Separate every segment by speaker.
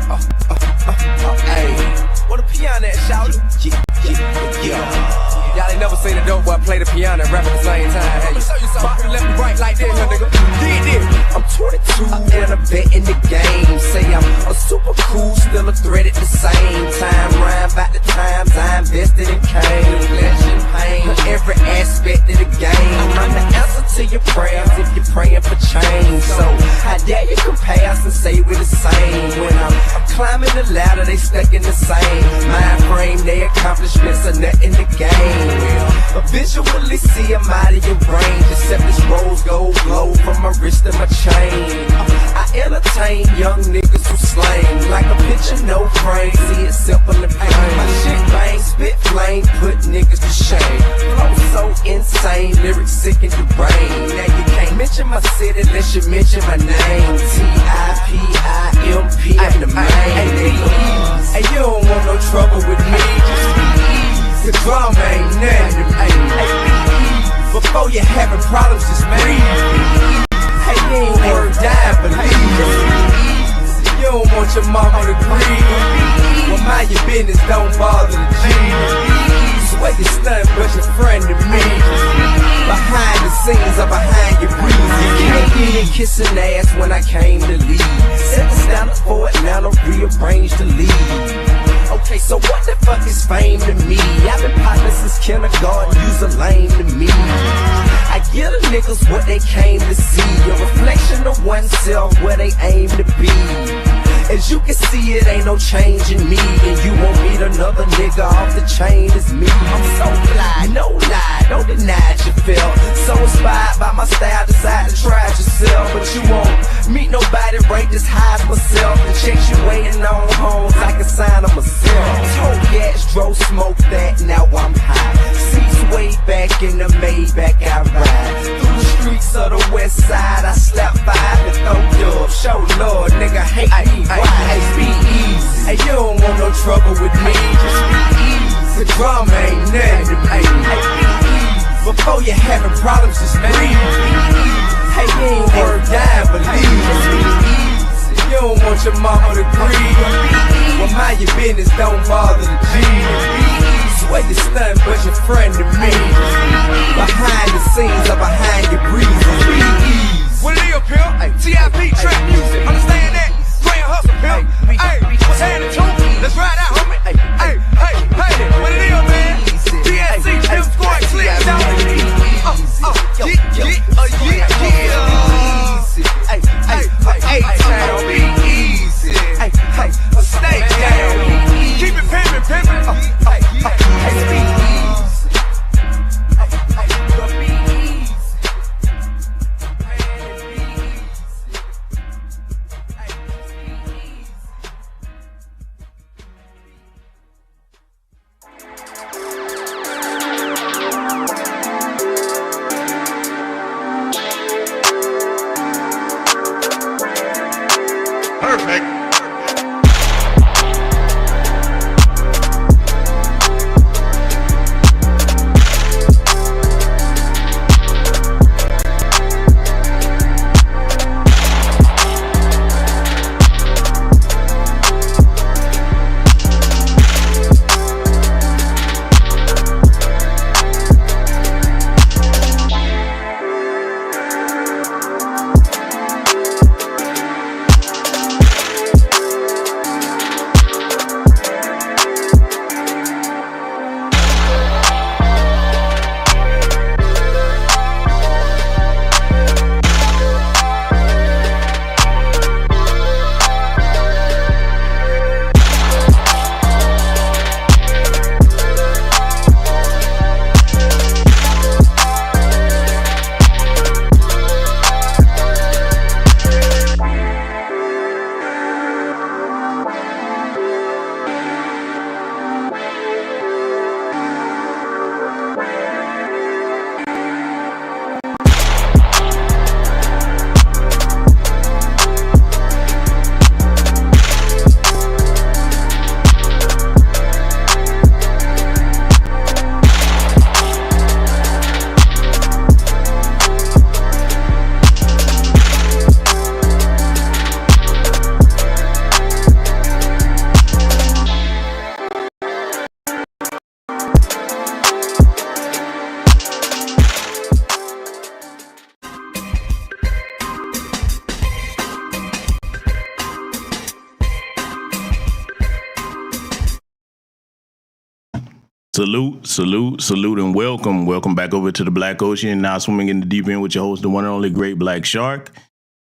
Speaker 1: Hey, what a piano at, shout it. Y'all ain't never seen a dope boy play the piano and rap at the same time. Hey, pop the left and right like this, nigga. I'm 22 and I'm vet in the game. Say I'm a super cool, still a threat at the same time. Rhyme about the times I invested in cane, flesh and pain, every aspect of the game. I'm the answer to your prayers if you're praying for change. So how dare you compare us and say we're the same? When I'm climbing the ladder, they stuck in the same mind frame. They accomplishments are nothing to gain. But visually see I'm out of your range, except this rose gold glow from my wrist and my chain. I entertain young niggas who slang like a picture, no frame. See it simple and plain. My shit bang, spit flame, put niggas to shame. Flow so insane, lyrics sick in the brain. Now you can't mention my city unless you mention my name. T-I-P-I-M-P, I'm the main. Hey, you don't want no trouble with me, just be easy. The drama ain't nothing to me. Before you having problems, just breathe. Hey, you ain't worth dying, believe me. You don't want your mama to grieve. Well, mind your business, don't bother the G. Swear you stunned, but your friend to me. Behind the scenes or behind your breathing. Can't even kissing ass when I came to leave. Set the standard for Atlanta, rearranged to leave. Okay, so what the fuck is fame to me? I've been partners since kindergarten, you's a lame to me. I give the niggas what they came to see, a reflection of oneself where they aim to be. As you can see, it ain't no change in me, and you won't meet another nigga off the chain as me. I'm so fly, no lie, don't deny it, you feel. So inspired by my style, decide to try it yourself. But you won't meet nobody rate this high as myself. The checks you waiting on homes, I can sign them myself. Told gas, drove smoke that, now I'm high. Seats way back in the Maybach, I ride through the streets of the west side. I slap five and throw dubs, show love, nigga hate me. Hey, be easy. Hey, you don't want no trouble with me, just be easy. The drama ain't nothing to me. Hey, be easy. Before you having problems, just breathe. Hey, you ain't worth dying, believe me. You don't want your mama to grieve. Well, mind your business, don't bother the G. Swear you stunned, but your friend to me. Behind the scenes or behind your breathing.
Speaker 2: What it is, pimp? T.I.P. trap music, understand that? Praying hustle, pimp. Hey, what's happening, too? Let's ride out, homie. Hey, what it is, man? DSC, pimp, squad, click, down. Hey, be easy. Hey, stay down. Keep it pimpin'. Hey, be easy.
Speaker 3: Perfect.
Speaker 4: Salute, and welcome. Welcome back over to the Black Ocean. Now swimming in the deep end with your host, the one and only Great Black Shark.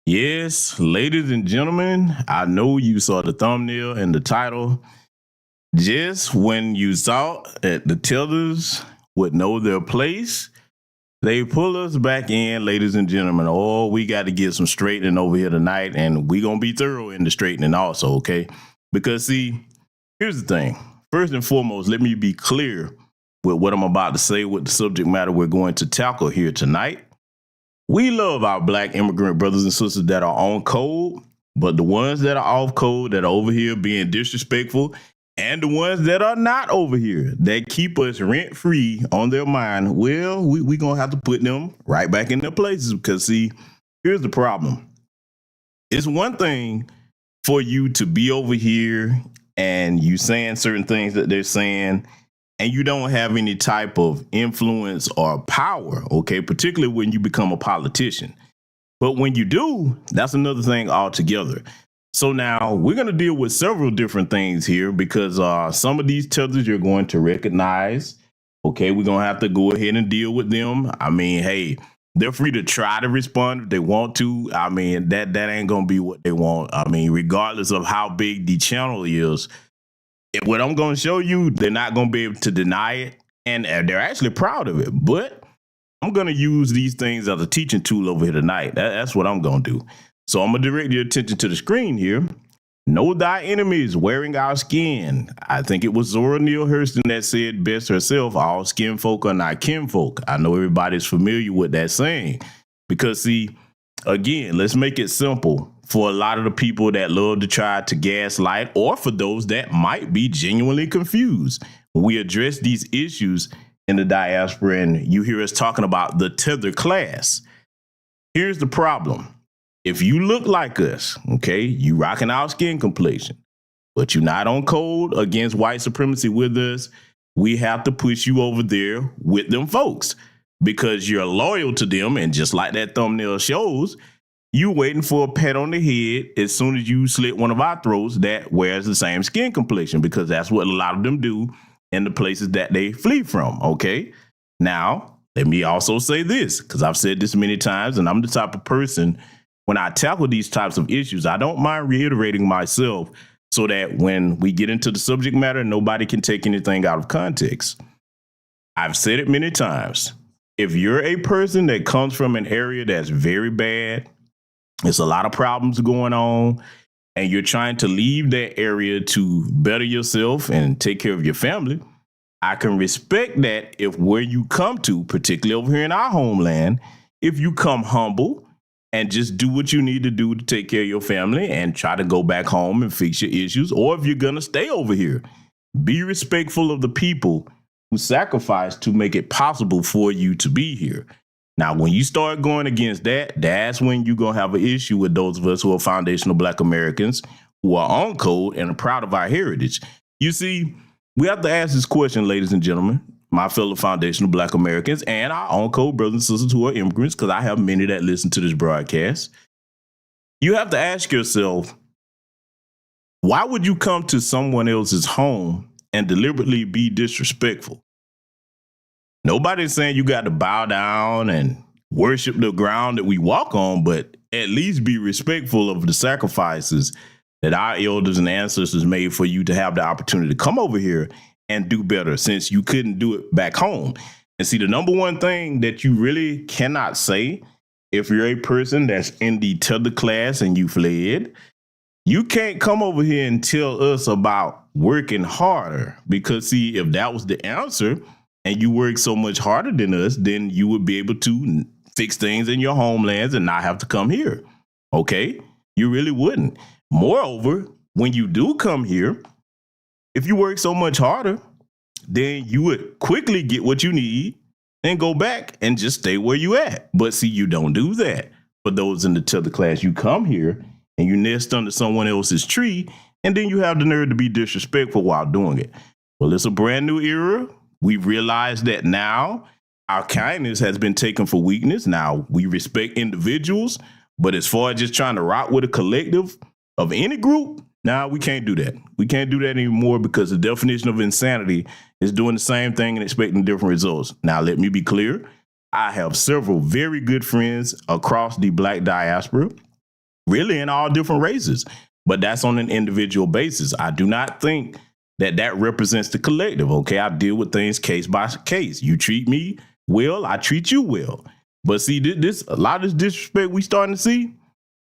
Speaker 4: Yes, ladies and gentlemen, I know you saw the thumbnail and the title. Just when you thought that the Tethers would know their place, they pull us back in, ladies and gentlemen. Oh, we got to get some straightening over here tonight, and we're going to be thorough in the straightening also, okay? Because, see, here's the thing. First and foremost, let me be clear with what I'm about to say, with the subject matter we're going to tackle here tonight. We love our black immigrant brothers and sisters that are on code, but the ones that are off code, that are over here being disrespectful, and the ones that are not over here, that keep us rent-free on their mind, well, we going to have to put them right back in their places. Because, see, here's the problem. It's one thing for you to be over here and you saying certain things that they're saying, and you don't have any type of influence or power, okay, particularly when you become a politician. But when you do, that's another thing altogether. So now we're going to deal with several different things here, because some of these tethers you're going to recognize. Okay, we're going to have to go ahead and deal with them. I mean, hey, they're free to try to respond if they want to. I mean, that ain't going to be what they want. I mean, regardless of how big the channel is, what I'm going to show you, they're not going to be able to deny it. And they're actually proud of it. But I'm going to use these things as a teaching tool over here tonight. That's what I'm going to do. So I'm going to direct your attention to the screen here. Know thy enemies wearing our skin. I think it was Zora Neale Hurston that said best herself, all skin folk are not kinfolk. I know everybody's familiar with that saying. Because, see, again, let's make it simple for a lot of the people that love to try to gaslight, or for those that might be genuinely confused. When we address these issues in the diaspora and you hear us talking about the tether class, here's the problem. If you look like us, okay, you rocking our skin complexion, but you're not on code against white supremacy with us, we have to push you over there with them folks, because you're loyal to them. And just like that thumbnail shows, you waiting for a pat on the head as soon as you slit one of our throats that wears the same skin complexion, because that's what a lot of them do in the places that they flee from, okay? Now, let me also say this, because I've said this many times, and I'm the type of person, when I tackle these types of issues, I don't mind reiterating myself so that when we get into the subject matter, nobody can take anything out of context. I've said it many times. If you're a person that comes from an area that's very bad, there's a lot of problems going on, and you're trying to leave that area to better yourself and take care of your family, I can respect that if where you come to, particularly over here in our homeland, if you come humble and just do what you need to do to take care of your family and try to go back home and fix your issues, or if you're going to stay over here, be respectful of the people who sacrificed to make it possible for you to be here. Now, when you start going against that, that's when you're going to have an issue with those of us who are foundational Black Americans who are on code and are proud of our heritage. You see, we have to ask this question, ladies and gentlemen, my fellow foundational Black Americans and our on code brothers and sisters who are immigrants, because I have many that listen to this broadcast. You have to ask yourself, why would you come to someone else's home and deliberately be disrespectful? Nobody's saying you got to bow down and worship the ground that we walk on, but at least be respectful of the sacrifices that our elders and ancestors made for you to have the opportunity to come over here and do better, since you couldn't do it back home. And see, the number one thing that you really cannot say if you're a person that's in the tether class and you fled, you can't come over here and tell us about working harder, because see, if that was the answer and you work so much harder than us, then you would be able to fix things in your homelands and not have to come here. Okay? You really wouldn't. Moreover, when you do come here, if you work so much harder, then you would quickly get what you need and go back and just stay where you at. But see, you don't do that. For those in the tether class, you come here and you nest under someone else's tree, and then you have the nerve to be disrespectful while doing it. Well, it's a brand new era. We've realized that now our kindness has been taken for weakness. Now we respect individuals, but as far as just trying to rock with a collective of any group, Now we can't do that. We can't do that anymore because the definition of insanity is doing the same thing and expecting different results. Now, let me be clear. I have several very good friends across the Black diaspora, really in all different races, but that's on an individual basis. I do not think that represents the collective. Okay, I deal with things case by case. You treat me well, I treat you well. But see, this a lot of this disrespect we starting to see,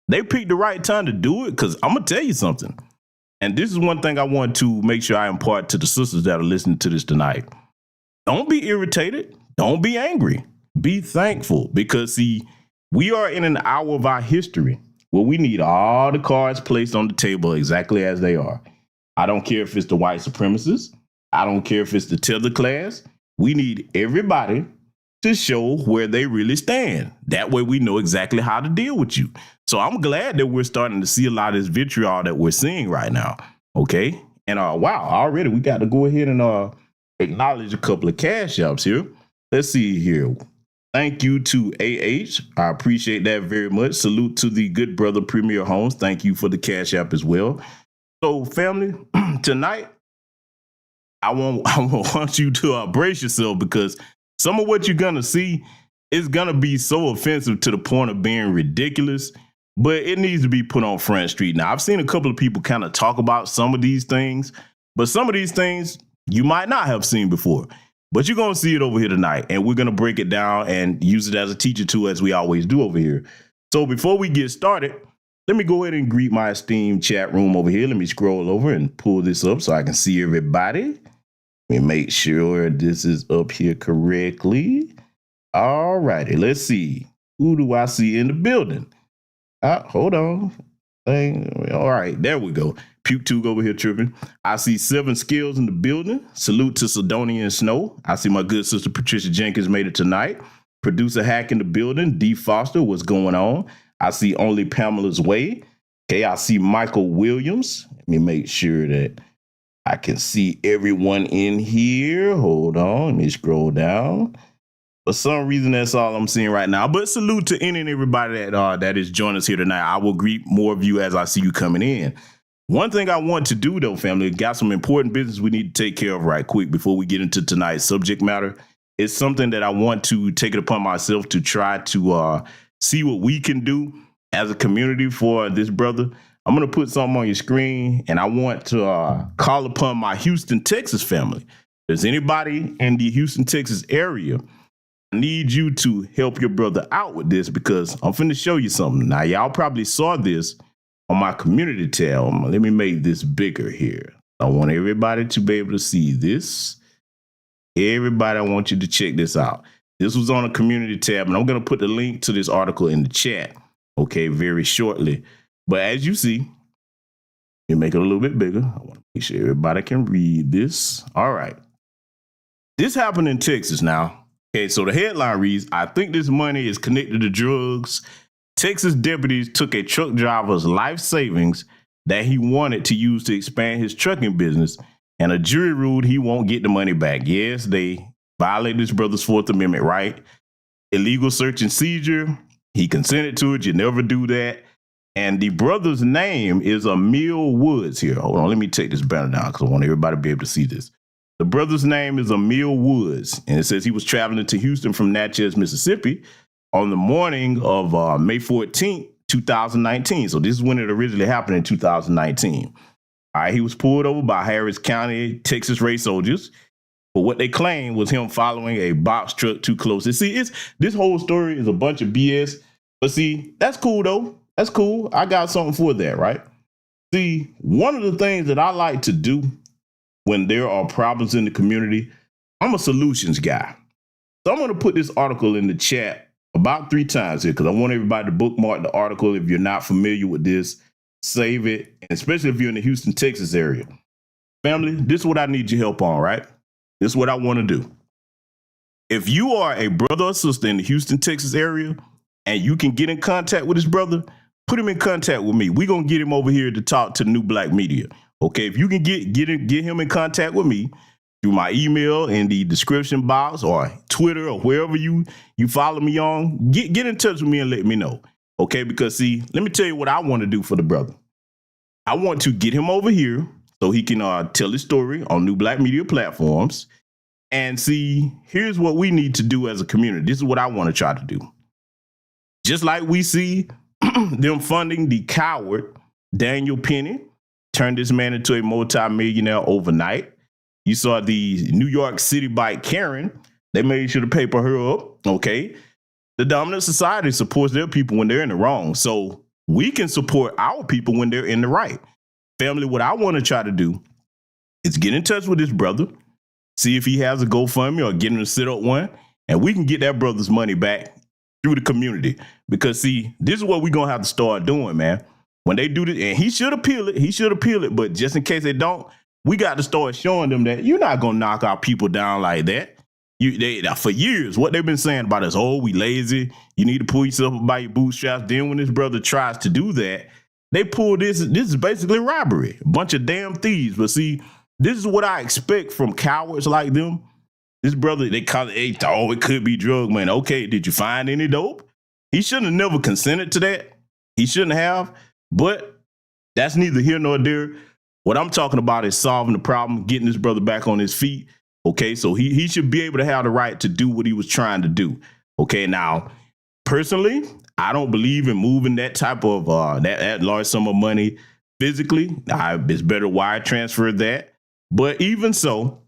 Speaker 4: they picked the right time to do it, because I'm going to tell you something. And this is one thing I want to make sure I impart to the sisters that are listening to this tonight. Don't be irritated. Don't be angry. Be thankful, because see, we are in an hour of our history where we need all the cards placed on the table exactly as they are. I don't care if it's the white supremacists. I don't care if it's the Tether class. We need everybody to show where they really stand. That way we know exactly how to deal with you. So I'm glad that we're starting to see a lot of this vitriol that we're seeing right now. Okay. And wow, already we got to go ahead and acknowledge a couple of cash apps here. Let's see here. Thank you to AH. I appreciate that very much. Salute to the good brother Premier Homes. Thank you for the cash app as well. So family, tonight, I want you to brace yourself, because some of what you're going to see is going to be so offensive to the point of being ridiculous, but it needs to be put on Front Street. Now, I've seen a couple of people kind of talk about some of these things, but some of these things you might not have seen before, but you're going to see it over here tonight, and we're going to break it down and use it as a teacher too, as we always do over here. So before we get started, let me go ahead and greet my esteemed chat room over here. Let me scroll over and pull this up so I can see everybody. Let me make sure this is up here correctly. All righty, let's see. Who do I see in the building? Hold on. All right, there we go. Puke Tug over here tripping. I see 7 Skills in the building. Salute to Sidonia and Snow. I see my good sister Patricia Jenkins made it tonight. Producer Hack in the building. D Foster, what's going on? I see Only Pamela's Way. Okay, I see Michael Williams. Let me make sure that I can see everyone in here. Hold on, let me scroll down. For some reason, that's all I'm seeing right now. But salute to any and everybody that is joining us here tonight. I will greet more of you as I see you coming in. One thing I want to do, though, family, got some important business we need to take care of right quick before we get into tonight's subject matter. It's something that I want to take it upon myself to try to see what we can do as a community for this brother. I'm going to put something on your screen, and I want to call upon my Houston, Texas family. If there's anybody in the Houston, Texas area, I need you to help your brother out with this, because I'm finna show you something. Now, y'all probably saw this on my community tab. Let me make this bigger here. I want everybody to be able to see this. Everybody, I want you to check this out. This was on a community tab, and I'm going to put the link to this article in the chat, okay, very shortly. But as you see, you make it a little bit bigger. I want to make sure everybody can read this. All right. This happened in Texas now. Okay, so the headline reads, I think this money is connected to drugs. Texas deputies took a truck driver's life savings that he wanted to use to expand his trucking business, and a jury ruled he won't get the money back. Yes, they violated his brother's 4th Amendment right. Illegal search and seizure. He consented to it. You never do that. And the brother's name is Emil Woods here. Hold on, let me take this banner down because I want everybody to be able to see this. The brother's name is Emil Woods, and it says he was traveling to Houston from Natchez, Mississippi on the morning of May 14th, 2019. So this is when it originally happened in 2019. All right, he was pulled over by Harris County, Texas race soldiers for what they claimed was him following a box truck too close. And see, this whole story is a bunch of BS, but see, that's cool though. That's cool. I got something for that, right? See, one of the things that I like to do when there are problems in the community, I'm a solutions guy. So I'm going to put this article in the chat about 3 times here because I want everybody to bookmark the article. If you're not familiar with this, save it, and especially if you're in the Houston, Texas area. Family, this is what I need your help on, right? This is what I want to do. If you are a brother or sister in the Houston, Texas area, and you can get in contact with this brother, put him in contact with me. We're going to get him over here to talk to New Black Media. Okay, if you can get him in contact with me through my email in the description box or Twitter or wherever you follow me on, get in touch with me and let me know. Okay, because see, let me tell you what I want to do for the brother. I want to get him over here so he can tell his story on new black media platforms and see, here's what we need to do as a community. This is what I want to try to do. Just like we see them funding the coward Daniel Penny, turned this man into a multimillionaire overnight. You saw the New York City bike Karen. They made sure to paper her up, okay? The dominant society supports their people when they're in the wrong. So we can support our people when they're in the right. Family, what I want to try to do is get in touch with this brother, see if he has a GoFundMe or get him to set up one, and we can get that brother's money back through the community. Because, see, this is what we're going to have to start doing, man. When they do this, and he should appeal it, but just in case they don't, we got to start showing them that you're not going to knock our people down like that. For years, what they've been saying about us, oh, we lazy, you need to pull yourself up by your bootstraps. Then when this brother tries to do that, they pull this is basically robbery, a bunch of damn thieves. But see, this is what I expect from cowards like them. This brother, they call it, oh, it could be drug money. Okay, did you find any dope? He shouldn't have never consented to that. He shouldn't have, but that's neither here nor there. What I'm talking about is solving the problem, getting this brother back on his feet. Okay, so he should be able to have the right to do what he was trying to do. Okay, now, personally, I don't believe in moving that type of that large sum of money physically. It's better wire transfer that. But even so,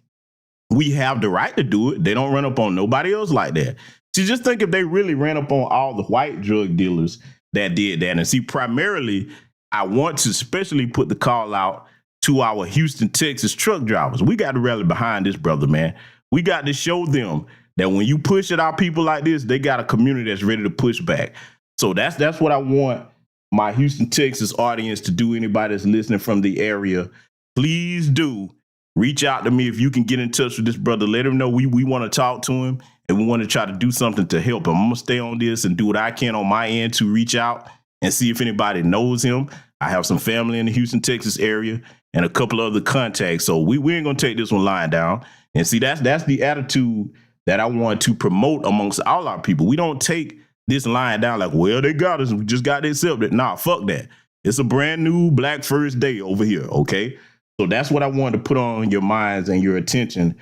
Speaker 4: we have the right to do it. They don't run up on nobody else like that. So just think if they really ran up on all the white drug dealers that did that. And see, primarily, I want to especially put the call out to our Houston, Texas truck drivers. We got to rally behind this brother, man. We got to show them that when you push at our people like this, they got a community that's ready to push back. So that's what I want my Houston, Texas audience to do. Anybody that's listening from the area, please do reach out to me if you can get in touch with this brother. Let him know we want to talk to him and we want to try to do something to help him. I'm going to stay on this and do what I can on my end to reach out and see if anybody knows him. I have some family in the Houston, Texas area and a couple of other contacts. So we ain't going to take this one lying down. And see, that's the attitude that I want to promote amongst all our people. We don't take this lying down like, well, they got us. We just got to accept it. Nah, fuck that. It's a brand new Black First Day over here, okay? So that's what I wanted to put on your minds and your attention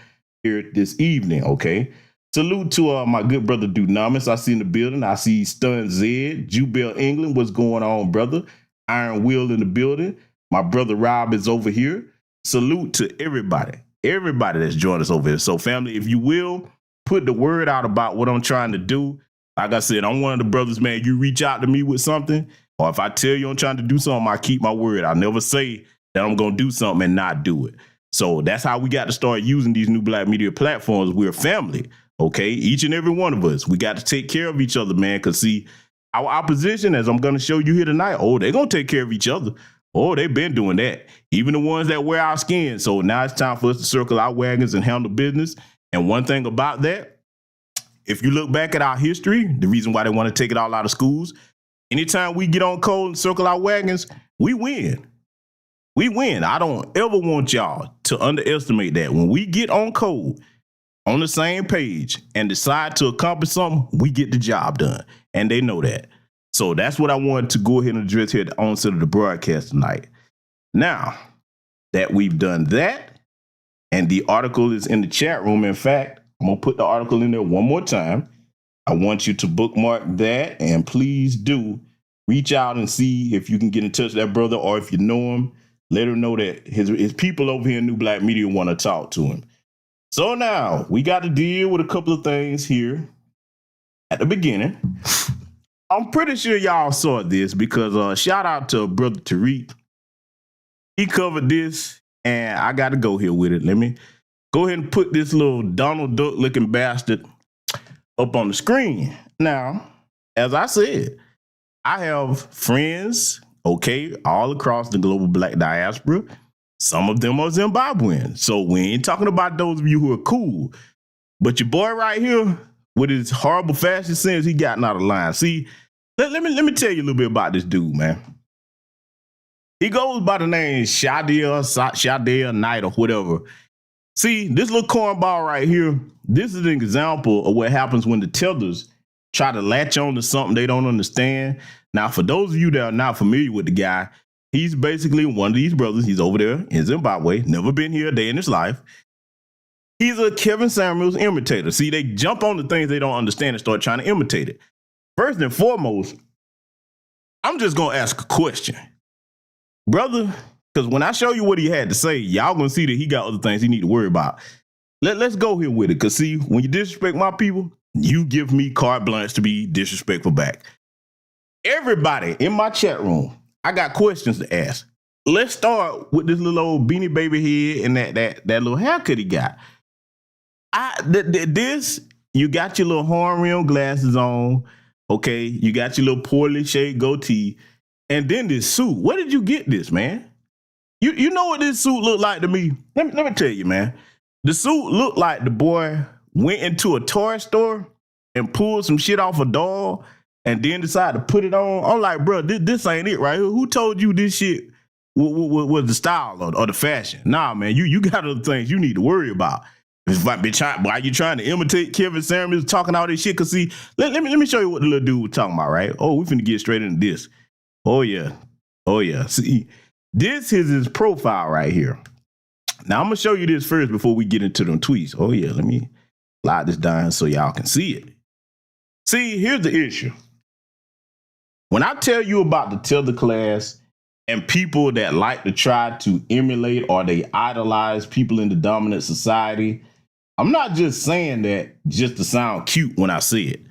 Speaker 4: here this evening, okay? Salute to my good brother Dunamis. I see in the building. I see Stun Zed, Jubel England. What's going on, brother? Iron Will in the building. My brother Rob is over here. Salute to everybody that's joined us over here. So family, if you will, put the word out about what I'm trying to do. Like I said, I'm one of the brothers, man. You reach out to me with something, or if I tell you I'm trying to do something, I keep my word. I never say that I'm going to do something and not do it. So that's how we got to start using these new black media platforms. We're family, okay? Each and every one of us. We got to take care of each other, man, because see, our opposition, as I'm going to show you here tonight, oh, they're going to take care of each other. Oh, they've been doing that. Even the ones that wear our skin. So now it's time for us to circle our wagons and handle business. And one thing about that, if you look back at our history, the reason why they want to take it all out of schools, anytime we get on code and circle our wagons, we win. We win. I don't ever want y'all to underestimate that. When we get on code, on the same page, and decide to accomplish something, we get the job done. And they know that. So that's what I wanted to go ahead and address here at the onset of the broadcast tonight. Now that we've done that, and the article is in the chat room, in fact, I'm going to put the article in there one more time. I want you to bookmark that, and please do reach out and see if you can get in touch with that brother, or if you know him, let him know that his people over here in New Black Media want to talk to him. So now we got to deal with a couple of things here at the beginning. I'm pretty sure y'all saw this because shout out to brother Tariq. He covered this, and I got to go here with it. Let me go ahead and put this little Donald Duck looking bastard up on the screen. Now, as I said, I have friends, okay, all across the global black diaspora. Some of them are Zimbabwean. So we ain't talking about those of you who are cool. But your boy right here, with his horrible fashion sense, he gotten out of line. See, let me tell you a little bit about this dude, man. He goes by the name Shadea Knight or whatever. See, this little cornball right here, this is an example of what happens when the Tethers try to latch on to something they don't understand. Now, for those of you that are not familiar with the guy, He's basically one of these brothers. He's over there in Zimbabwe, never been here a day in his life. He's a Kevin Samuels imitator. See, they jump on the things they don't understand and start trying to imitate it. First and foremost, I'm just going to ask a question. Brother, because when I show you what he had to say, y'all going to see that he got other things he need to worry about. Let's go here with it. Because see, when you disrespect my people, you give me carte blanche to be disrespectful back. Everybody in my chat room, I got questions to ask. Let's start with this little old Beanie Baby head and that little haircut he got. You got your little horn rim glasses on, okay? You got your little poorly shaped goatee, and then this suit. Where did you get this, man? You know what this suit looked like to me? Let me tell you, man. The suit looked like the boy went into a toy store and pulled some shit off a doll and then decided to put it on. I'm like, bro, this ain't it right here. Who told you this shit was the style or the fashion? Nah, man, you got other things you need to worry about. Why you trying to imitate Kevin Samuels talking all this shit? Cause see, let me show you what the little dude was talking about, right? Oh, we finna get straight into this. Oh yeah. See, this is his profile right here. Now I'm gonna show you this first before we get into them tweets. Oh yeah, let me slide this down so y'all can see it. See, here's the issue. When I tell you about the Tether class and people that like to try to emulate or they idolize people in the dominant society, I'm not just saying that just to sound cute when I say it.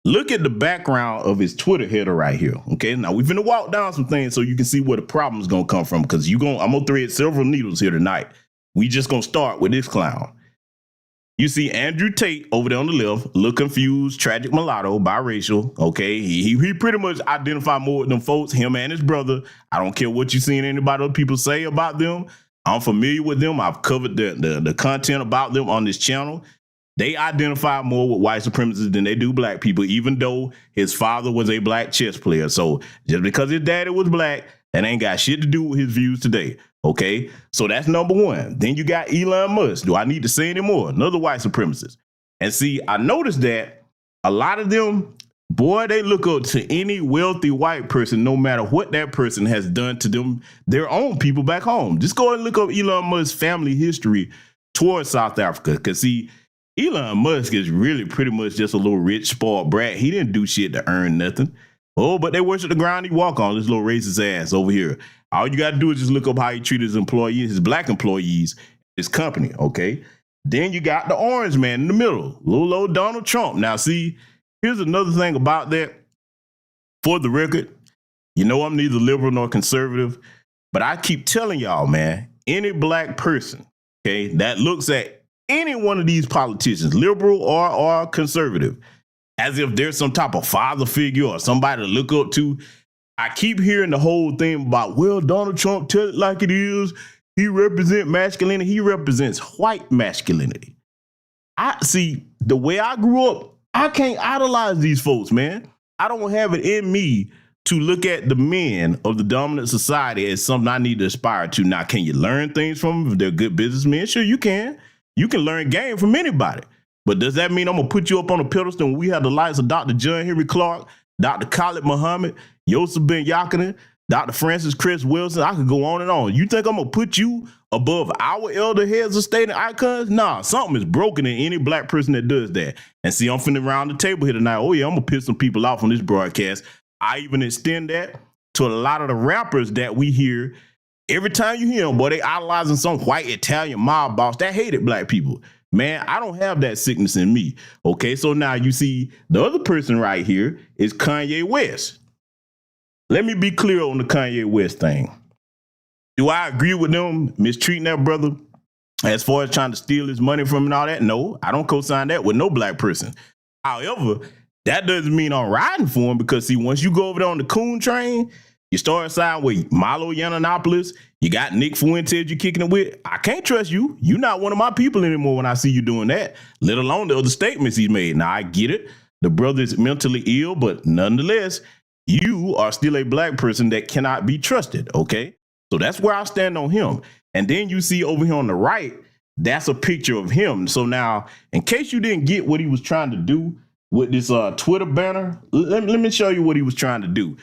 Speaker 4: Look at the background of his Twitter header right here. Okay, now we're gonna walk down some things so you can see where the problem's gonna come from, because I'm gonna thread several needles here tonight. We just gonna start with this clown. You see Andrew Tate over there on the left, look confused, tragic mulatto, biracial. Okay, he pretty much identified more with them folks, him and his brother. I don't care what you seen anybody other people say about them. I'm familiar with them. I've covered the content about them on this channel. They identify more with white supremacists than they do black people, even though his father was a black chess player. So just because his daddy was black, that ain't got shit to do with his views today. Okay, so that's number one. Then you got Elon Musk. Do I need to say any more? Another white supremacist. And see, I noticed that a lot of them, boy, they look up to any wealthy white person, no matter what that person has done to them, their own people back home. Just go and look up Elon Musk's family history towards South Africa. Because see, Elon Musk is really pretty much just a little rich, spoiled brat. He didn't do shit to earn nothing. Oh, but they worship the ground he walk on, this little racist ass over here. All you got to do is just look up how he treated his employees, his black employees, his company, okay? Then you got the orange man in the middle, little old Donald Trump. Now, see, here's another thing about that. For the record, you know I'm neither liberal nor conservative, but I keep telling y'all, man, any black person, okay, that looks at any one of these politicians, liberal or conservative, as if there's some type of father figure or somebody to look up to. I keep hearing the whole thing about, well, Donald Trump, tell it like it is. He represents masculinity. He represents white masculinity. I see, the way I grew up, I can't idolize these folks, man. I don't have it in me to look at the men of the dominant society as something I need to aspire to. Now, can you learn things from them if they're good businessmen? Sure, you can. You can learn game from anybody. But does that mean I'm going to put you up on a pedestal when we have the likes of Dr. John Henry Clark, Dr. Khalid Muhammad, Yosef Ben Yakinen, Dr. Francis Chris Wilson? I could go on and on. You think I'm going to put you above our elder heads of state and icons? Nah, something is broken in any black person that does that. And see, I'm finna round the table here tonight. Oh yeah, I'm going to piss some people off on this broadcast. I even extend that to a lot of the rappers that we hear. Every time you hear them, boy, they idolizing some white Italian mob boss that hated black people. Man, I don't have that sickness in me. Okay, so now you see the other person right here is Kanye West. Let me be clear on the Kanye West thing. Do I agree with them mistreating that brother as far as trying to steal his money from him and all that? No, I don't co-sign that with no black person. However, that doesn't mean I'm riding for him, because see, once you go over there on the coon train, you start siding with Milo Yiannopoulos, you got Nick Fuentes you're kicking it with. I can't trust you. You're not one of my people anymore when I see you doing that, let alone the other statements he's made. Now, I get it. The brother is mentally ill, but nonetheless, you are still a black person that cannot be trusted, okay? So that's where I stand on him. And then you see over here on the right, that's a picture of him. So now, in case you didn't get what he was trying to do with this Twitter banner, let me show you what he was trying to do.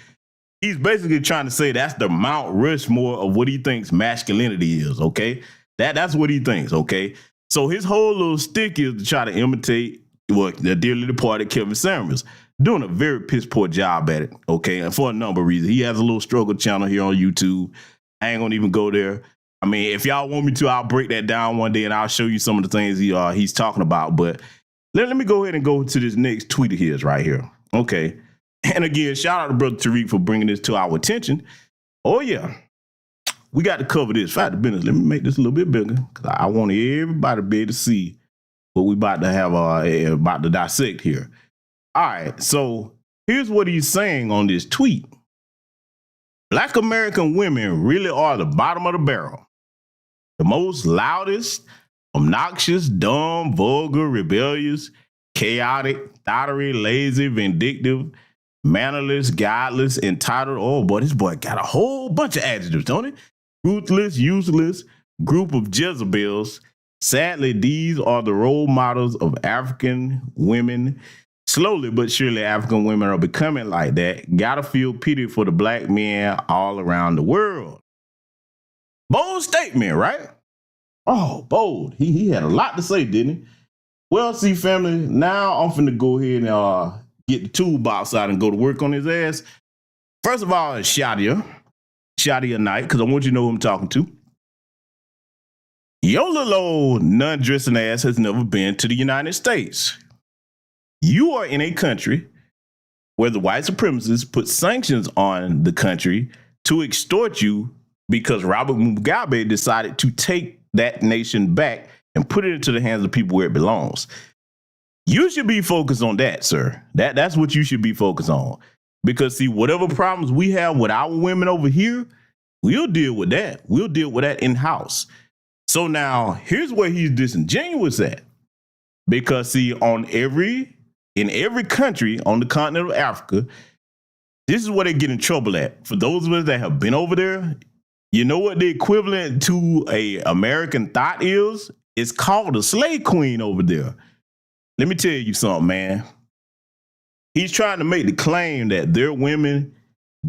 Speaker 4: he's basically trying to say that's the Mount Rushmore of what he thinks masculinity is, okay? That's what he thinks, okay? So his whole little stick is to try to imitate the dearly departed Kevin Samuels, doing a very piss poor job at it, okay? And for a number of reasons. He has a little struggle channel here on YouTube. I ain't gonna even go there. I mean, if y'all want me to, I'll break that down one day and I'll show you some of the things he's talking about. But let me go ahead and go to this next tweet of his right here. Okay. And again, shout out to Brother Tariq for bringing this to our attention. Oh, yeah. We got to cover this. Fact of business. Let me make this a little bit bigger because I want everybody to be able to see what we about to have about to dissect here. All right. So here's what he's saying on this tweet. Black American women really are the bottom of the barrel. The most loudest, obnoxious, dumb, vulgar, rebellious, chaotic, thottery, lazy, vindictive, mannerless, godless, entitled. Oh boy, this boy got a whole bunch of adjectives, don't he? Ruthless, useless, group of Jezebels. Sadly, these are the role models of African women. Slowly but surely, African women are becoming like that. Gotta feel pity for the black men all around the world. Bold statement, right? Oh, bold. He had a lot to say, didn't he? Well, see, family, now I'm finna go ahead and get the toolbox out and go to work on his ass. First of all, Shadia Knight, because I want you to know who I'm talking to. Your little old non-dressing ass has never been to the United States. You are in a country where the white supremacists put sanctions on the country to extort you because Robert Mugabe decided to take that nation back and put it into the hands of people where it belongs. You should be focused on that, sir. That's what you should be focused on. Because, see, whatever problems we have with our women over here, we'll deal with that. We'll deal with that in-house. So now, here's where he's disingenuous at. Because, see, in every country on the continent of Africa, this is where they get in trouble at. For those of us that have been over there, you know what the equivalent to a American thought is? It's called a slave queen over there. Let me tell you something, man. He's trying to make the claim that their women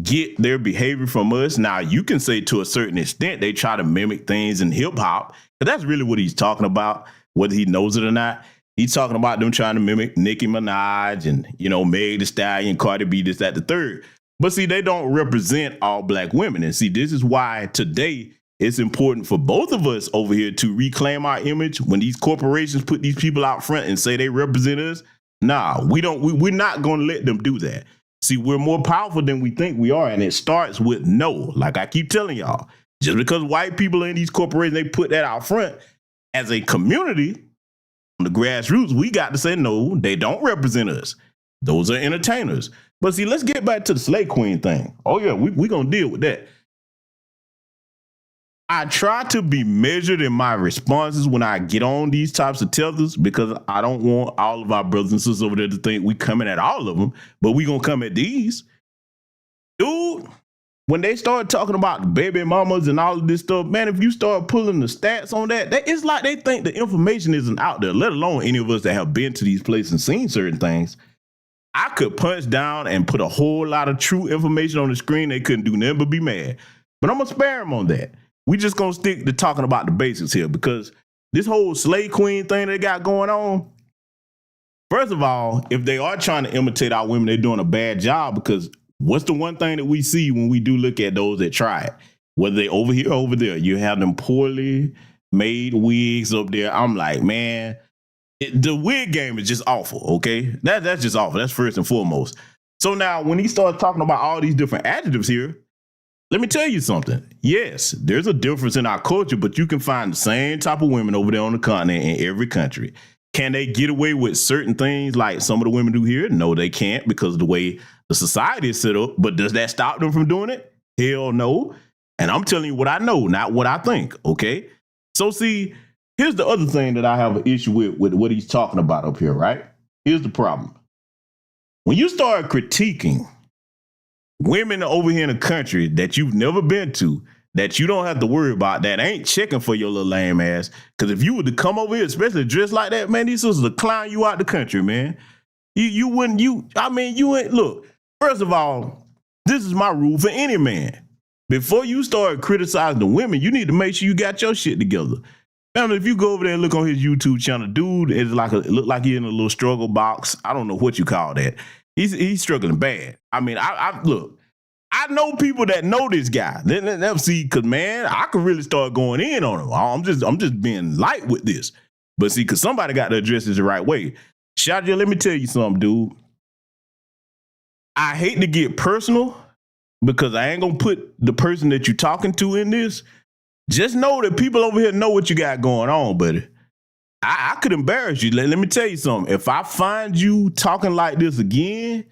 Speaker 4: get their behavior from us. Now, you can say to a certain extent they try to mimic things in hip hop, but that's really what he's talking about, whether he knows it or not. He's talking about them trying to mimic Nicki Minaj and, Meg Thee Stallion, Cardi B, this, that, the third. But see, they don't represent all black women. And see, this is why today it's important for both of us over here to reclaim our image. When these corporations put these people out front and say they represent us, nah, we're not going to let them do that. See, we're more powerful than we think we are. And it starts with no. Like I keep telling y'all, just because white people are in these corporations, they put that out front as a community on the grassroots, we got to say no, they don't represent us. Those are entertainers. But see, let's get back to the slave queen thing. Oh, yeah, we're going to deal with that. I try to be measured in my responses when I get on these types of tethers because I don't want all of our brothers and sisters over there to think we coming at all of them, but we going to come at these. Dude, when they start talking about baby mamas and all of this stuff, man, if you start pulling the stats on that, it's like they think the information isn't out there, let alone any of us that have been to these places and seen certain things. I could punch down and put a whole lot of true information on the screen. They couldn't do nothing but be mad. But I'm going to spare them on that. We just going to stick to talking about the basics here because this whole slave queen thing they got going on, first of all, if they are trying to imitate our women, they're doing a bad job because what's the one thing that we see when we do look at those that try it? Whether they over here or over there, you have them poorly made wigs up there. I'm like, man, the wig game is just awful, okay? That's just awful. That's first and foremost. So now when he starts talking about all these different adjectives here, let me tell you something. Yes, there's a difference in our culture, but you can find the same type of women over there on the continent in every country. Can they get away with certain things like some of the women do here? No, they can't because of the way the society is set up. But does that stop them from doing it? Hell no. And I'm telling you what I know, not what I think, okay? So see, here's the other thing that I have an issue with what he's talking about up here, right? Here's the problem. When you start critiquing women over here in a country that you've never been to, that you don't have to worry about, that ain't checking for your little lame ass. Because if you were to come over here, especially dressed like that, man, these sisters will clown you out the country, man. You wouldn't, you ain't, look, first of all, This is my rule for any man. Before you start criticizing the women, you need to make sure you got your shit together. Family, if you go over there and look on his YouTube channel, dude is like it look like he's in a little struggle box. I don't know what you call that. He's struggling bad. I mean, I look, I know people that know this guy. Let see, because man, I could really start going in on him. I'm just being light with this. But see, because somebody got to address this the right way. Shadia, let me tell you something, dude. I hate to get personal because I ain't gonna put the person that you're talking to in this. Just know that people over here know what you got going on, buddy. I could embarrass you. Let me tell you something. If I find you talking like this again,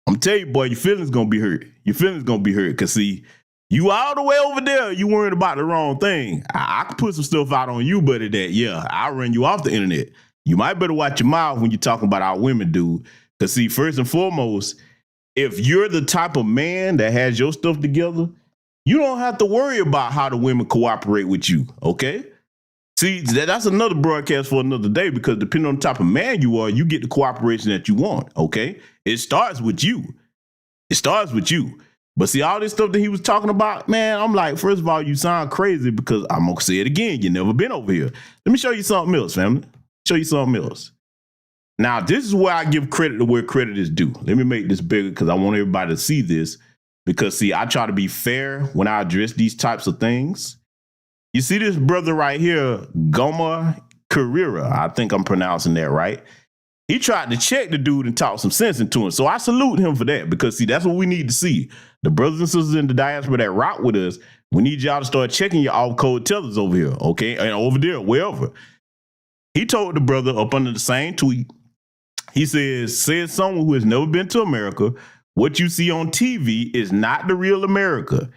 Speaker 4: I'm telling you, boy, your feelings gonna be hurt. Your feelings gonna be hurt. Because see, you all the way over there, you worried about the wrong thing. I could put some stuff out on you, buddy, that, yeah, I'll run you off the internet. You might better watch your mouth when you're talking about our women, dude. Because see, first and foremost, if you're the type of man that has your stuff together, you don't have to worry about how the women cooperate with you, okay? See, that's another broadcast for another day, because depending on the type of man you are, you get the cooperation that you want, okay? It starts with you. It starts with you. But see, all this stuff that he was talking about, man, I'm like, first of all, you sound crazy, because I'm going to say it again. You never been over here. Let me show you something else, family. Show you something else. Now, this is where I give credit to where credit is due. Let me make this bigger because I want everybody to see this. Because, see, I try to be fair when I address these types of things. You see this brother right here, Goma Carrera. I think I'm pronouncing that right. He tried to check the dude and talk some sense into him. So I salute him for that, because, see, that's what we need to see. The brothers and sisters in the diaspora that rock with us, we need y'all to start checking your off-code tethers over here, okay? And over there, wherever. He told the brother up under the same tweet, he says someone who has never been to America, what you see on TV is not the real America.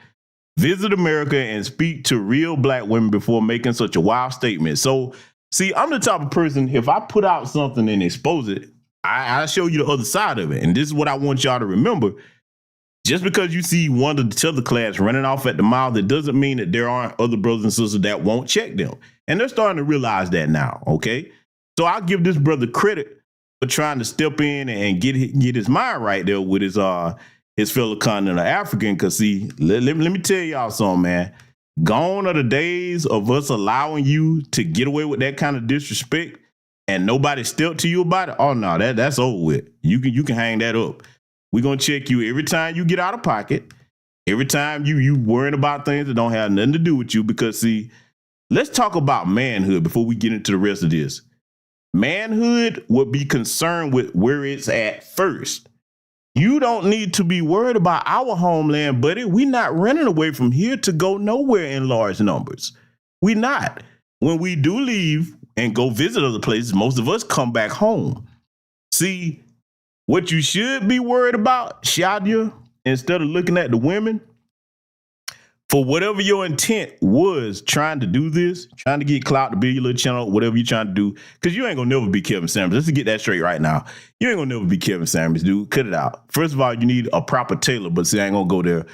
Speaker 4: Visit America and speak to real black women before making such a wild statement. So, see, I'm the type of person, if I put out something and expose it, I show you the other side of it. And this is what I want y'all to remember. Just because you see one of the Tether class running off at the mouth, it doesn't mean that there aren't other brothers and sisters that won't check them. And they're starting to realize that now, okay? So I'll give this brother credit for trying to step in and get his mind right there with his fellow continental African. Because, see, let me tell y'all something, man. Gone are the days of us allowing you to get away with that kind of disrespect and nobody stepped to you about it. Oh, no, that's over with. You can hang that up. We're going to check you every time you get out of pocket, every time you worrying about things that don't have nothing to do with you. Because, see, let's talk about manhood before we get into the rest of this. Manhood would be concerned with where it's at first. You don't need to be worried about our homeland, buddy. We're not running away from here to go nowhere in large numbers. We're not. When we do leave and go visit other places, most of us come back home. See, what you should be worried about, Shadia, instead of looking at the women, for whatever your intent was trying to do this, trying to get clout to build your little channel, whatever you're trying to do, because you ain't going to never be Kevin Samuels. Let's get that straight right now. You ain't going to never be Kevin Samuels, dude. Cut it out. First of all, you need a proper tailor, but see, I ain't going to go there.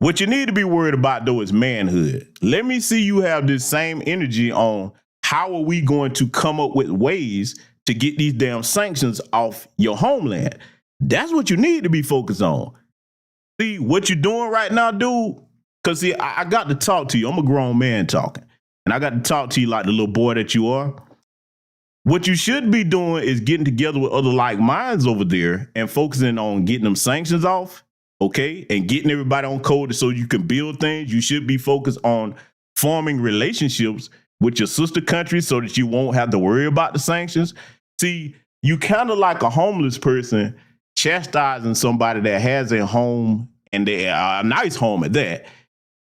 Speaker 4: What you need to be worried about, though, is manhood. Let me see you have this same energy on how are we going to come up with ways to get these damn sanctions off your homeland. That's what you need to be focused on. See, what you're doing right now, dude, because, see, I got to talk to you. I'm a grown man talking. And I got to talk to you like the little boy that you are. What you should be doing is getting together with other like minds over there and focusing on getting them sanctions off, okay? And getting everybody on code so you can build things. You should be focused on forming relationships with your sister countries so that you won't have to worry about the sanctions. See, you kind of like a homeless person chastising somebody that has a home, and a nice home at that.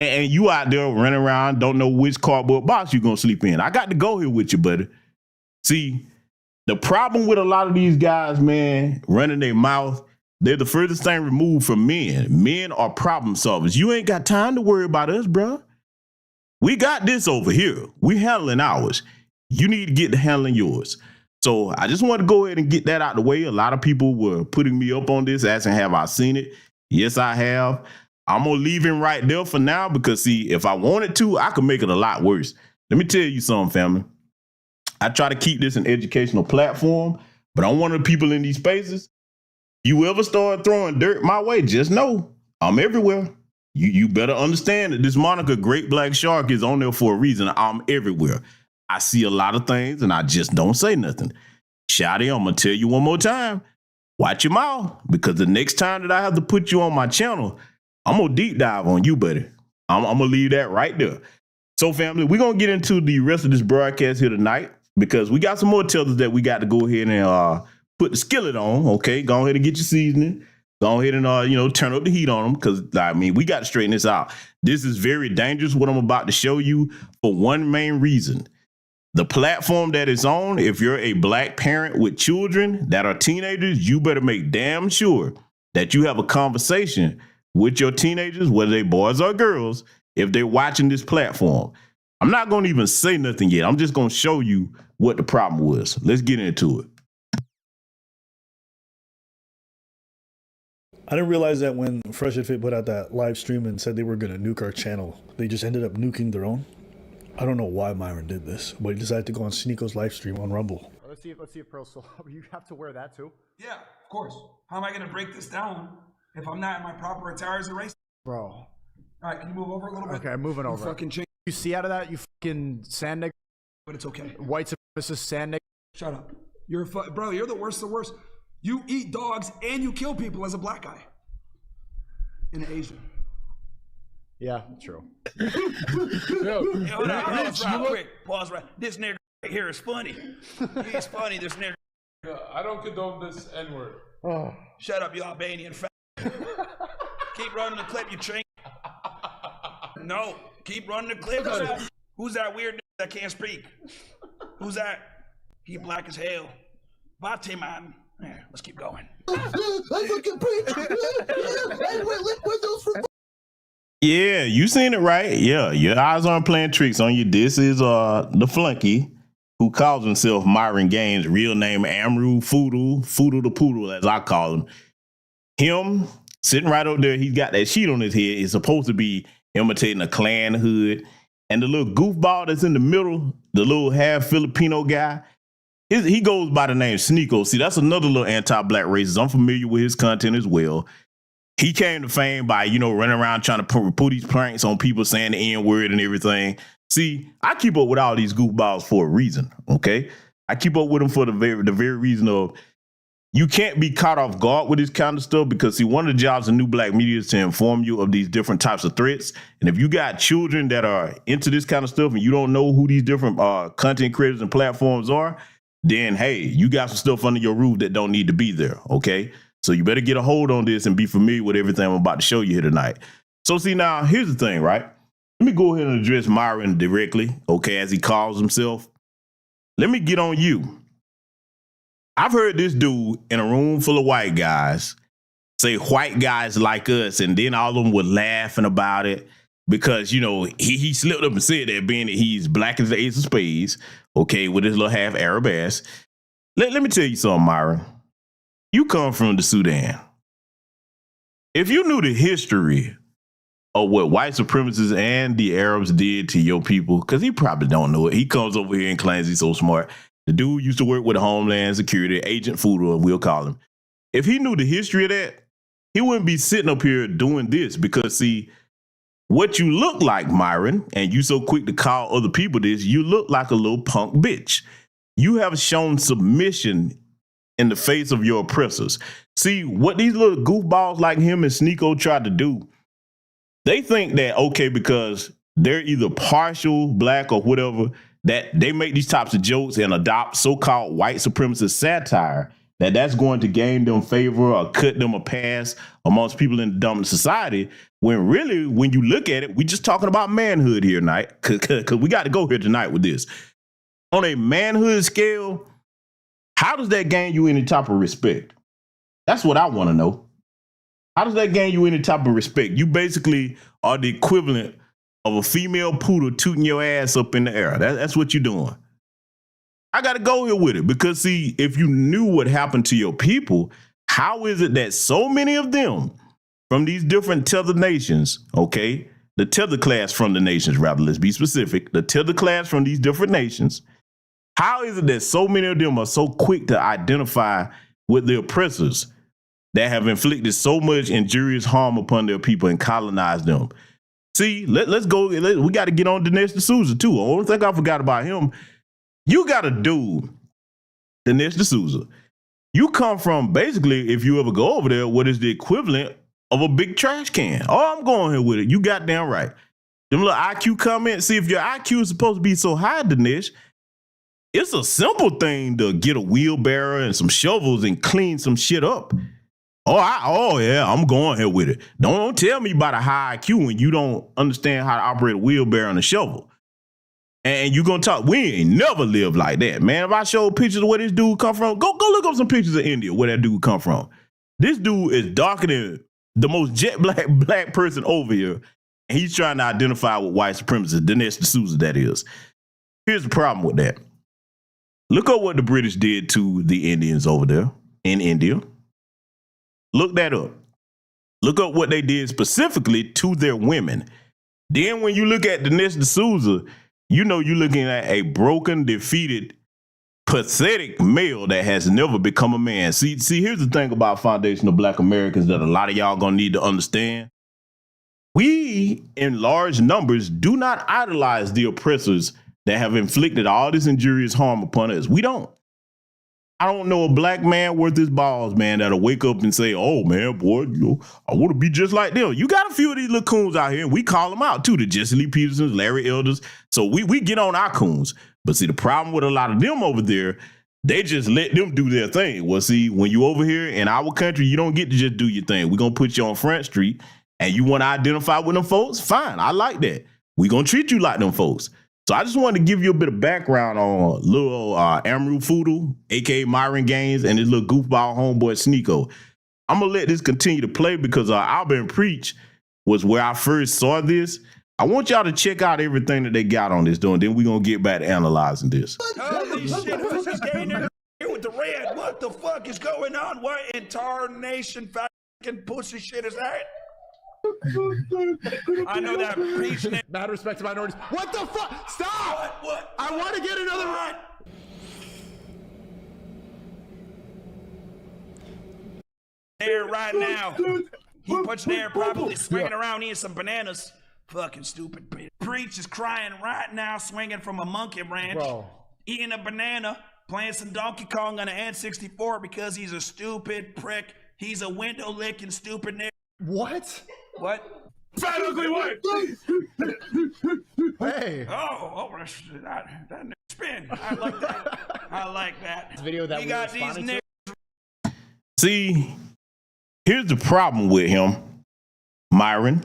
Speaker 4: And you out there running around, don't know which cardboard box you're going to sleep in. I got to go here with you, buddy. See, the problem with a lot of these guys, man, running their mouth, they're the furthest thing removed from men. Men are problem solvers. You ain't got time to worry about us, bro. We got this over here. We handling ours. You need to get to handling yours. So I just want to go ahead and get that out the way. A lot of people were putting me up on this, asking, have I seen it? Yes, I have. I'm going to leave him right there for now because, see, if I wanted to, I could make it a lot worse. Let me tell you something, family. I try to keep this an educational platform, but I'm one of the people in these spaces. You ever start throwing dirt my way, just know I'm everywhere. You better understand that this moniker, Great Black Shark, is on there for a reason. I'm everywhere. I see a lot of things and I just don't say nothing. Shotty, I'm going to tell you one more time. Watch your mouth, because the next time that I have to put you on my channel, I'm going to deep dive on you, buddy. I'm going to leave that right there. So, family, we're going to get into the rest of this broadcast here tonight, because we got some more tethers that we got to go ahead and put the skillet on, okay? Go ahead and get your seasoning. Go ahead and, turn up the heat on them, because, we got to straighten this out. This is very dangerous, what I'm about to show you, for one main reason. The platform that it's on, if you're a black parent with children that are teenagers, you better make damn sure that you have a conversation with your teenagers, whether they boys or girls, if they're watching this platform. I'm not going to even say nothing yet. I'm just going to show you what the problem was. Let's get into it.
Speaker 5: I didn't realize that when FreshNFit put out that live stream and said they were going to nuke our channel, they just ended up nuking their own. I don't know why Myron did this, but he decided to go on Sneako's live stream on Rumble.
Speaker 6: Let's see if Pearl still. You have to wear that too?
Speaker 2: Yeah, of course. How am I going to break this down if I'm not in my proper attire as a race?
Speaker 6: Bro.
Speaker 2: All right, can you move over a little bit?
Speaker 6: Okay, I'm moving over.
Speaker 2: Fucking change.
Speaker 6: You see out of that, you fucking sand nigga?
Speaker 2: But it's okay.
Speaker 6: White supremacist sand nigga?
Speaker 2: Shut up. Bro, you're the worst of the worst. You eat dogs and you kill people as a black guy. And an Asian.
Speaker 6: Yeah, true.
Speaker 7: Hold on, quick. Pause right. This nigga right here is funny. He's funny, this nigga.
Speaker 8: I don't condone this N-word.
Speaker 6: Oh.
Speaker 7: Shut up, you Albanian fat. Keep running the clip, you chink. No, keep running the clip. Who's that weird nigga that can't speak? Who's that? He black as hell. Bate man. Yeah, let's keep going.
Speaker 4: Yeah, you seen it, right? Yeah, your eyes aren't playing tricks on you. This is the flunky who calls himself Myron Gaines, real name Amru Foodle the Poodle, as I call him. Him sitting right over there, he's got that sheet on his head. It's supposed to be imitating a Klan hood. And the little goofball that's in the middle, the little half Filipino guy, he goes by the name Sneako. See, that's another little anti-black racist. I'm familiar with his content as well. He came to fame by, running around trying to put these pranks on people saying the N-word and everything. See, I keep up with all these goofballs for a reason, okay? I keep up with them for the very reason of you can't be caught off guard with this kind of stuff, because, see, one of the jobs of new black media is to inform you of these different types of threats. And if you got children that are into this kind of stuff and you don't know who these different content creators and platforms are, then, hey, you got some stuff under your roof that don't need to be there, okay? So you better get a hold on this and be familiar with everything I'm about to show you here tonight. So, see, now, here's the thing, right? Let me go ahead and address Myron directly, okay, as he calls himself. Let me get on you. I've heard this dude in a room full of white guys say white guys like us, and then all of them were laughing about it because, he slipped up and said that, being that he's black as the ace of spades, okay, with his little half Arab ass. Let me tell you something, Myron. You come from the Sudan. If you knew the history of what white supremacists and the Arabs did to your people, because he probably don't know it. He comes over here and claims he's so smart. The dude used to work with Homeland Security, Agent Foodle, we'll call him. If he knew the history of that, he wouldn't be sitting up here doing this, because, see, what you look like, Myron, and you so quick to call other people this, you look like a little punk bitch. You have shown submission in the face of your oppressors. See, what these little goofballs like him and Sneako tried to do, they think that, okay, because they're either partial black or whatever, that they make these types of jokes and adopt so-called white supremacist satire, that's going to gain them favor or cut them a pass amongst people in the dominant society, when really, when you look at it, we just talking about manhood here tonight, because we got to go here tonight with this. On a manhood scale, how does that gain you any type of respect? That's what I want to know. How does that gain you any type of respect? You basically are the equivalent of a female poodle tooting your ass up in the air. That's what you're doing. I got to go here with it, because, see, if you knew what happened to your people, how is it that so many of them from these different tether nations, okay, the tether class from the nations, rather, let's be specific, the tether class from these different nations, how is it that so many of them are so quick to identify with the oppressors? that have inflicted so much injurious harm upon their people and colonized them. See, let's go. We got to get on Dinesh D'Souza too. I don't think I forgot about him. You got a dude, Dinesh D'Souza. You come from basically, if you ever go over there, what is the equivalent of a big trash can? Oh, I'm going here with it. You goddamn right. Them little IQ comments. See, if your IQ is supposed to be so high, Dinesh, it's a simple thing to get a wheelbarrow and some shovels and clean some shit up. Oh yeah, I'm going here with it. Don't tell me about a high IQ when you don't understand how to operate a wheelbarrow and a shovel. And you gonna talk, we ain't never lived like that, man. If I show pictures of where this dude come from, go look up some pictures of India, where that dude come from. This dude is darker than the most jet black person over here. And he's trying to identify with white supremacists, Dinesh D'Souza, that is. Here's the problem with that. Look at what the British did to the Indians over there in India. Look that up. Look up what they did specifically to their women. Then when you look at Dinesh D'Souza, you know you're looking at a broken, defeated, pathetic male that has never become a man. See, here's the thing about foundational Black Americans that a lot of y'all gonna need to understand. We, in large numbers, do not idolize the oppressors that have inflicted all this injurious harm upon us. We don't. I don't know a black man worth his balls, man, that'll wake up and say, oh, man, boy, I want to be just like them. You got a few of these little coons out here, and we call them out, too, the Jesse Lee Petersons, Larry Elders. So we get on our coons. But see, the problem with a lot of them over there, they just let them do their thing. Well, see, when you over here in our country, you don't get to just do your thing. We're going to put you on Front Street, and you want to identify with them folks? Fine, I like that. We're going to treat you like them folks. So I just wanted to give you a bit of background on little Amru Foodle, a.k.a. Myron Gaines, and his little goofball homeboy Sneeko. I'm going to let this continue to play because Alvin Preach was where I first saw this. I want y'all to check out everything that they got on this, though, and then we're going to get back to analyzing this.
Speaker 7: Holy shit, who's this guy in there with the red? What the fuck is going on? What entire nation fucking pussy shit is that? I know that preach.
Speaker 6: Mad respect to minorities. What the fuck? Stop!
Speaker 7: What?
Speaker 6: I want to get another run.
Speaker 7: There right now. He punching there, probably swinging around eating some bananas. Fucking stupid bitch. Preach is crying right now, swinging from a monkey branch, eating a banana, playing some Donkey Kong on an N64 because he's a stupid prick. He's a window licking stupid nigga.
Speaker 6: What?
Speaker 7: What?
Speaker 8: Fat ugly white.
Speaker 6: Hey.
Speaker 7: Oh, that nigga spin. I like that. I like that.
Speaker 6: This video that
Speaker 7: we got these niggas.
Speaker 4: See, here's the problem with him, Myron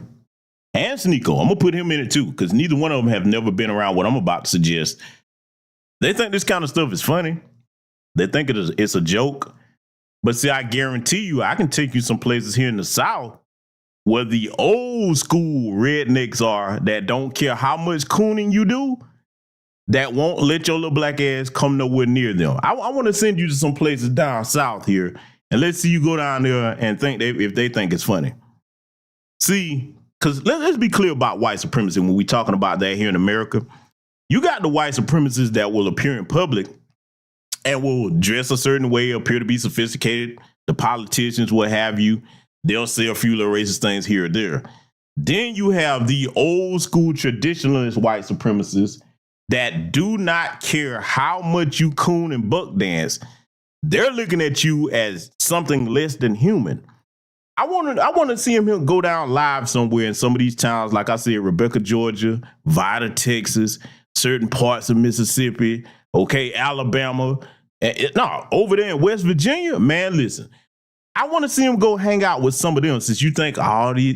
Speaker 4: and Sneeko. I'm going to put him in it too, because neither one of them have never been around what I'm about to suggest. They think this kind of stuff is funny. They think it's a joke. But see, I guarantee you, I can take you some places here in the South where the old school rednecks are that don't care how much cooning you do, that won't let your little black ass come nowhere near them. I want to send you to some places down south here, and let's see you go down there and think if they think it's funny. See, because let's be clear about white supremacy when we're talking about that here in America. You got the white supremacists that will appear in public and will dress a certain way, appear to be sophisticated, the politicians, what have you. They'll say a few little racist things here or there. Then you have the old school traditionalist white supremacists that do not care how much you coon and buck dance. They're looking at you as something less than human. I want to see him go down live somewhere in some of these towns, like I said, Rebecca, Georgia, Vida, Texas, certain parts of Mississippi, okay, Alabama. No, over there in West Virginia, man, listen. I want to see him go hang out with some of them, since you think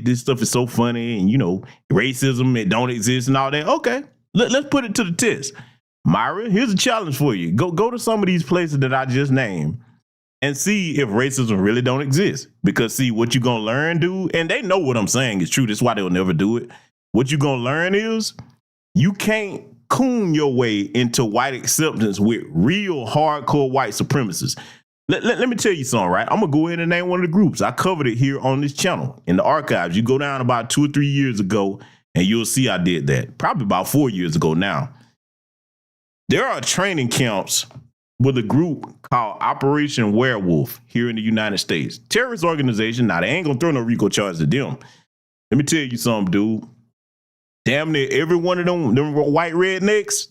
Speaker 4: this stuff is so funny and, you know, racism, it don't exist and all that. Okay, let's put it to the test. Myra, here's a challenge for you. Go to some of these places that I just named and see if racism really don't exist. Because see, what you're going to learn, dude, and they know what I'm saying is true. That's why they'll never do it. What you're going to learn is you can't coon your way into white acceptance with real hardcore white supremacists. Let me tell you something, right? I'm going to go ahead and name one of the groups. I covered it here on this channel in the archives. You go down about 2 or 3 years ago, and you'll see I did that. Probably about 4 years ago now. There are training camps with a group called Operation Werewolf here in the United States. Terrorist organization. Now, they ain't gonna throw no RICO charges at them. Let me tell you something, dude. Damn near every one of them white rednecks,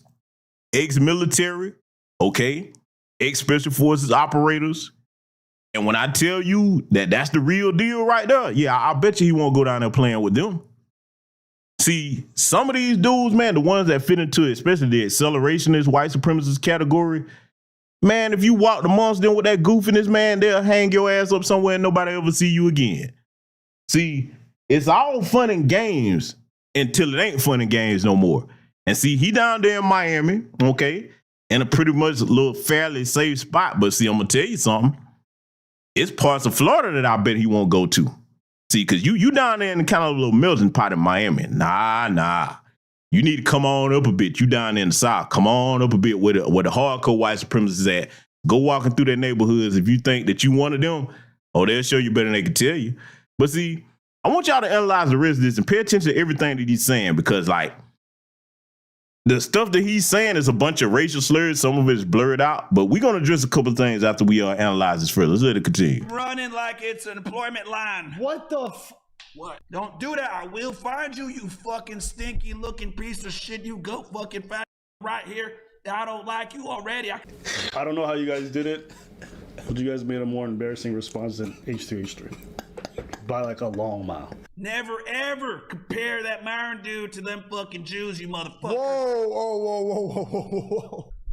Speaker 4: ex-military, okay, ex-special forces operators. And when I tell you that that's the real deal right there, yeah, I bet you he won't go down there playing with them. See, some of these dudes, man, the ones that fit into it, especially the accelerationist, white supremacist category, man, if you walk amongst them with that goofiness, man, they'll hang your ass up somewhere and nobody ever see you again. See, it's all fun and games until it ain't fun and games no more. And see, he down there in Miami, okay, in a pretty much little fairly safe spot. But see, I'm gonna tell you something. It's parts of Florida that I bet he won't go to. See, because you down there in the kind of little melting pot in Miami. Nah. You need to come on up a bit. You down there in the South. Come on up a bit where the hardcore white supremacists at. Go walking through their neighborhoods. If you think that you one of them, oh, they'll show you better than they can tell you. But see, I want y'all to analyze the rest of this and pay attention to everything that he's saying, because like the stuff that he's saying is a bunch of racial slurs. Some of it's blurred out, but we're going to address a couple of things after we analyze this further. Let's let it continue.
Speaker 7: Running like it's an employment line.
Speaker 6: What the
Speaker 7: What? Don't do that. I will find you, you fucking stinky looking piece of shit. You go fucking fat right here. I don't like you already.
Speaker 5: I don't know how you guys did it, but you guys made a more embarrassing response than H3H3 by like a long mile.
Speaker 7: Never ever compare that Myron dude to them fucking Jews, you motherfucker.
Speaker 6: Whoa.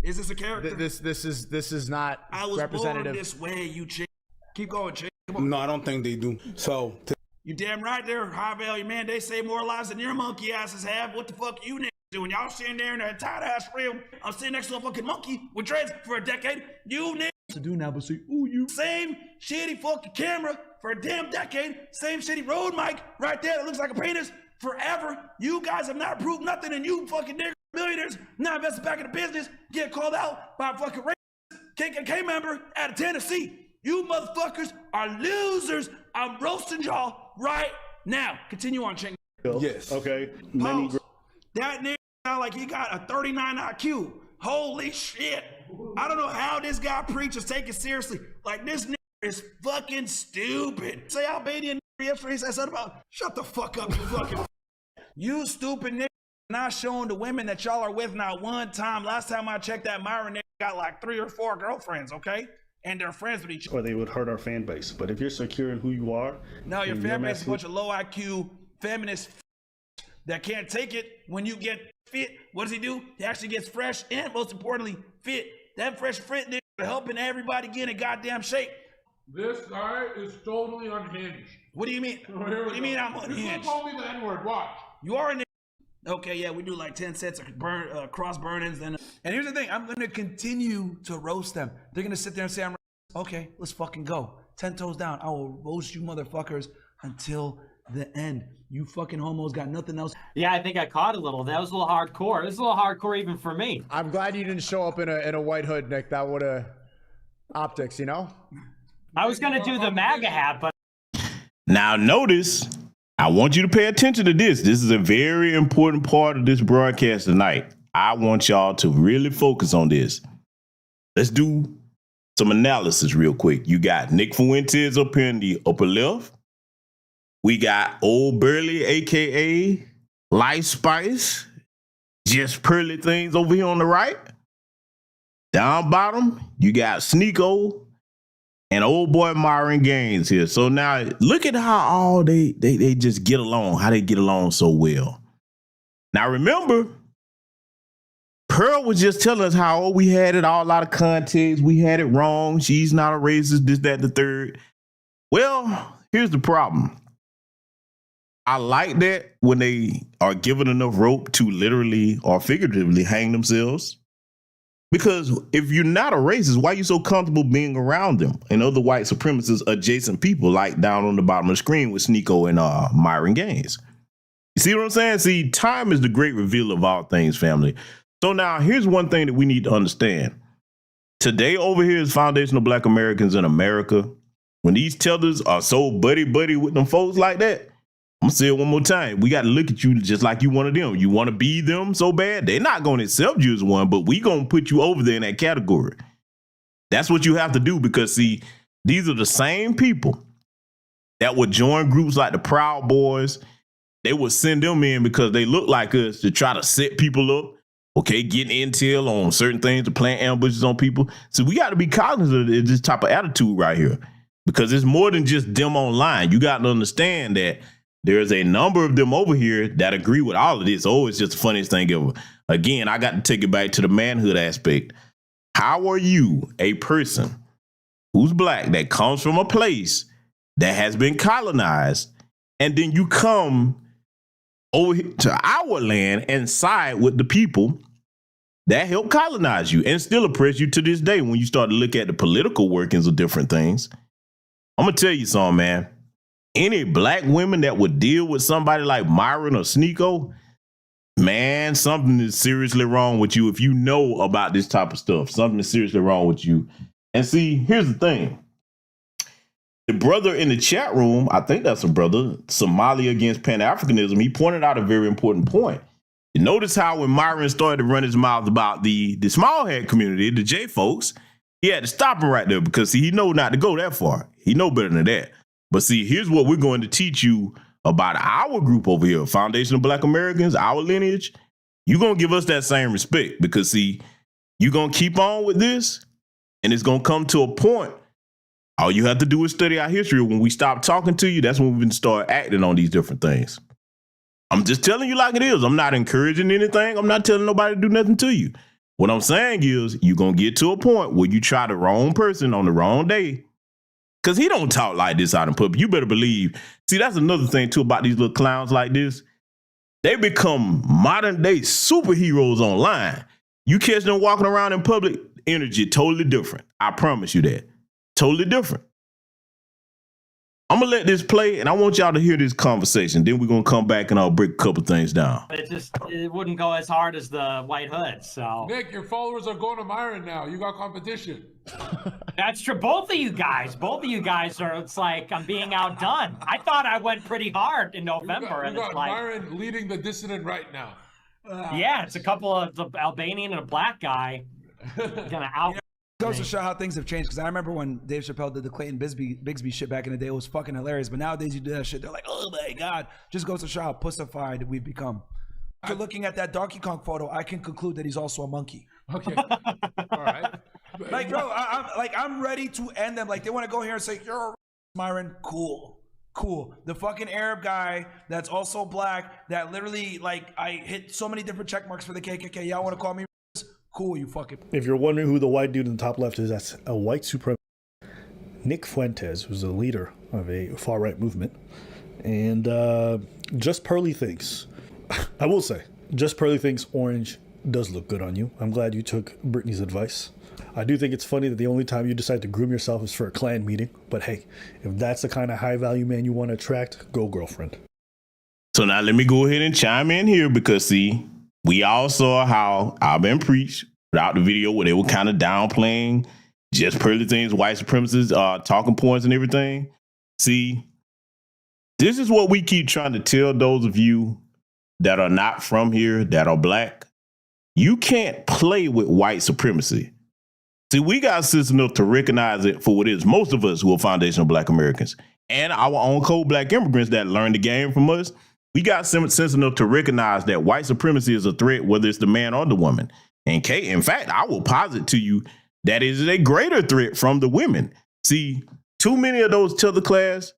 Speaker 7: Is this a character?
Speaker 6: This is not
Speaker 7: I was
Speaker 6: representative.
Speaker 7: born this way, you chick. Keep going, chick. Come on.
Speaker 9: No, I don't think they do. So
Speaker 7: You damn right there, high value man. They save more lives than your monkey asses have. What the fuck you niggas doing? Y'all sitting there in the entire ass film. I'm sitting next to a fucking monkey with dreads for a decade. You niggas to do now, but see, ooh, you same shitty fucking camera for a damn decade. Same shitty road mic right there that looks like a penis forever. You guys have not proved nothing, and you fucking niggas, millionaires, now invested back in the business, get called out by a fucking racist KKK member out of Tennessee. You motherfuckers are losers. I'm roasting y'all right now. Continue on, Ching.
Speaker 9: yes.
Speaker 5: Okay.
Speaker 7: Pause. That nigga sound like he got a 39 IQ. Holy shit. I don't know how this guy preaches take it seriously. Like, this nigga is fucking stupid. Say Albanian nigga yesterday said something about, shut the fuck up, you fucking you stupid nigga. Not showing the women that y'all are with not one time. Last time I checked, that Myron nigga got like 3 or 4 girlfriends, okay? And they're friends with each other.
Speaker 5: Or they would hurt our fan base. But if you're secure in who you are,
Speaker 7: no, your fan base is a bunch of low IQ feminists that can't take it when you get fit. What does he do? He actually gets fresh and, most importantly, fit. That fresh fit nigga helping everybody get in goddamn shape.
Speaker 8: This guy is totally unhinged.
Speaker 7: What do you mean? What do you mean I'm unhinged?
Speaker 8: You call me the N-word, watch.
Speaker 7: You are a nigga. Okay, yeah, we do like 10 sets of cross burn-ins. And here's the thing, I'm going to continue to roast them. They're going to sit there and say, I'm okay, let's fucking go. 10 toes down. I will roast you motherfuckers until the end. You fucking homos got nothing else.
Speaker 10: Yeah, I think I caught a little. That was a little hardcore. It was a little hardcore even for me.
Speaker 6: I'm glad you didn't show up in a white hood, Nick. That would have optics, you know?
Speaker 10: I was going to do the MAGA hat, but...
Speaker 4: Now notice, I want you to pay attention to this. This is a very important part of this broadcast tonight. I want y'all to really focus on this. Let's do some analysis real quick. You got Nick Fuentes up here in the upper left. We got Old Burley, a.k.a. Life Spice. Just Pearly Things over here on the right. Down bottom, you got Sneeko and old boy Myron Gaines here. So now look at how all they just get along, how they get along so well. Now remember, Pearl was just telling us how we had it all out of context. We had it wrong. She's not a racist, this, that, the third. Well, here's the problem. I like that when they are given enough rope to literally or figuratively hang themselves. Because if you're not a racist, why are you so comfortable being around them and other white supremacist adjacent people like down on the bottom of the screen with Sneeko and Myron Gaines? You see what I'm saying? See, time is the great reveal of all things, family. So now here's one thing that we need to understand. Today over here is Foundational Black Americans in America. When these tethers are so buddy-buddy with them folks like that, I'm gonna say it one more time. We got to look at you just like you one of them. You want to be them so bad, they're not going to accept you as one, but we going to put you over there in that category. That's what you have to do because, see, these are the same people that would join groups like the Proud Boys. They would send them in because they look like us to try to set people up, okay, getting intel on certain things, to plant ambushes on people. So we got to be cognizant of this type of attitude right here because it's more than just them online. You got to understand that there's a number of them over here that agree with all of this. Oh, it's just the funniest thing ever. Again, I got to take it back to the manhood aspect. How are you a person who's black that comes from a place that has been colonized and then you come over to our land and side with the people that helped colonize you and still oppress you to this day when you start to look at the political workings of different things? I'm going to tell you something, man. Any black women that would deal with somebody like Myron or Sneeko, man, something is seriously wrong with you if you know about this type of stuff. Something is seriously wrong with you. And see, here's the thing. The brother in the chat room, I think that's a brother, Somalia Against Pan-Africanism, he pointed out a very important point. You notice how when Myron started to run his mouth about the small head community, the J folks, he had to stop him right there because, see, he know not to go that far. He know better than that. But see, here's what we're going to teach you about our group over here, Foundation of Black Americans, our lineage. You're going to give us that same respect because, see, you're going to keep on with this and it's going to come to a point. All you have to do is study our history. When we stop talking to you, that's when we can start acting on these different things. I'm just telling you like it is. I'm not encouraging anything. I'm not telling nobody to do nothing to you. What I'm saying is you're going to get to a point where you try the wrong person on the wrong day. Because he don't talk like this out in public. You better believe. See, that's another thing, too, about these little clowns like this. They become modern-day superheroes online. You catch them walking around in public, energy totally different. I promise you that. Totally different. I'm going to let this play, and I want y'all to hear this conversation. Then we're going to come back and I'll break a couple things down.
Speaker 10: It wouldn't go as hard as the White Hood, so.
Speaker 8: Nick, your followers are going to Myron now. You got competition.
Speaker 10: That's true. Both of you guys are, it's like I'm being outdone. I thought I went pretty hard in November.
Speaker 8: You got Myron leading the dissident right now.
Speaker 10: Yeah, it's a couple of the Albanian and a black guy gonna out.
Speaker 11: Goes to show how things have changed, because I remember when Dave Chappelle did the Clayton Bigsby shit back in the day, it was fucking hilarious. But nowadays you do that shit, they're like, oh my God. Just goes to show how pussified we've become. After looking at that Donkey Kong photo, I can conclude that he's also a monkey.
Speaker 8: Okay. All right.
Speaker 11: Like, bro, I'm ready to end them. Like, they want to go here and say, you're a Myron. Cool. The fucking Arab guy that's also black that literally, like, I hit so many different check marks for the KKK. Y'all want to call me? Cool, you fucking.
Speaker 5: If you're wondering who the white dude in the top left is, that's a white supremacist. Nick Fuentes, who's the leader of a far-right movement. And Just Pearly thinks, I will say, Just Pearly thinks orange does look good on you. I'm glad you took Brittany's advice. I do think it's funny that the only time you decide to groom yourself is for a Klan meeting. But hey, if that's the kind of high-value man you want to attract, go girlfriend.
Speaker 4: So now let me go ahead and chime in here because, see, we all saw how I've been preached throughout the video where they were kind of downplaying Just Pearly things, white supremacists, talking points and everything. See, this is what we keep trying to tell those of you that are not from here, that are black. You can't play with white supremacy. See, we got sense enough to recognize it for what it is. Most of us who are foundational Black Americans and our own cold black immigrants that learned the game from us, we got sense enough to recognize that white supremacy is a threat, whether it's the man or the woman. And in fact, I will posit to you that is a greater threat from the women. See, too many of those Tether class,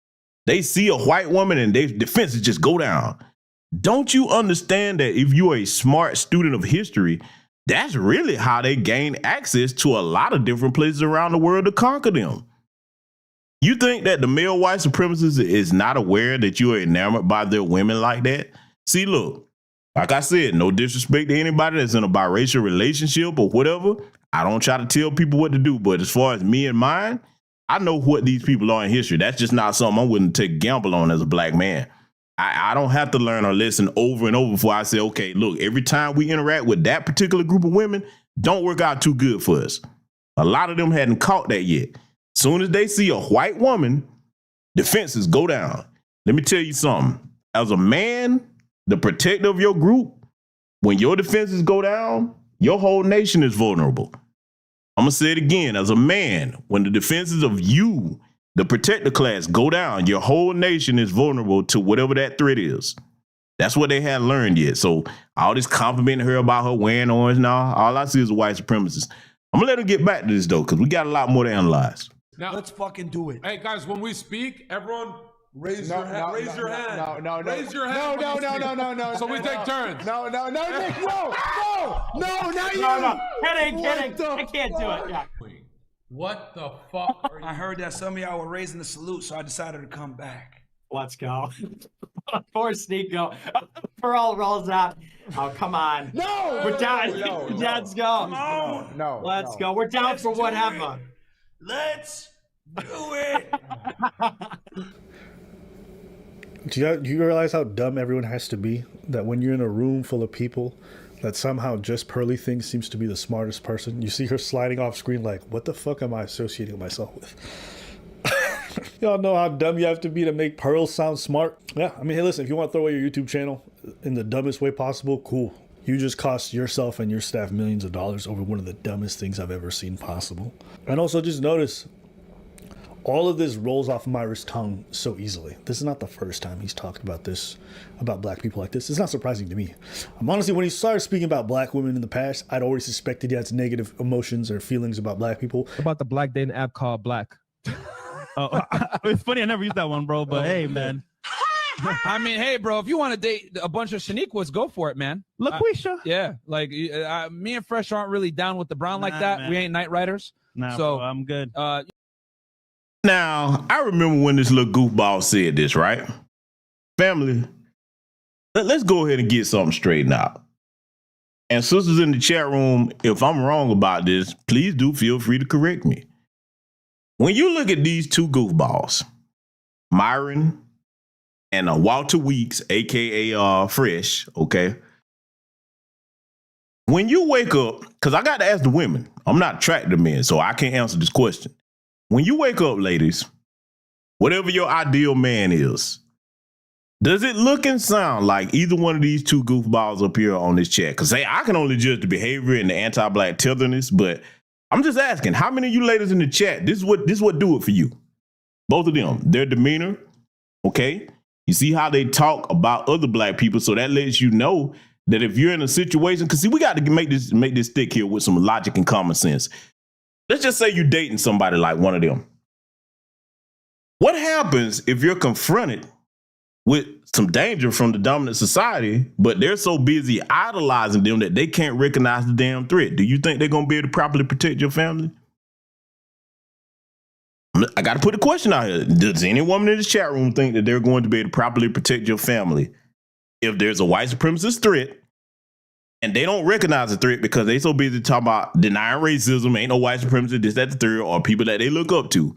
Speaker 4: they see a white woman and their defenses just go down. Don't you understand that if you're a smart student of history, that's really how they gain access to a lot of different places around the world to conquer them? You think that the male white supremacist is not aware that you are enamored by their women like that? See, look, like I said, no disrespect to anybody that's in a biracial relationship or whatever. I don't try to tell people what to do, but as far as me and mine, I know what these people are in history. That's just not something I'm willing to take a gamble on as a black man. I don't have to learn or listen over and over before I say, okay, look, every time we interact with that particular group of women, don't work out too good for us. A lot of them hadn't caught that yet. Soon as they see a white woman, defenses go down. Let me tell you something. As a man, the protector of your group, when your defenses go down, your whole nation is vulnerable. I'm going to say it again. As a man, when the defenses of you, the protector class, go down, your whole nation is vulnerable to whatever that threat is. That's what they hadn't learned yet. So all this complimenting her about her wearing orange now, all I see is a white supremacist. I'm going to let her get back to this, though, because we got a lot more to analyze.
Speaker 8: Now,
Speaker 11: let's fucking do it.
Speaker 8: Hey, guys, when we speak, everyone raise your hand.
Speaker 6: No,
Speaker 8: raise your hand. Raise your hand.
Speaker 6: No.
Speaker 8: So we take turns.
Speaker 6: No, Nick, no, not you.
Speaker 10: No. Kidding. I can't do it. Yeah.
Speaker 8: What the fuck are you?
Speaker 11: I heard that some of y'all were raising the salute, so I decided to come back.
Speaker 10: Let's go. Poor Sneeko. Pearl rolls out. Oh, come on.
Speaker 6: No.
Speaker 10: We're down. Let's go.
Speaker 11: Come on.
Speaker 6: No.
Speaker 10: Let's go. We're down for whatever.
Speaker 11: Let's do it.
Speaker 5: Do you realize how dumb everyone has to be? That when you're in a room full of people, that somehow just Pearly Thing seems to be the smartest person. You see her sliding off screen like, what the fuck am I associating myself with? Y'all know how dumb you have to be to make Pearl sound smart? Yeah, I mean, hey, listen, if you want to throw away your YouTube channel in the dumbest way possible, cool. You just cost yourself and your staff millions of dollars over one of the dumbest things I've ever seen possible. And also just notice, all of this rolls off Myra's tongue so easily. This is not the first time he's talked about this, about black people like this. It's not surprising to me. Honestly, when he started speaking about black women in the past, I'd already suspected he had negative emotions or feelings about black people.
Speaker 12: About the black dating app called Black. Oh, it's funny. I never used that one, bro. But hey, man.
Speaker 13: I mean, hey, bro, if you want to date a bunch of Shaniquas, go for it, man.
Speaker 12: LaQuisha.
Speaker 13: Yeah, like me and Fresh aren't really down with the brown like that. Man. We ain't night riders.
Speaker 12: Nah,
Speaker 13: so
Speaker 12: bro, I'm good.
Speaker 4: Now, I remember when this little goofball said this, right? Family, let's go ahead and get something straightened out. And sisters in the chat room, if I'm wrong about this, please do feel free to correct me. When you look at these two goofballs, Myron and Walter Weeks, aka Fresh, okay? When you wake up, because I got to ask the women, I'm not attracted to men, so I can't answer this question. When you wake up, ladies, whatever your ideal man is, does it look and sound like either one of these two goofballs up here on this chat? Because hey, I can only judge the behavior and the anti-black tetherness, but I'm just asking, how many of you ladies in the chat, this is what do it for you? Both of them, their demeanor, okay? You see how they talk about other black people, so that lets you know that if you're in a situation, because see, we got to make this stick here with some logic and common sense. Let's just say you're dating somebody like one of them. What happens if you're confronted with some danger from the dominant society, but they're so busy idolizing them that they can't recognize the damn threat? Do you think they're going to be able to properly protect your family? I got to put a question out here. Does any woman in this chat room think that they're going to be able to properly protect your family if there's a white supremacist threat and they don't recognize the threat because they so busy talking about denying racism, ain't no white supremacist, this, that, the third, or people that they look up to?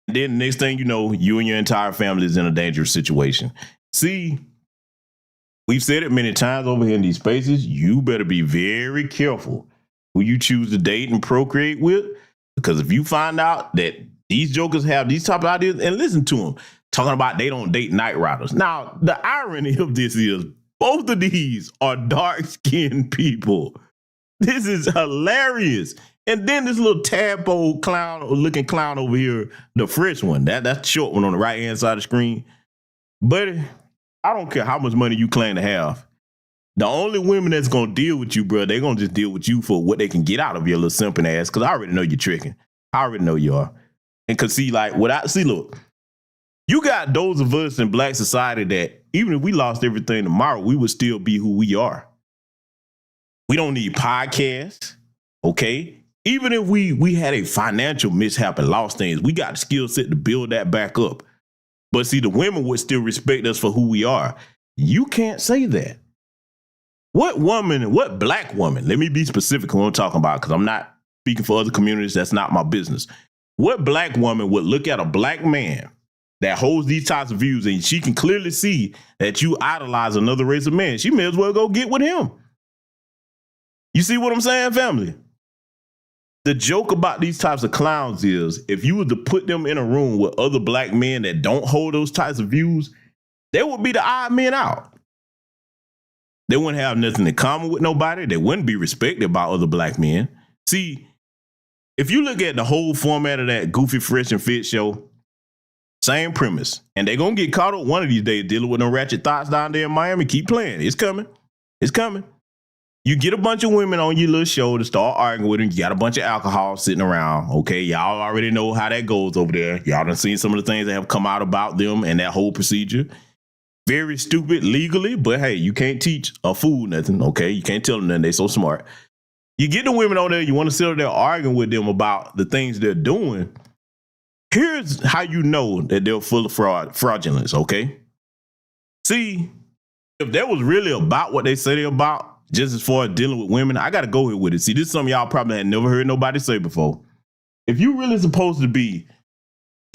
Speaker 4: And then the next thing you know, you and your entire family is in a dangerous situation. See, we've said it many times over here in these spaces. You better be very careful who you choose to date and procreate with, because if you find out that these jokers have these type of ideas, and listen to them talking about they don't date night riders. Now, the irony of this is both of these are dark-skinned people. This is hilarious. And then this little tadpole looking clown over here, the Fresh one, that's the short one on the right-hand side of the screen. Buddy, I don't care how much money you claim to have. The only women that's going to deal with you, bro, they're going to just deal with you for what they can get out of your little simping ass, because I already know you're tricking. I already know you are. And because see, like, look, you got those of us in black society that even if we lost everything tomorrow, we would still be who we are. We don't need podcasts, okay? Even if we had a financial mishap and lost things, we got the skill set to build that back up. But see, the women would still respect us for who we are. You can't say that. What black woman, let me be specific on what I'm talking about, because I'm not speaking for other communities, that's not my business. What black woman would look at a black man that holds these types of views and she can clearly see that you idolize another race of men? She may as well go get with him. You see what I'm saying, family? The joke about these types of clowns is if you were to put them in a room with other black men that don't hold those types of views, they would be the odd men out. They wouldn't have nothing in common with nobody. They wouldn't be respected by other black men. See, if you look at the whole format of that Goofy Fresh and Fit show, same premise. And they're going to get caught up one of these days dealing with them ratchet thoughts down there in Miami. Keep playing. It's coming. It's coming. You get a bunch of women on your little show to start arguing with them. You got a bunch of alcohol sitting around. Okay, y'all already know how that goes over there. Y'all done seen some of the things that have come out about them and that whole procedure. Very stupid legally, but hey, you can't teach a fool nothing, okay? You can't tell them nothing. They so smart. You get the women on there, you want to sit there arguing with them about the things they're doing. Here's how you know that they're full of fraudulence, okay? See, if that was really about what they say they're about, just as far as dealing with women, I got to go here with it. See, this is something y'all probably had never heard nobody say before. If you really supposed to be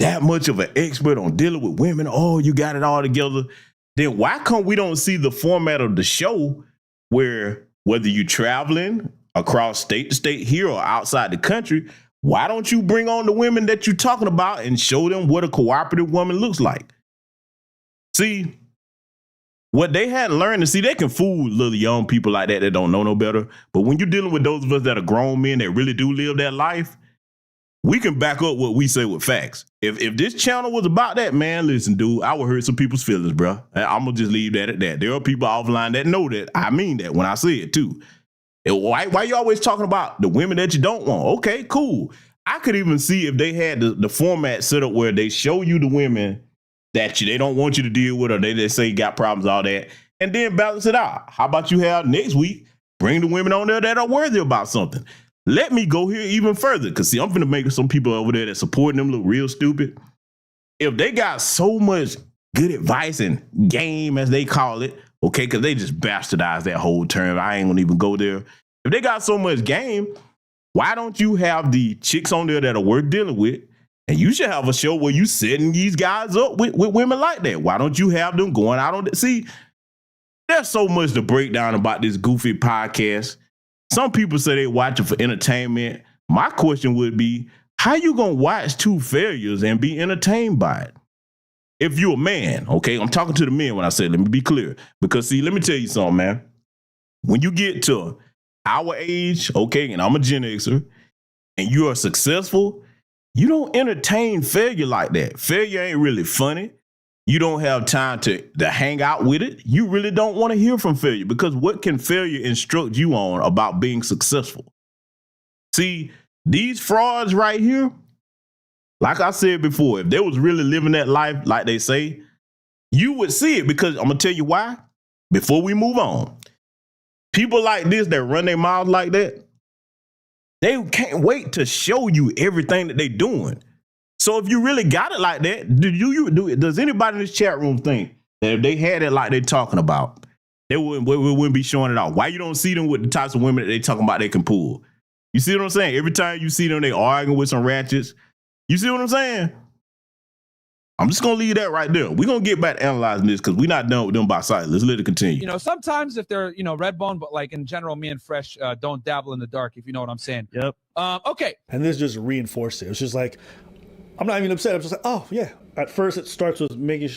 Speaker 4: that much of an expert on dealing with women, oh, you got it all together, then why come we don't see the format of the show where whether you traveling across state to state here or outside the country, why don't you bring on the women that you're talking about and show them what a cooperative woman looks like? See, what they hadn't learned to see, they can fool little young people like that don't know no better. But when you're dealing with those of us that are grown men that really do live that life, we can back up what we say with facts. If this channel was about that, man, listen, dude, I would hurt some people's feelings, bro. I'm going to just leave that at that. There are people offline that know that. I mean that when I say it, too. Why you always talking about the women that you don't want? Okay, cool. I could even see if they had the format set up where they show you the women that they don't want you to deal with, or they say got problems, all that, and then balance it out. How about you have next week, bring the women on there that are worthy about something? Let me go here even further, because see, I'm finna make some people over there that supporting them look real stupid. If they got so much good advice and game, as they call it, okay, because they just bastardized that whole term. I ain't gonna even go there. If they got so much game, why don't you have the chicks on there that are worth dealing with? And you should have a show where you setting these guys up with women like that. Why don't you have them going out on see? There's so much to break down about this goofy podcast. Some people say they watch it for entertainment. My question would be, how you gonna watch two failures and be entertained by it? If you're a man, okay, I'm talking to the men when I say, let me be clear. Because see, let me tell you something, man. When you get to our age, okay, and I'm a Gen Xer, and you are successful, you don't entertain failure like that. Failure ain't really funny. You don't have time to hang out with it. You really don't want to hear from failure, because what can failure instruct you on about being successful? See, these frauds right here, like I said before, if they was really living that life like they say, you would see it, because I'm going to tell you why. Before we move on, people like this that run their mouths like that, they can't wait to show you everything that they're doing. So if you really got it like that, does anybody in this chat room think that if they had it like they're talking about, they wouldn't be showing it out? Why you don't see them with the types of women that they talking about they can pull? You see what I'm saying? Every time you see them, they arguing with some ratchets. You see what I'm saying? I'm just going to leave that right there. We're going to get back to analyzing this, because we're not done with them by sight. Let's let it continue.
Speaker 13: You know, sometimes if they're, red bone, but like in general, me and Fresh don't dabble in the dark, if you know what I'm saying.
Speaker 12: Yep.
Speaker 13: Okay.
Speaker 5: And this just reinforced it. It's just like, I'm not even upset. I'm just like, oh, yeah. At first, it starts with making,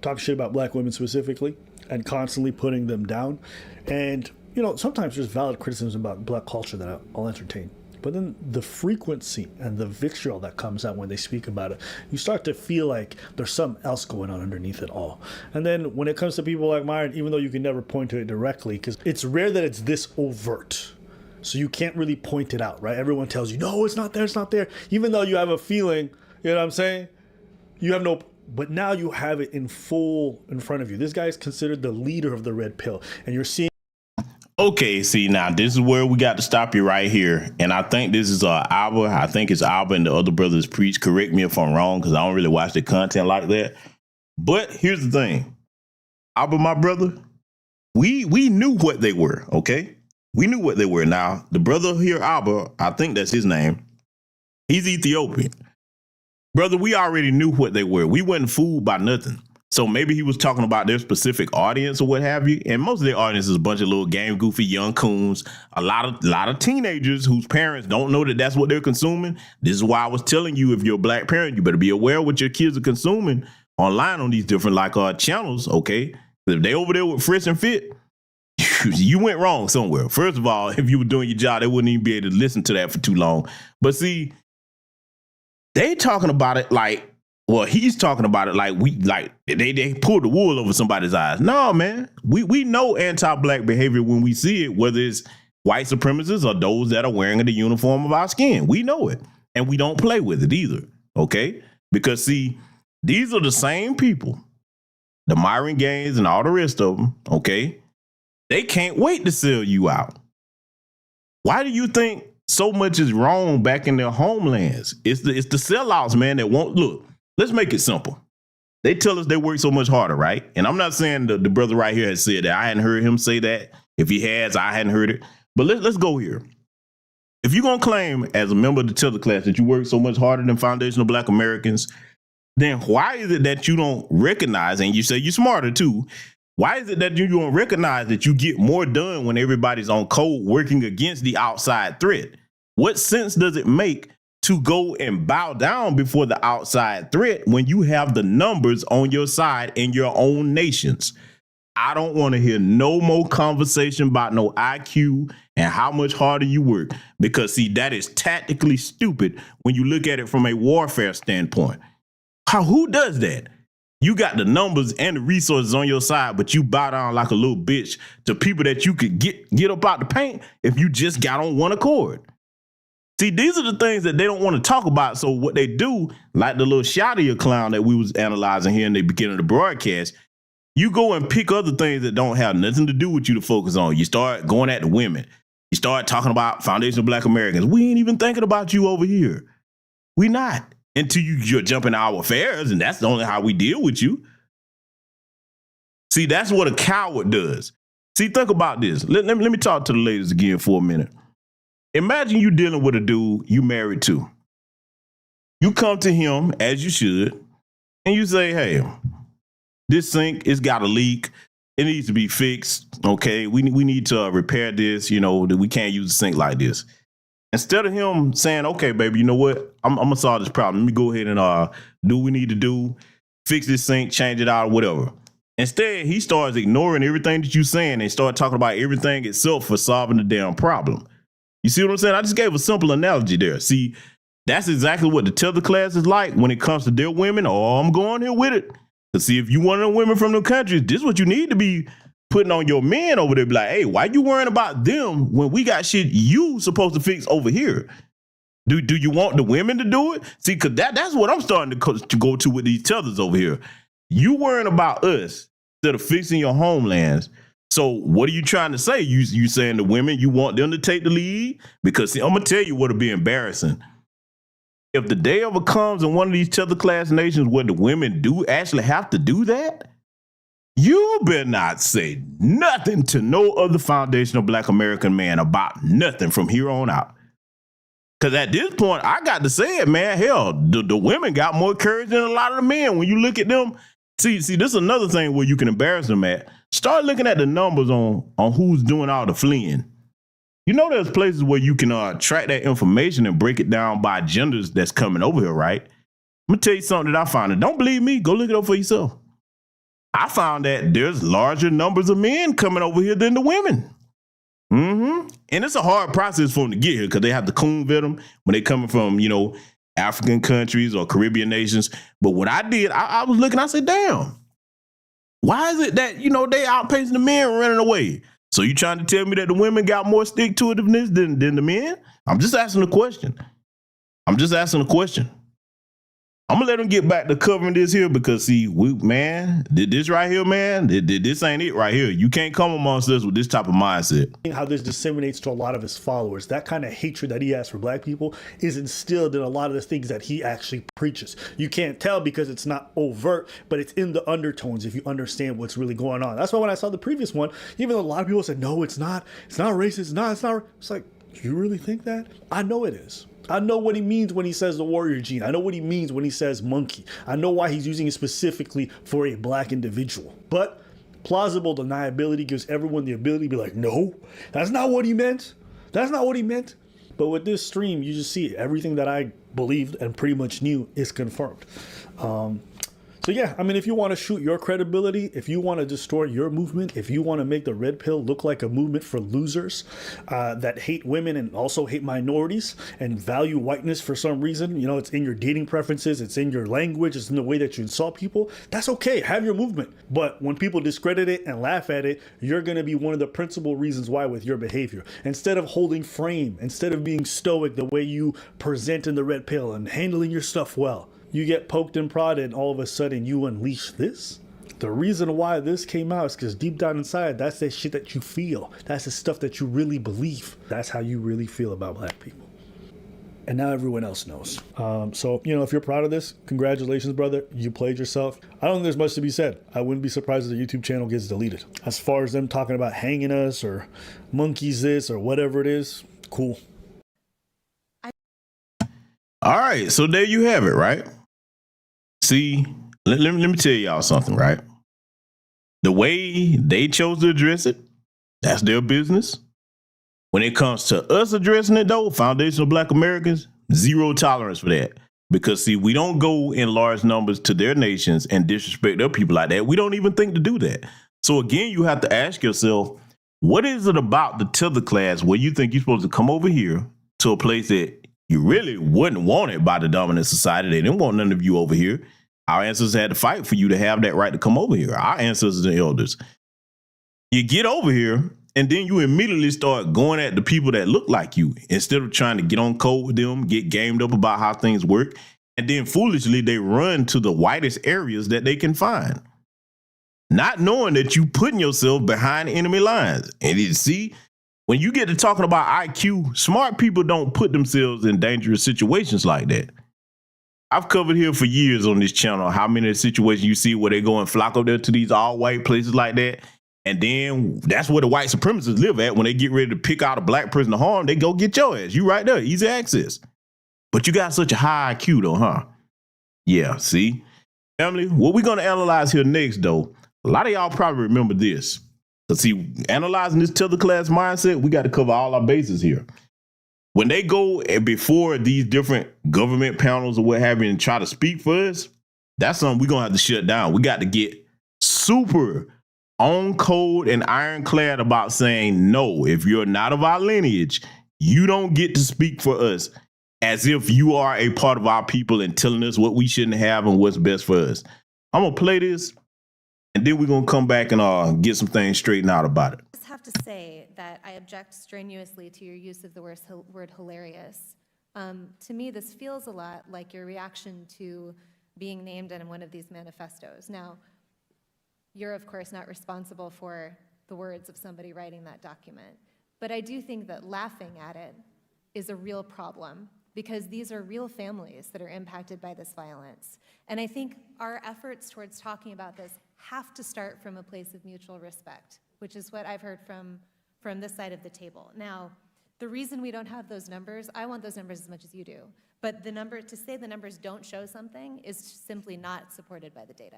Speaker 5: talking shit about black women specifically and constantly putting them down. And, sometimes there's valid criticisms about black culture that I'll entertain. But then the frequency and the vitriol that comes out when they speak about it, you start to feel like there's something else going on underneath it all. And then when it comes to people like Myron, even though you can never point to it directly, because it's rare that it's this overt. So you can't really point it out, right? Everyone tells you, no, it's not there, it's not there. Even though you have a feeling, you know what I'm saying? You have no, but now you have it in full in front of you. This guy is considered the leader of the red pill. And you're seeing.
Speaker 4: Okay, see, now this is where we got to stop you right here. And I think this is Alba. I think it's Alba and the other brothers preach. Correct me if I'm wrong, because I don't really watch the content like that. But here's the thing. Alba, my brother, we knew what they were, okay? We knew what they were. Now, the brother here, Alba, I think that's his name. He's Ethiopian. Brother, we already knew what they were. We wasn't fooled by nothing. So maybe he was talking about their specific audience or what have you. And most of their audience is a bunch of little game goofy young coons, a lot of teenagers whose parents don't know that that's what they're consuming. This is why I was telling you, if you're a black parent, you better be aware of what your kids are consuming online on these different channels, okay? If they over there with Fresh and Fit, you went wrong somewhere. First of all, if you were doing your job, they wouldn't even be able to listen to that for too long. But see, they talking about it like, well, he's talking about it like they pulled the wool over somebody's eyes. No, man, we know anti-black behavior when we see it, whether it's white supremacists or those that are wearing the uniform of our skin. We know it, and we don't play with it either. Okay, because see, these are the same people, the Myron Gaines and all the rest of them. Okay, they can't wait to sell you out. Why do you think so much is wrong back in their homelands? It's the sellouts, man, that won't look. Let's make it simple. They tell us they work so much harder, right? And I'm not saying the brother right here has said that. I hadn't heard him say that. If he has, I hadn't heard it. But let's go here. If you're going to claim as a member of the Tether class that you work so much harder than foundational Black Americans, then why is it that you don't recognize, and you say you're smarter too, why is it that you don't recognize that you get more done when everybody's on code working against the outside threat? What sense does it make to go and bow down before the outside threat when you have the numbers on your side in your own nations? I don't want to hear no more conversation about no IQ and how much harder you work, because see, that is tactically stupid when you look at it from a warfare standpoint. Who does that? You got the numbers and the resources on your side, but you bow down like a little bitch to people that you could get up out the paint if you just got on one accord. See, these are the things that they don't want to talk about. So what they do, like the little Shadia clown that we was analyzing here in the beginning of the broadcast, you go and pick other things that don't have nothing to do with you to focus on. You start going at the women. You start talking about foundational Black Americans. We ain't even thinking about you over here. We not. Until you're jumping our affairs, and that's the only how we deal with you. See, that's what a coward does. See, think about this. Let me talk to the ladies again for a minute. Imagine you dealing with a dude you married to. You come to him, as you should, and you say, hey, this sink, it's got a leak. It needs to be fixed, okay? We need to repair this, you know, that we can't use a sink like this. Instead of him saying, okay, baby, you know what? I'm going to solve this problem. Let me go ahead and do what we need to do, fix this sink, change it out, or whatever. Instead, he starts ignoring everything that you're saying and start talking about everything itself for solving the damn problem. You see what I'm saying? I just gave a simple analogy there. See, that's exactly what the Tether class is like when it comes to their women. Oh, I'm going here with it. To see if you one of the women from the countries, this is what you need to be putting on your men over there. Be like, hey, why you worrying about them when we got shit you supposed to fix over here? Do you want the women to do it? See, because that's what I'm starting to go to with these Tethers over here. You worrying about us instead of fixing your homelands. So what are you trying to say? You saying the women, you want them to take the lead? Because see, I'm going to tell you what'll be embarrassing. If the day ever comes in one of these Tether class nations where the women do actually have to do that, you better not say nothing to no other foundational Black American man about nothing from here on out. Because at this point, I got to say it, man. Hell, the women got more courage than a lot of the men. When you look at them, see, this is another thing where you can embarrass them at. Start looking at the numbers on who's doing all the fleeing. You know there's places where you can track that information and break it down by genders that's coming over here, right? I'm going to tell you something that I found. And don't believe me, go look it up for yourself. I found that there's larger numbers of men coming over here than the women. And it's a hard process for them to get here because they have to coon vet them when they coming from, you know, African countries or Caribbean nations. But what I did, I was looking, I said, damn, why is it that, you know, they outpacing the men running away? So you trying to tell me that the women got more stick-to-itiveness than the men? I'm just asking a question. I'm going to let them get back to covering this here because, see, this right here, man, this ain't it right here. You can't come amongst us with this type of mindset.
Speaker 5: How this disseminates to a lot of his followers. That kind of hatred that he has for Black people is instilled in a lot of the things that he actually preaches. You can't tell because it's not overt, but it's in the undertones if you understand what's really going on. That's why when I saw the previous one, even though a lot of people said, no, it's not racist, it's like, you really think that? I know it is. I know what he means when he says the warrior gene. I know what he means when he says monkey. I know why he's using it specifically for a Black individual. But plausible deniability gives everyone the ability to be like, no, that's not what he meant. That's not what he meant. But with this stream, you just see everything that I believed and pretty much knew is confirmed. So So yeah, I mean, if you want to shoot your credibility, if you want to distort your movement, if you want to make the red pill look like a movement for losers that hate women and also hate minorities and value whiteness for some reason, you know, it's in your dating preferences, it's in your language, it's in the way that you insult people, that's okay. Have your movement. But when people discredit it and laugh at it, you're going to be one of the principal reasons why with your behavior. Instead of holding frame, instead of being stoic the way you present in the red pill and handling your stuff well, you get poked and prodded and all of a sudden you unleash this. The reason why this came out is because deep down inside, that's that shit that you feel. That's the stuff that you really believe. That's how you really feel about black people. And now everyone else knows. So, you know, if you're proud of this, congratulations, brother. You played yourself. I don't think there's much to be said. I wouldn't be surprised if the YouTube channel gets deleted. As far as them talking about hanging us or monkeys this or whatever it is, cool.
Speaker 4: All right, so there you have it, right? See, let me tell y'all something, right? The way they chose to address it, that's their business. When it comes to us addressing it, though, foundational Black Americans, zero tolerance for that. Because, see, we don't go in large numbers to their nations and disrespect their people like that. We don't even think to do that. So, again, you have to ask yourself, what is it about the Tether class where you think you're supposed to come over here to a place that you really wouldn't want it by the dominant society? They didn't want none of you over here. Our ancestors had to fight for you to have that right to come over here. Our ancestors and elders. You get over here, and then you immediately start going at the people that look like you instead of trying to get on code with them, get gamed up about how things work. And then foolishly, they run to the whitest areas that they can find, not knowing that you putting yourself behind enemy lines. And you see, when you get to talking about IQ, smart people don't put themselves in dangerous situations like that. I've covered here for years on this channel how many situations you see where they go and flock up there to these all white places like that. And then that's where the white supremacists live at. When they get ready to pick out a black person to harm, they go get your ass. You right there, easy access. But you got such a high IQ though, huh? Yeah, see? Family, what we're going to analyze here next though, a lot of y'all probably remember this. Because see, analyzing this Tether class mindset, we got to cover all our bases here. When they go before these different government panels or what have you and try to speak for us, that's something we're going to have to shut down. We got to get super on code and ironclad about saying, no, if you're not of our lineage, you don't get to speak for us as if you are a part of our people and telling us what we shouldn't have and what's best for us. I'm going to play this, and then we're going to come back and get some things straightened out about it.
Speaker 14: I just have to say that I object strenuously to your use of the word hilarious. To me, this feels a lot like your reaction to being named in one of these manifestos. Now, you're of course not responsible for the words of somebody writing that document, but I do think that laughing at it is a real problem because these are real families that are impacted by this violence. And I think our efforts towards talking about this have to start from a place of mutual respect, which is what I've heard from this side of the table. Now, the reason we don't have those numbers, I want those numbers as much as you do, but to say the numbers don't show something is simply not supported by the data.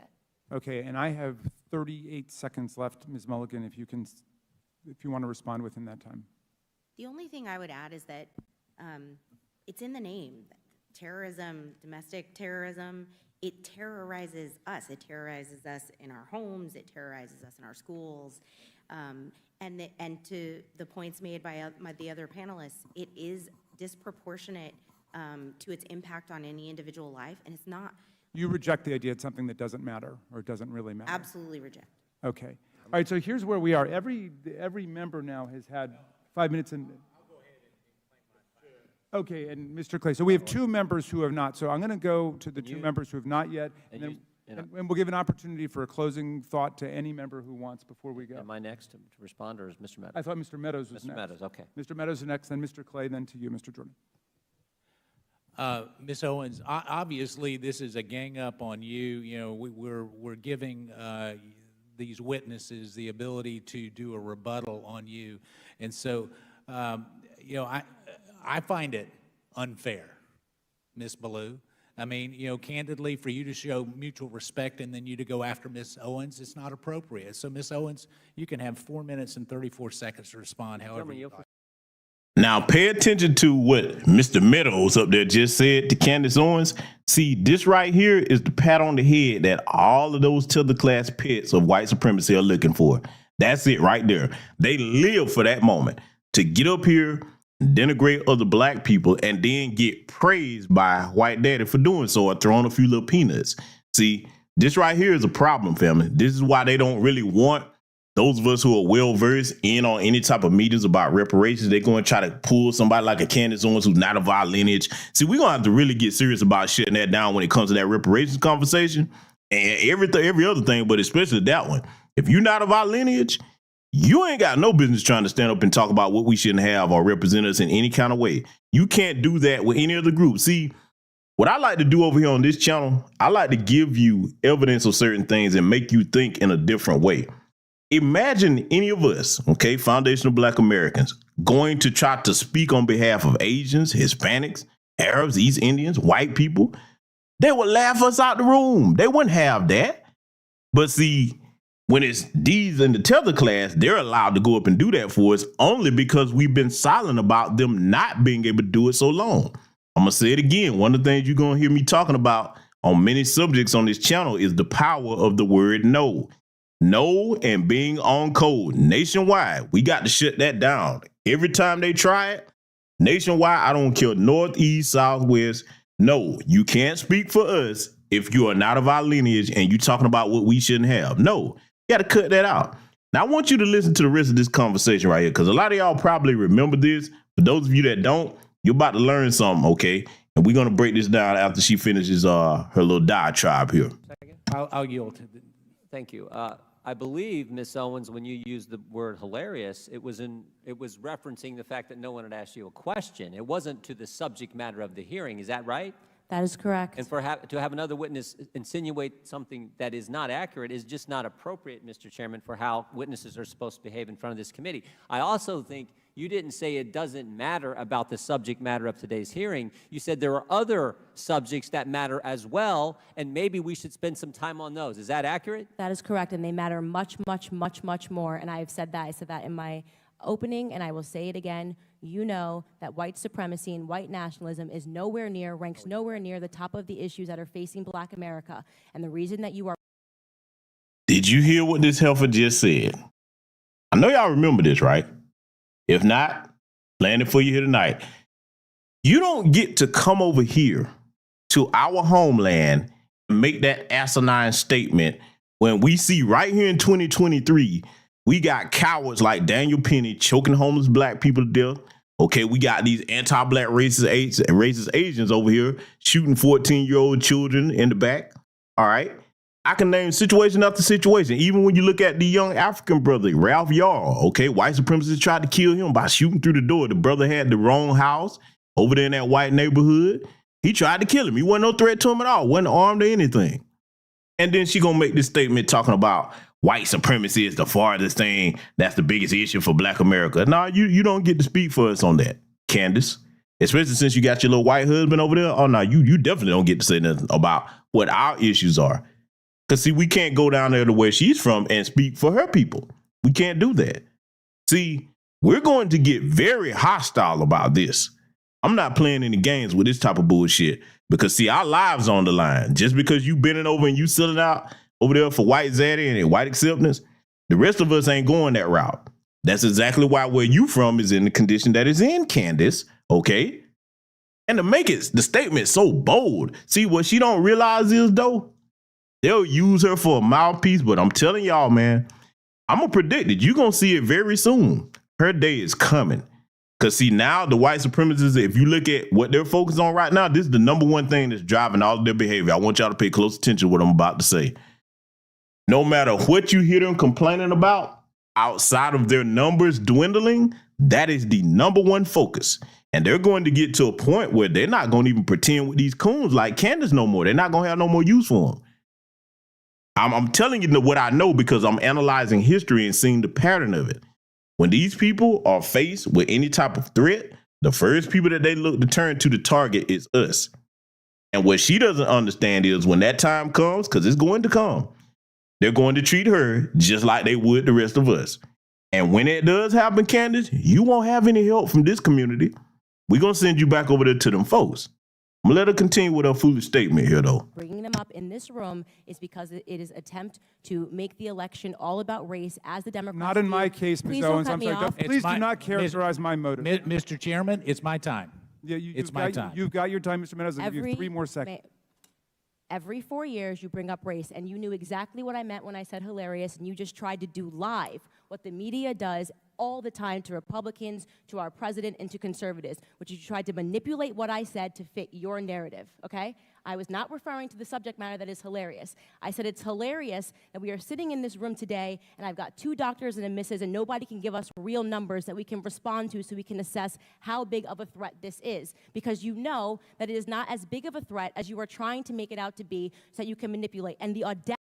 Speaker 15: Okay, and I have 38 seconds left, Ms. Mulligan, if you want to respond within that time.
Speaker 16: The only thing I would add is that it's in the name. Terrorism, domestic terrorism, it terrorizes us. It terrorizes us in our homes. It terrorizes us in our schools. And to the points made by the other panelists, it is disproportionate to its impact on any individual life, and it's not.
Speaker 15: You reject the idea it's something that doesn't matter or doesn't really matter?
Speaker 16: Absolutely reject.
Speaker 15: Okay. All right, so here's where we are. Every member now has had 5 minutes and... Okay, and Mr. Clay, so we have two members who have not. So I'm going to go to the two members who have not yet, and we'll give an opportunity for a closing thought to any member who wants before we go.
Speaker 17: Am I next to respond, or is Mr. Meadows?
Speaker 15: I thought Mr. Meadows was
Speaker 17: next. Mr. Meadows, okay.
Speaker 15: Mr. Meadows is next, then Mr. Clay, then to you, Mr. Jordan.
Speaker 18: Ms. Owens, obviously this is a gang up on you. You know, we're giving these witnesses the ability to do a rebuttal on you, and so you know, I find it unfair, Ms. Ballou. I mean, you know, candidly, for you to show mutual respect and then you to go after Ms. Owens, it's not appropriate. So, Ms. Owens, you can have 4 minutes and 34 seconds to respond. However, you like.
Speaker 4: Now, pay attention to what Mr. Meadows up there just said to Candace Owens. See, this right here is the pat on the head that all of those Tether class pets of white supremacy are looking for. That's it right there. They live for that moment to get up here, denigrate other black people, and then get praised by white daddy for doing so or throwing a few little peanuts. See, this right here is a problem, family. This is why they don't really want those of us who are well-versed in on any type of meetings about reparations. They're going to try to pull somebody like a Candace Owens who's not of our lineage. See, we're going to have to really get serious about shutting that down when it comes to that reparations conversation and every other thing, but especially that one. If you're not of our lineage, you ain't got no business trying to stand up and talk about what we shouldn't have or represent us in any kind of way. You can't do that with any other group. See, what I like to do over here on this channel, I like to give you evidence of certain things and make you think in a different way. Imagine any of us, okay, foundational Black Americans, going to try to speak on behalf of Asians, Hispanics, Arabs, East Indians, white people. They would laugh us out the room. They wouldn't have that. But see, when it's these in the Tether class, they're allowed to go up and do that for us only because we've been silent about them not being able to do it so long. I'm going to say it again. One of the things you're going to hear me talking about on many subjects on this channel is the power of the word no. No and being on code nationwide. We got to shut that down. Every time they try it, nationwide, I don't care, north, east, south, west. No, you can't speak for us if you are not of our lineage and you talking about what we shouldn't have. No, you got to cut that out. Now, I want you to listen to the rest of this conversation right here, because a lot of y'all probably remember this. For those of you that don't, you're about to learn something, okay? And we're going to break this down after she finishes her little diatribe here.
Speaker 17: I'll yield. Thank you. I believe, Ms. Owens, when you used the word hilarious, it was referencing the fact that no one had asked you a question. It wasn't to the subject matter of the hearing. Is that right?
Speaker 19: That is correct.
Speaker 17: And to have another witness insinuate something that is not accurate is just not appropriate, Mr. Chairman, for how witnesses are supposed to behave in front of this committee. I also think you didn't say it doesn't matter about the subject matter of today's hearing. You said there are other subjects that matter as well, and maybe we should spend some time on those. Is that accurate?
Speaker 19: That is correct, and they matter much, much, much, much more, and I have said that. I said that in my opening, and I will say it again. You know that white supremacy and white nationalism is ranks nowhere near the top of the issues that are facing Black America, and the reason that you are...
Speaker 4: Did you hear what this heifer just said? I know y'all remember this, right? If not, playing it for you here tonight. You don't get to come over here to our homeland and make that asinine statement when we see right here in 2023, we got cowards like Daniel Penny choking homeless Black people to death. Okay, we got these anti-Black racist Asians over here shooting 14-year-old children in the back. All right. I can name situation after situation. Even when you look at the young African brother, Ralph Yarl, okay, white supremacists tried to kill him by shooting through the door. The brother had the wrong house over there in that white neighborhood. He tried to kill him. He wasn't no threat to him at all. Wasn't armed or anything. And then she gonna make this statement talking about white supremacy is the farthest thing. That's the biggest issue for Black America. No, you don't get to speak for us on that, Candace. Especially since you got your little white husband over there. Oh, no, you definitely don't get to say nothing about what our issues are. Because, see, we can't go down there to where she's from and speak for her people. We can't do that. See, we're going to get very hostile about this. I'm not playing any games with this type of bullshit because, see, our lives on the line. Just because you bending over and you selling out over there for white zaddy and white acceptance, the rest of us ain't going that route. That's exactly why where you from is in the condition that it's in, Candace, okay? And to make it the statement so bold, see, what she don't realize is, though, they'll use her for a mouthpiece, but I'm telling y'all, man, I'm going to predict it. You're going to see it very soon. Her day is coming. Because, see, now the white supremacists, if you look at what they're focused on right now, this is the #1 thing that's driving all of their behavior. I want y'all to pay close attention to what I'm about to say. No matter what you hear them complaining about, outside of their numbers dwindling, that is the #1 focus. And they're going to get to a point where they're not going to even pretend with these coons like Candace no more. They're not going to have no more use for them. I'm telling you what I know because I'm analyzing history and seeing the pattern of it. When these people are faced with any type of threat, the first people that they look to turn to the target is us. And what she doesn't understand is when that time comes, because it's going to come, they're going to treat her just like they would the rest of us. And when it does happen, Candace, you won't have any help from this community. We're going to send you back over there to them folks. I'm gonna let her continue with her foolish statement here, though.
Speaker 19: Bringing them up in this room is because it is attempt to make the election all about race as the Democrats.
Speaker 15: Not in my case, Ms. Owens. I'm sorry. Please do not characterize my motive.
Speaker 18: Mr. Chairman, it's my time.
Speaker 15: Yeah,
Speaker 18: it's my time.
Speaker 15: You've got your time, Mr. Meadows. I'll give you 3 more seconds.
Speaker 19: Every 4 years, you bring up race, and you knew exactly what I meant when I said hilarious, and you just tried to do live what the media does all the time to Republicans, to our president, and to conservatives, which is you tried to manipulate what I said to fit your narrative, okay? I was not referring to the subject matter that is hilarious. I said it's hilarious that we are sitting in this room today, and I've got 2 doctors and a missus, and nobody can give us real numbers that we can respond to so we can assess how big of a threat this is. Because you know that it is not as big of a threat as you are trying to make it out to be so that you can manipulate. And the audacity.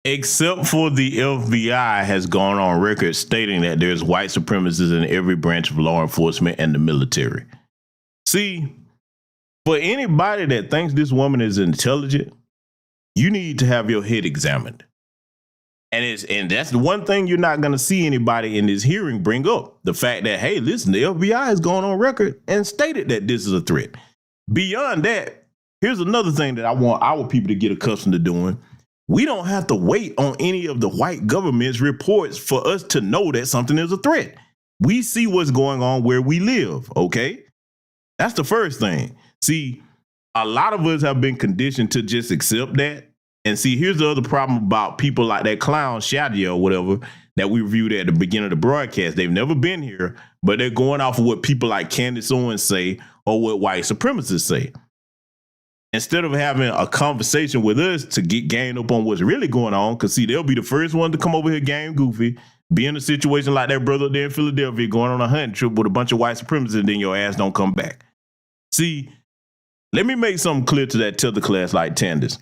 Speaker 4: Except for the FBI has gone on record stating that there's white supremacists in every branch of law enforcement and the military. See, for anybody that thinks this woman is intelligent, you need to have your head examined. And that's the one thing you're not going to see anybody in this hearing bring up. The fact that, hey, listen, the FBI has gone on record and stated that this is a threat. Beyond that, here's another thing that I want our people to get accustomed to doing. We don't have to wait on any of the white government's reports for us to know that something is a threat. We see what's going on where we live, okay? That's the first thing. See, a lot of us have been conditioned to just accept that. And see, here's the other problem about people like that clown Shadia or whatever that we reviewed at the beginning of the broadcast. They've never been here, but they're going off of what people like Candace Owens say or what white supremacists say. Instead of having a conversation with us to get gained up on what's really going on, because see, they'll be the first one to come over here game goofy, be in a situation like that brother there in Philadelphia going on a hunting trip with a bunch of white supremacists, and then your ass don't come back. See, let me make something clear to that Tether class like Candace.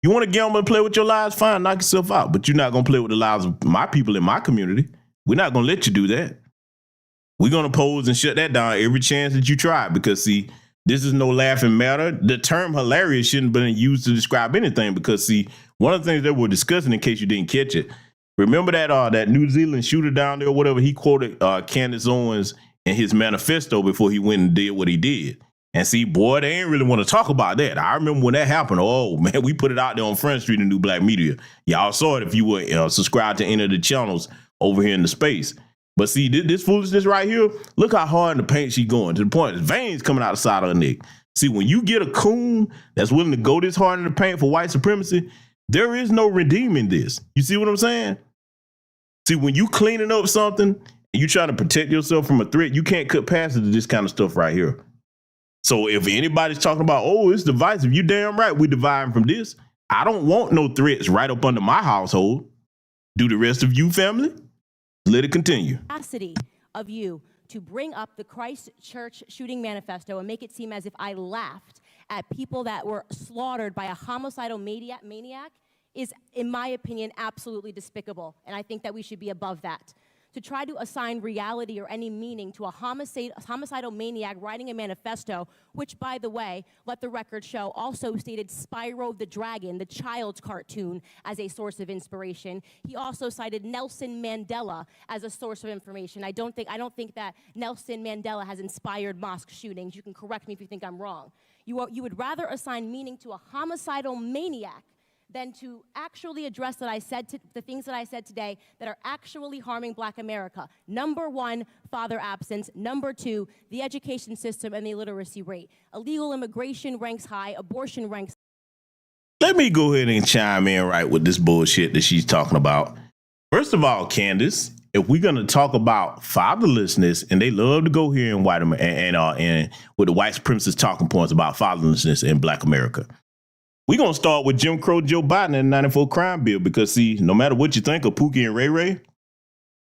Speaker 4: You want to gamble and play with your lives? Fine, knock yourself out. But you're not going to play with the lives of my people in my community. We're not going to let you do that. We're going to pose and shut that down every chance that you try because, see, this is no laughing matter. The term hilarious shouldn't have been used to describe anything because, see, one of the things that we're discussing, in case you didn't catch it, remember that New Zealand shooter down there or whatever, he quoted Candace Owens in his manifesto before he went and did what he did. And see, boy, they ain't really want to talk about that. I remember when that happened. Oh, man, we put it out there on Front Street in New Black Media. Y'all saw it if you were subscribed to any of the channels over here in the space. But see, this foolishness right here, look how hard in the paint she's going, to the point the veins coming out the side of her neck. See, when you get a coon that's willing to go this hard in the paint for white supremacy, there is no redeeming this. You see what I'm saying? See, when you cleaning up something and you trying to protect yourself from a threat, you can't cut past it to this kind of stuff right here. So if anybody's talking about, oh, it's divisive, you damn right we dividing from this. I don't want no threats right up under my household. Do the rest of you, family? Let it continue.
Speaker 19: Capacity of you to bring up the Christ Church shooting manifesto and make it seem as if I laughed at people that were slaughtered by a homicidal maniac is, in my opinion, absolutely despicable. And I think that we should be above that. To try to assign reality or any meaning to a homicidal maniac writing a manifesto, which, by the way, let the record show, also stated Spyro the Dragon, the child's cartoon, as a source of inspiration. He also cited Nelson Mandela as a source of information. I don't think that Nelson Mandela has inspired mosque shootings. You can correct me if you think I'm wrong. You would rather assign meaning to a homicidal maniac than to actually address the things that I said today that are actually harming Black America. Number 1, father absence. Number 2, the education system and the illiteracy rate. Illegal immigration ranks high, abortion ranks.
Speaker 4: Let me go ahead and chime in right with this bullshit that she's talking about. First of all, Candace, if we're going to talk about fatherlessness, and they love to go here in white America and with the white supremacist talking points about fatherlessness in Black America. We're going to start with Jim Crow Joe Biden and the 94 crime bill because, see, no matter what you think of Pookie and Ray Ray,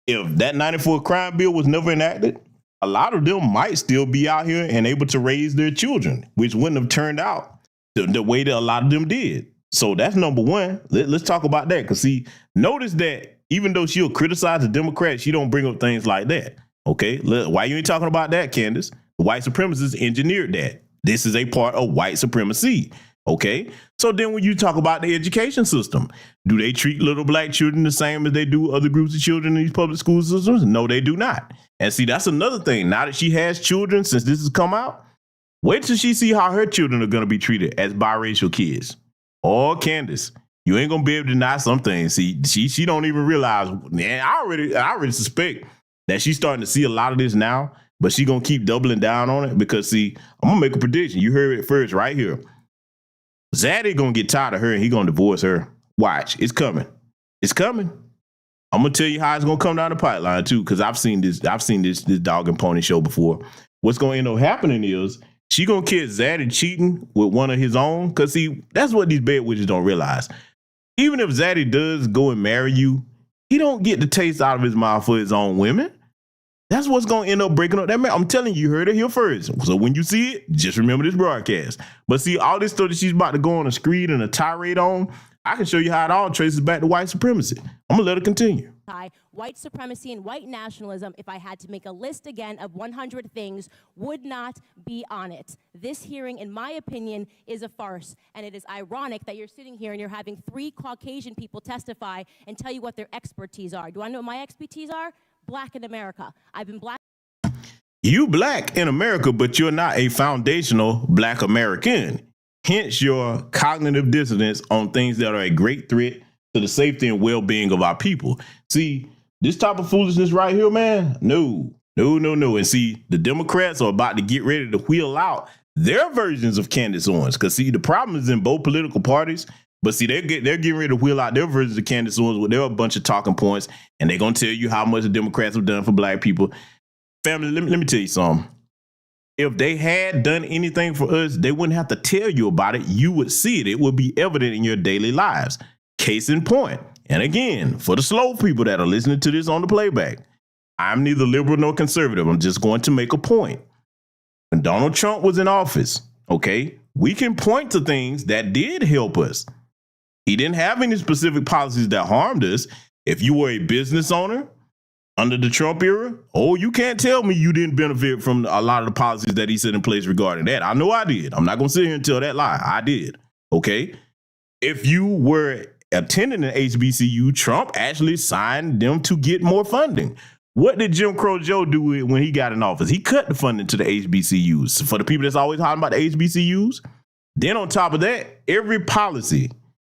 Speaker 4: if that 94 crime bill was never enacted, a lot of them might still be out here and able to raise their children, which wouldn't have turned out the way that a lot of them did. So that's number one. Let's talk about that because, see, notice that even though she'll criticize the Democrats, she don't bring up things like that. Okay, why you ain't talking about that, Candace? The white supremacists engineered that. This is a part of white supremacy. Okay, so then when you talk about the education system, do they treat little black children the same as they do other groups of children in these public school systems? No, they do not. And see, that's another thing. Now that she has children, since this has come out, wait till she see how her children are going to be treated as biracial kids. Or Candace, you ain't going to be able to deny some things. See, she don't even realize. Man, I already suspect that she's starting to see a lot of this now, but she going to keep doubling down on it because, see, I'm going to make a prediction. You heard it first right here. Zaddy gonna get tired of her and he gonna divorce her. Watch, it's coming. It's coming. I'm gonna tell you how it's gonna come down the pipeline too, because I've seen this dog and pony show before. What's gonna end up happening is she gonna catch Zaddy cheating with one of his own. Cause see, that's what these bed witches don't realize. Even if Zaddy does go and marry you, he don't get the taste out of his mouth for his own women. That's what's going to end up breaking up that man. I'm telling you, you heard it here first. So when you see it, just remember this broadcast. But see, all this stuff that she's about to go on a screed and a tirade on, I can show you how it all traces back to white supremacy. I'm going to let it continue.
Speaker 19: White supremacy and white nationalism, if I had to make a list again of 100 things, would not be on it. This hearing, in my opinion, is a farce. And it is ironic that you're sitting here and you're having 3 Caucasian people testify and tell you what their expertise are. Do I know what my expertise are? Black in America. I've been black.
Speaker 4: You black in America, but you're not a foundational black American. Hence your cognitive dissonance on things that are a great threat to the safety and well-being of our people. See, this type of foolishness right here, man, no. And see, the Democrats are about to get ready to wheel out their versions of Candace Owens. Because see, the problem is in both political parties. But see, they're getting ready to wheel out their versions of Candace Owens with their bunch of talking points, and they're going to tell you how much the Democrats have done for black people. Family, let me tell you something. If they had done anything for us, they wouldn't have to tell you about it. You would see it. It would be evident in your daily lives. Case in point. And again, for the slow people that are listening to this on the playback, I'm neither liberal nor conservative. I'm just going to make a point. When Donald Trump was in office, okay, we can point to things that did help us. He didn't have any specific policies that harmed us. If you were a business owner under the Trump era, you can't tell me you didn't benefit from a lot of the policies that he set in place regarding that. I know I did. I'm not going to sit here and tell that lie. I did. Okay. If you were attending an HBCU, Trump actually signed them to get more funding. What did Jim Crow Joe do when he got in office? He cut the funding to the HBCUs. For the people that's always talking about the HBCUs, then on top of that, every policy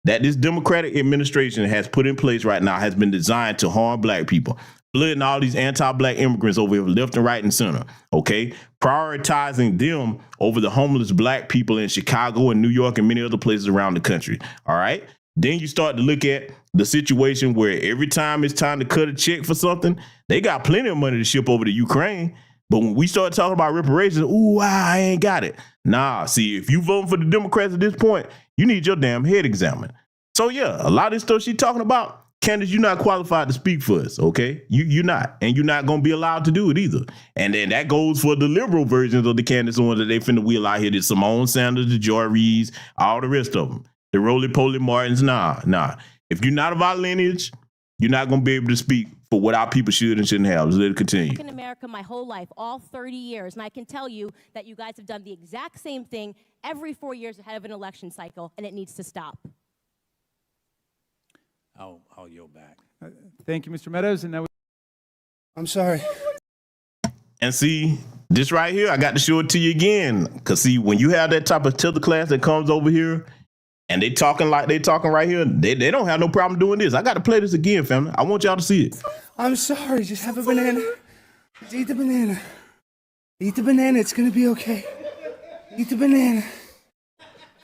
Speaker 4: that this Democratic administration has put in place right now has been designed to harm black people. Flooding all these anti-black immigrants over here, left and right and center, okay? Prioritizing them over the homeless black people in Chicago and New York and many other places around the country, all right? Then you start to look at the situation where every time it's time to cut a check for something, they got plenty of money to ship over to Ukraine. But when we start talking about reparations, I ain't got it. Nah, see, if you vote for the Democrats at this point, you need your damn head examined. So yeah, a lot of this stuff she's talking about, Candace, you're not qualified to speak for us, okay? You're not, and you're not going to be allowed to do it either. And then that goes for the liberal versions of the Candace ones that they finna wheel out here, the Simone Sanders, the Joy Reeves, all the rest of them. The Roly-Poly Martins, nah. If you're not of our lineage, you're not going to be able to speak for what our people should and shouldn't have. Let's let it continue.
Speaker 19: In America my whole life, all 30 years, and I can tell you that you guys have done the exact same thing every 4 years ahead of an election cycle, and it needs to stop.
Speaker 18: I'll yield back.
Speaker 15: Thank you, Mr. Meadows. And now
Speaker 9: I'm sorry.
Speaker 4: And see, this right here, I got to show it to you again. Because see, when you have that type of Tether class that comes over here, and they talking like they talking right here, they don't have no problem doing this. I got to play this again, family. I want y'all to see it.
Speaker 9: I'm sorry. Just have a banana. Just eat the banana. Eat the banana. It's going to be okay. Eat the banana.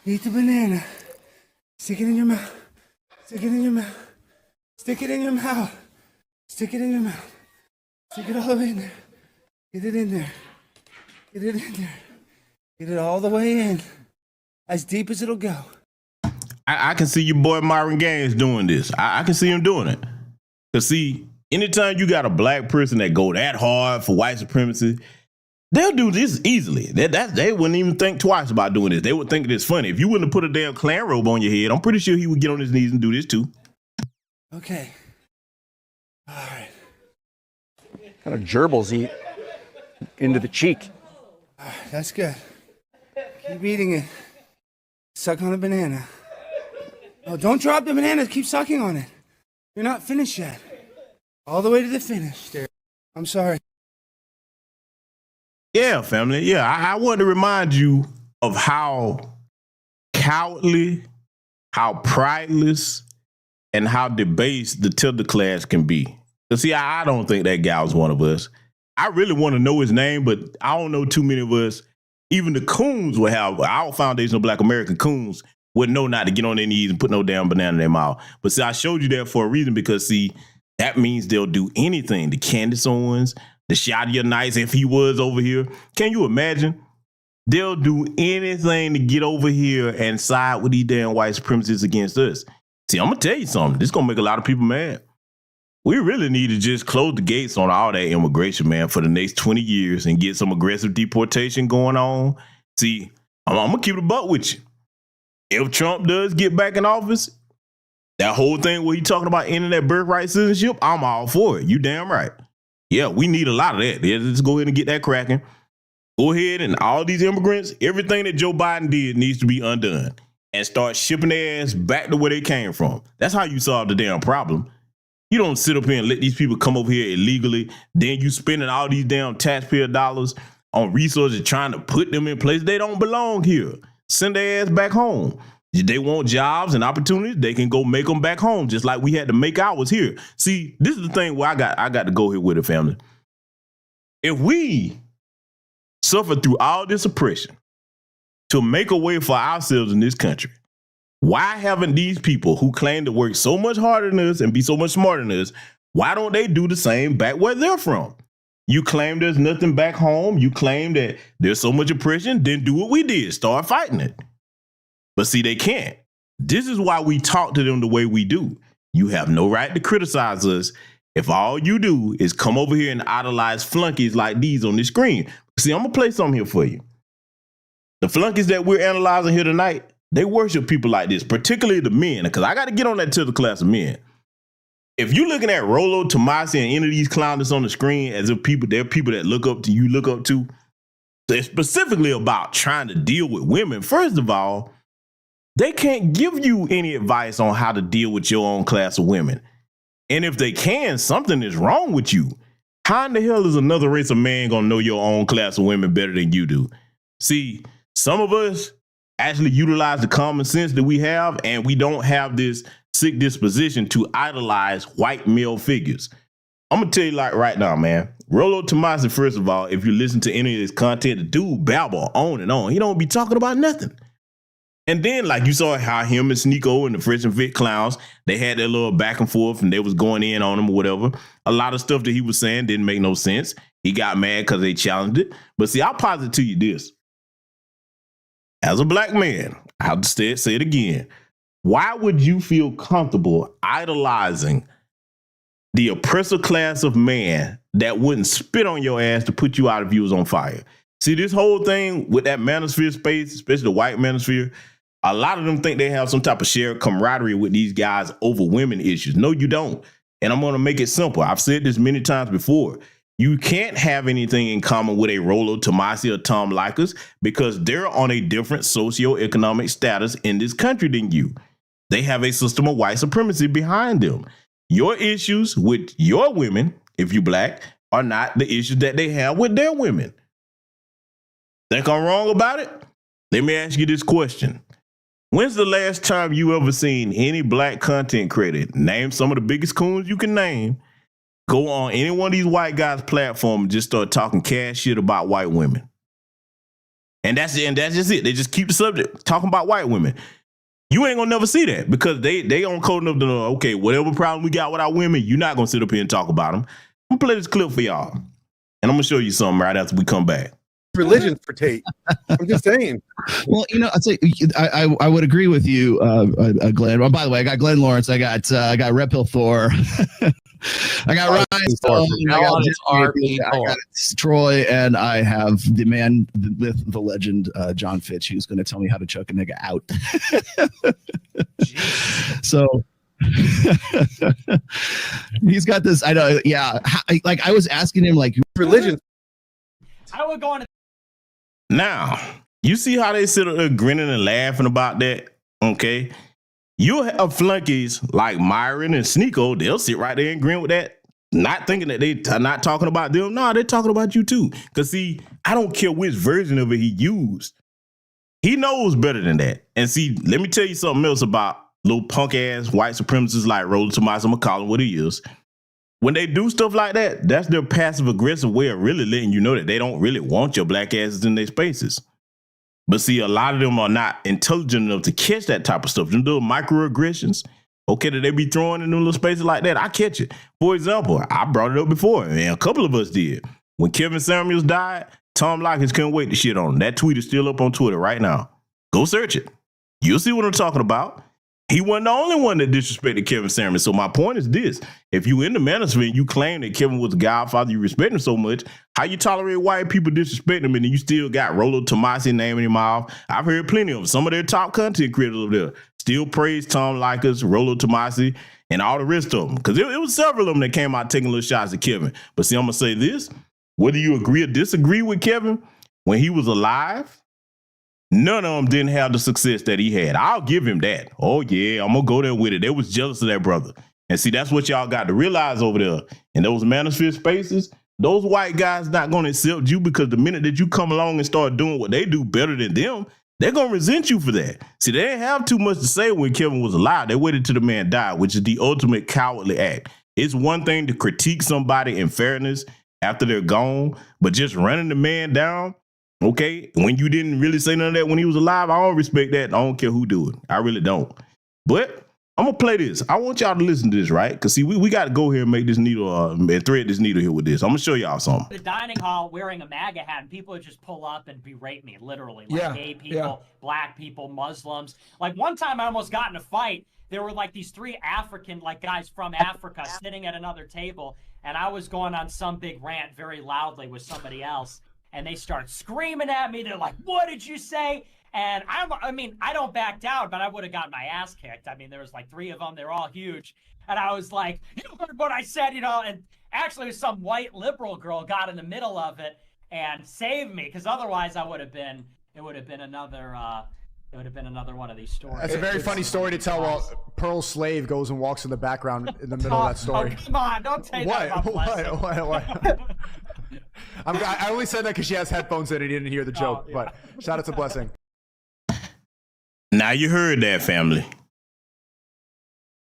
Speaker 9: Eat the banana. Stick it in your mouth. Stick it in your mouth. Stick it in your mouth. Stick it in your mouth. Stick it all the way in there. Get it in there. Get it in there. Get it all the way in. As deep as it'll go.
Speaker 4: I can see your boy Myron Gaines doing this. I can see him doing it. Because see, anytime you got a black person that go that hard for white supremacy, they'll do this easily. They wouldn't even think twice about doing this. They would think it's funny. If you wouldn't have put a damn Klan robe on your head, I'm pretty sure he would get on his knees and do this too.
Speaker 9: Okay. All right.
Speaker 20: What kind of gerbils eat into the cheek?
Speaker 9: All right, that's good. Keep eating it. Suck on the banana. Oh, don't drop the banana. Keep sucking on it. You're not finished yet. All the way to the finish, there. I'm sorry.
Speaker 4: Yeah, family. Yeah, I want to remind you of how cowardly, how prideless, and how debased the Tether class can be. See, I don't think that guy was one of us. I really want to know his name, but I don't know too many of us. Even the coons will have, our Foundation of Black American Coons would know not to get on their knees and put no damn banana in their mouth. But see, I showed you that for a reason because, see, that means they'll do anything. The Candace Owens, the Shadia Knights, if he was over here. Can you imagine? They'll do anything to get over here and side with these damn white supremacists against us. See, I'm going to tell you something. This is going to make a lot of people mad. We really need to just close the gates on all that immigration, man, for the next 20 years and get some aggressive deportation going on. See, I'm going to keep it a buck with you. If Trump does get back in office, that whole thing where he talking about ending that birthright citizenship, I'm all for it. You damn right. Yeah, we need a lot of that. Let's go ahead and get that cracking. Go ahead and all these immigrants, everything that Joe Biden did needs to be undone and start shipping their ass back to where they came from. That's how you solve the damn problem. You don't sit up here and let these people come over here illegally. Then you spending all these damn taxpayer dollars on resources trying to put them in place. They don't belong here. Send their ass back home. If they want jobs and opportunities, they can go make them back home, just like we had to make ours here. See, this is the thing where I got to go here with it, family. If we suffer through all this oppression to make a way for ourselves in this country, why haven't these people who claim to work so much harder than us and be so much smarter than us, why don't they do the same back where they're from? You claim there's nothing back home. You claim that there's so much oppression. Then do what we did. Start fighting it. But see, they can't. This is why we talk to them the way we do. You have no right to criticize us if all you do is come over here and idolize flunkies like these on the screen. See, I'm going to play something here for you. The flunkies that we're analyzing here tonight, they worship people like this, particularly the men, because I got to get on that to the class of men. If you're looking at Rollo, Tomasi, and any of these clowns on the screen as if they're people that look up to, they're specifically about trying to deal with women. First of all, they can't give you any advice on how to deal with your own class of women. And if they can, something is wrong with you. How in the hell is another race of man going to know your own class of women better than you do? See, some of us actually utilize the common sense that we have, and we don't have this sick disposition to idolize white male figures. I'm going to tell you like right now, man. Rollo Tomasi, first of all, if you listen to any of his content, the dude babble on and on. He don't be talking about nothing. And then, like you saw how him and Sneeko and the FreshNFit clowns, they had their little back and forth and they was going in on him or whatever. A lot of stuff that he was saying didn't make no sense. He got mad because they challenged it. But see, I'll posit to you this. As a black man, I have to say it again. Why would you feel comfortable idolizing the oppressor class of man that wouldn't spit on your ass to put you out if you was on fire? See, this whole thing with that manosphere space, especially the white manosphere, a lot of them think they have some type of shared camaraderie with these guys over women issues. No, you don't. And I'm going to make it simple. I've said this many times before. You can't have anything in common with a Rollo, Tomasi, or Tom Likas because they're on a different socioeconomic status in this country than you. They have a system of white supremacy behind them. Your issues with your women, if you're black, are not the issues that they have with their women. Think I'm wrong about it? Let me ask you this question. When's the last time you ever seen any black content creator, name some of the biggest coons you can name, go on any one of these white guys' platform and just start talking cash shit about white women? And that's just it. They just keep the subject talking about white women. You ain't gonna never see that because they on code enough to know, okay, whatever problem we got with our women, you're not gonna sit up here and talk about them. I'm gonna play this clip for y'all. And I'm gonna show you something right after we come back.
Speaker 21: Religion for Tate. I'm just saying.
Speaker 22: Well, I'd say I would agree with you, Glenn. Oh, by the way, I got Glenn Lawrence. I got Red Pill Thor. I got Ryan Stone. I got Troy, and I have the man, the myth, the legend, John Fitch, who's going to tell me how to choke a nigga out. So he's got this. I know. Yeah. Like I was asking him, like,
Speaker 21: religion.
Speaker 10: I would go on.
Speaker 4: Now, You see how they sit there grinning and laughing about that? Okay. You'll have flunkies like Myron and Sneeko. They'll sit right there and grin with that, not thinking that they are not talking about them. No, they're talking about you too. Because see, I don't care which version of it he used. He knows better than that. And see, let me tell you something else about little punk ass white supremacists like Roland Tomas. I'm going to call him what he is. When they do stuff like that, that's their passive aggressive way of really letting you know that they don't really want your black asses in their spaces. But see, a lot of them are not intelligent enough to catch that type of stuff. Them little microaggressions, okay, that they be throwing in them little spaces like that, I catch it. For example, I brought it up before, and a couple of us did. When Kevin Samuels died, Tom Lockett couldn't wait to shit on him. That tweet is still up on Twitter right now. Go search it. You'll see what I'm talking about. He wasn't the only one that disrespected Kevin Samuels. So my point is this. If you in the manosphere and you claim that Kevin was the godfather, you respect him so much, how you tolerate white people disrespecting him and then you still got Rollo Tomasi name in your mouth? I've heard plenty of them. Some of their top content creators over there still praise Tom Likas, Rollo Tomasi, and all the rest of them. Because it was several of them that came out taking little shots at Kevin. But see, I'm going to say this. Whether you agree or disagree with Kevin, when he was alive, none of them didn't have the success that he had. I'll give him that. Oh, yeah, I'm going to go there with it. They was jealous of that brother. And see, that's what y'all got to realize over there. In those manosphere spaces, those white guys not going to accept you because the minute that you come along and start doing what they do better than them, they're going to resent you for that. See, they didn't have too much to say when Kevin was alive. They waited till the man died, which is the ultimate cowardly act. It's one thing to critique somebody in fairness after they're gone, but just running the man down, okay, when you didn't really say none of that when he was alive, I don't respect that. I don't care who do it. I really don't. But I'm going to play this. I want y'all to listen to this, right? Because, see, we got to go here and make this needle and thread this needle here with this. I'm going to show y'all something.
Speaker 10: The dining hall wearing a MAGA hat, and people would just pull up and berate me, literally. Like gay people, black people, Muslims. Like one time I almost got in a fight. There were like these three African guys from Africa sitting at another table, and I was going on some big rant very loudly with somebody else. And they start screaming at me. They're like, what did you say? And I mean, I don't back down, but I would have gotten my ass kicked. I mean, there was like three of them. They're all huge. And I was like, you heard what I said, you know? And actually some white liberal girl got in the middle of it and saved me. Because otherwise it would have been another one of these stories.
Speaker 6: That's a very funny story to tell while Pearl Slave goes and walks in the background in the middle of that story.
Speaker 10: Oh, come on, don't take that about Blessing.
Speaker 6: What? I only said that because she has headphones in and didn't hear the joke, but shout out to Blessing.
Speaker 4: Now you heard that, family.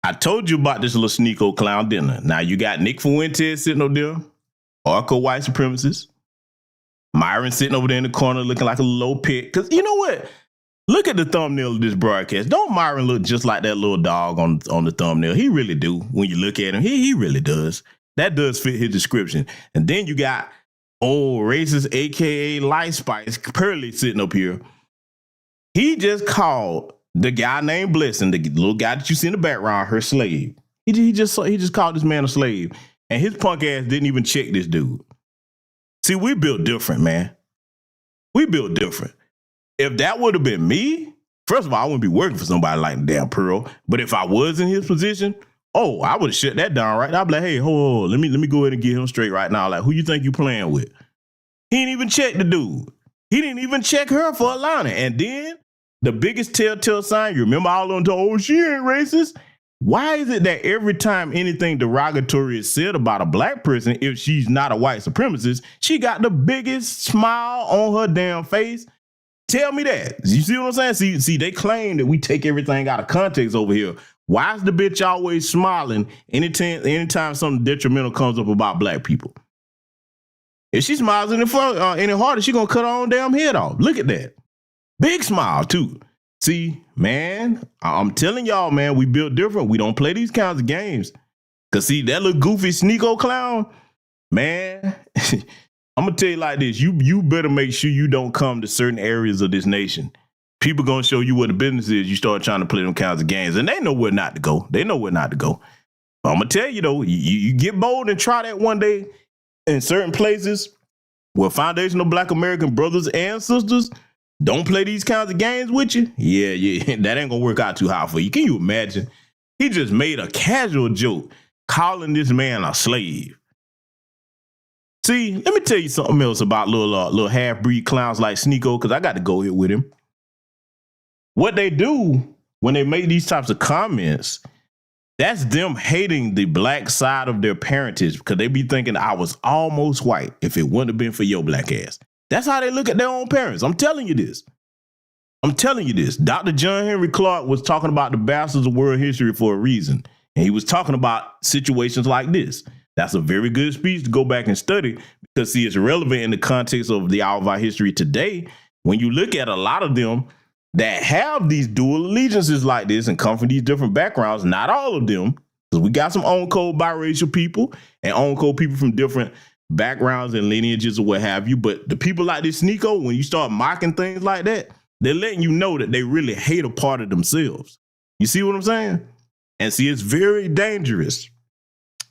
Speaker 4: I told you about this little Sneeko clown dinner. Now you got Nick Fuentes sitting over there, Arco white supremacist. Myron sitting over there in the corner looking like a little pit. Because you know what? Look at the thumbnail of this broadcast. Don't Myron look just like that little dog on the thumbnail? He really do. When you look at him, he really does. That does fit his description. And then you got old racist, a.k.a. Light Spice, Pearly sitting up here. He just called the guy named Blessing, the little guy that you see in the background, her slave. He just called this man a slave. And his punk ass didn't even check this dude. See, we built different, man. We built different. If that would have been me, first of all, I wouldn't be working for somebody like damn Pearl. But if I was in his position, I would have shut that down right. I'd be like, hey, hold on, let me go ahead and get him straight right now. Like, who you think you playing with? He didn't even check the dude. He didn't even check her for Alana. And then the biggest telltale sign, you remember all of them told, she ain't racist. Why is it that every time anything derogatory is said about a black person, if she's not a white supremacist, she got the biggest smile on her damn face? Tell me that. You see what I'm saying? See, they claim that we take everything out of context over here. Why is the bitch always smiling anytime something detrimental comes up about black people? If she smiles any harder, she gonna cut her own damn head off. Look at that. Big smile, too. See, man, I'm telling y'all, man, we built different. We don't play these kinds of games. Because, see, that little goofy Sneeko clown, man, I'm going to tell you like this. You better make sure you don't come to certain areas of this nation. People going to show you what the business is. You start trying to play them kinds of games. And they know where not to go. They know where not to go. But I'm going to tell you, though, you get bold and try that one day in certain places where foundational black American brothers and sisters don't play these kinds of games with you. Yeah, that ain't gonna work out too hard for you. Can you imagine? He just made a casual joke calling this man a slave. See, let me tell you something else about little half-breed clowns like Sneeko, because I got to go here with him. What they do when they make these types of comments, that's them hating the black side of their parentage, because they be thinking I was almost white if it wouldn't have been for your black ass. That's how they look at their own parents. I'm telling you this. I'm telling you this. Dr. John Henry Clark was talking about the bastards of world history for a reason. And he was talking about situations like this. That's a very good speech to go back and study, because, see, it's relevant in the context of the hour of our history today. When you look at a lot of them that have these dual allegiances like this and come from these different backgrounds, not all of them, because we got some on-code biracial people and on-code people from different backgrounds and lineages or what have you. But the people like this Sneeko, when you start mocking things like that, they're letting you know that they really hate a part of themselves. You see what I'm saying? And see, it's very dangerous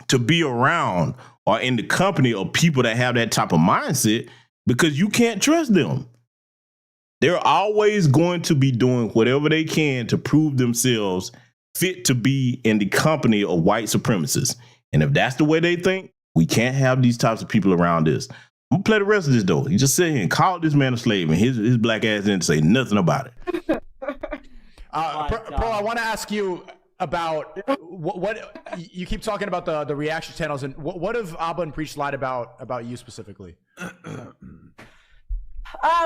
Speaker 4: to be around or in the company of people that have that type of mindset, because you can't trust them. They're always going to be doing whatever they can to prove themselves fit to be in the company of white supremacists. And if that's the way they think, we can't have these types of people around us. I'm gonna play the rest of this though. He just sit here and called this man a slave, and his black ass didn't say nothing about it.
Speaker 6: Pro, I want to ask you about what you keep talking about the reaction channels, and what have Abba and Preach lied about you specifically?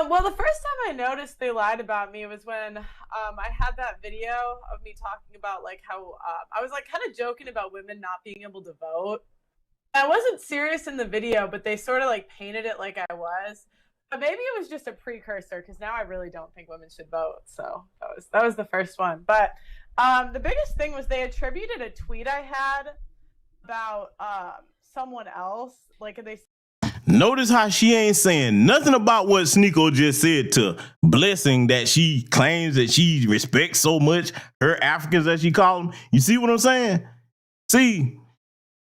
Speaker 1: Well, the first time I noticed they lied about me was when I had that video of me talking about like how I was like kind of joking about women not being able to vote. I wasn't serious in the video, but they sort of like painted it like I was. But maybe it was just a precursor, because now I really don't think women should vote. So that was the first one. But the biggest thing was they attributed a tweet I had about someone else. Like they.
Speaker 4: Notice how she ain't saying nothing about what Sneeko just said to Blessing, that she claims that she respects so much, her Africans as she call them. You see what I'm saying? See,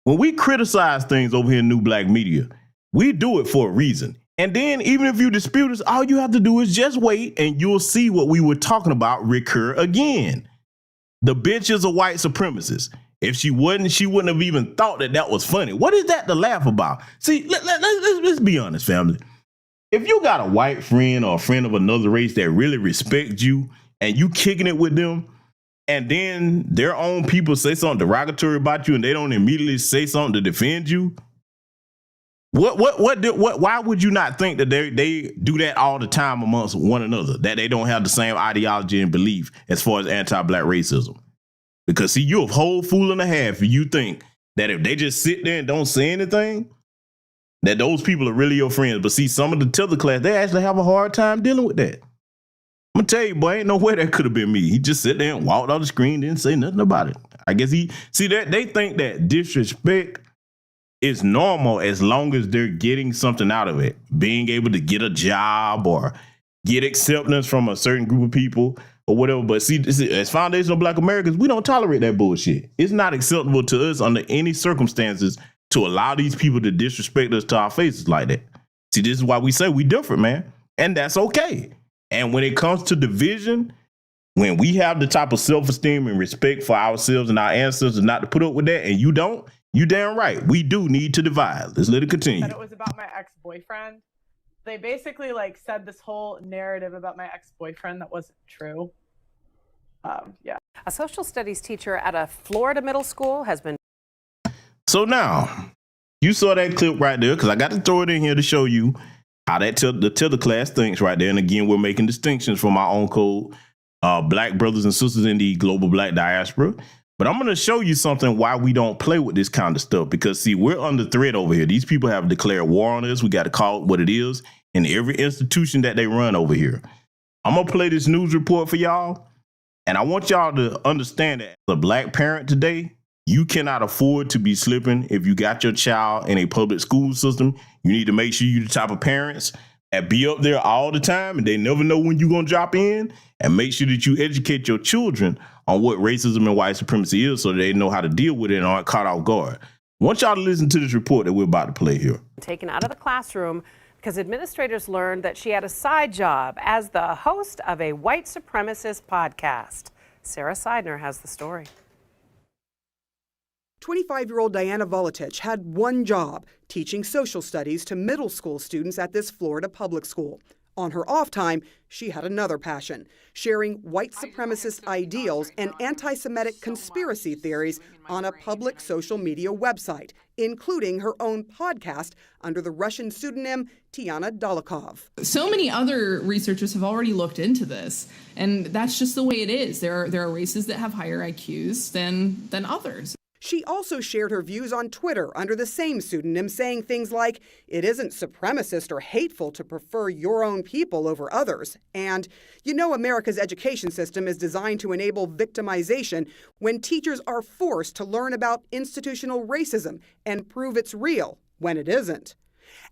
Speaker 4: when we criticize things over here in New Black Media, we do it for a reason. And then even if you dispute us, all you have to do is just wait and you'll see what we were talking about recur again. The bitch is a white supremacist. If she wouldn't have even thought that was funny. What is that to laugh about? See, let's be honest, family. If you got a white friend or a friend of another race that really respects you and you kicking it with them, and then their own people say something derogatory about you and they don't immediately say something to defend you, why would you not think that they do that all the time amongst one another, that they don't have the same ideology and belief as far as anti-black racism? Because see, you're a whole fool and a half if you think that if they just sit there and don't say anything, that those people are really your friends. But see, some of the Tether class, they actually have a hard time dealing with that. I'm gonna tell you, boy, ain't no way that could have been me. He just sit there and walked off the screen, didn't say nothing about it. I guess they think that disrespect is normal as long as they're getting something out of it, being able to get a job or get acceptance from a certain group of people or whatever. But see, as foundational Black Americans, we don't tolerate that bullshit. It's not acceptable to us under any circumstances to allow these people to disrespect us to our faces like that. See, this is why we say we different, man. And that's okay. And when it comes to division, when we have the type of self-esteem and respect for ourselves and our ancestors not to put up with that, and you don't, you damn right. We do need to divide. Let's let it continue.
Speaker 1: Said it was about my ex-boyfriend. They basically like said this whole narrative about my ex-boyfriend that wasn't true. Yeah.
Speaker 3: A social studies teacher at a Florida middle school has been.
Speaker 4: So now, you saw that clip right there, because I got to throw it in here to show you how the Tether class thinks right there. And again, we're making distinctions from our own code, Black brothers and sisters in the global Black diaspora. But I'm going to show you something why we don't play with this kind of stuff. Because, see, we're under threat over here. These people have declared war on us. We got to call it what it is in every institution that they run over here. I'm going to play this news report for y'all. And I want y'all to understand that as a Black parent today, you cannot afford to be slipping. If you got your child in a public school system, you need to make sure you're the type of parents that be up there all the time and they never know when you're going to drop in, and make sure that you educate your children on what racism and white supremacy is so they know how to deal with it and aren't caught off guard. I want y'all to listen to this report that we're about to play here.
Speaker 3: Taken out of the classroom because administrators learned that she had a side job as the host of a white supremacist podcast. Sarah Seidner has the story.
Speaker 2: 25-year-old Diana Volatich had one job, teaching social studies to middle school students at this Florida public school. On her off time, she had another passion, sharing white supremacist ideals and anti-Semitic conspiracy theories on a public social media website, including her own podcast under the Russian pseudonym Tiana Dolokhov.
Speaker 7: So many other researchers have already looked into this, and that's just the way it is. There are races that have higher IQs than others.
Speaker 2: She also shared her views on Twitter under the same pseudonym, saying things like, "It isn't supremacist or hateful to prefer your own people over others," and, "You know, America's education system is designed to enable victimization when teachers are forced to learn about institutional racism and prove it's real when it isn't."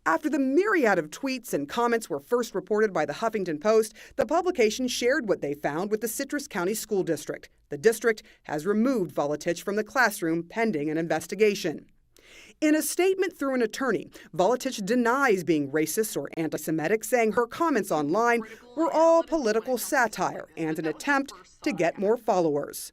Speaker 2: After the myriad of tweets and comments were first reported by the Huffington Post, the publication shared what they found with the Citrus County School District. The district has removed Volatich from the classroom pending an investigation. In a statement through an attorney, Volatich denies being racist or anti-Semitic, saying her comments online were all political satire and an attempt to get more followers.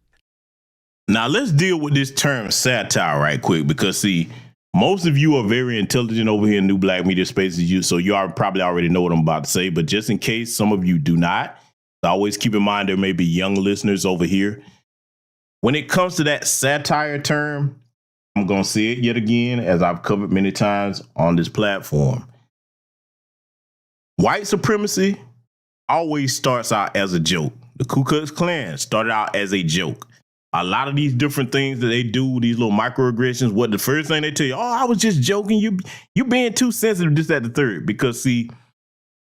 Speaker 4: Now let's deal with this term satire right quick, because see, most of you are very intelligent over here in New Black Media Spaces, so you probably already know what I'm about to say. But just in case some of you do not, always keep in mind there may be young listeners over here. When it comes to that satire term, I'm going to say it yet again, as I've covered many times on this platform. White supremacy always starts out as a joke. The Ku Klux Klan started out as a joke. A lot of these different things that they do, these little microaggressions, what the first thing they tell you, "Oh, I was just joking. You being too sensitive, this, that, the third." Because see,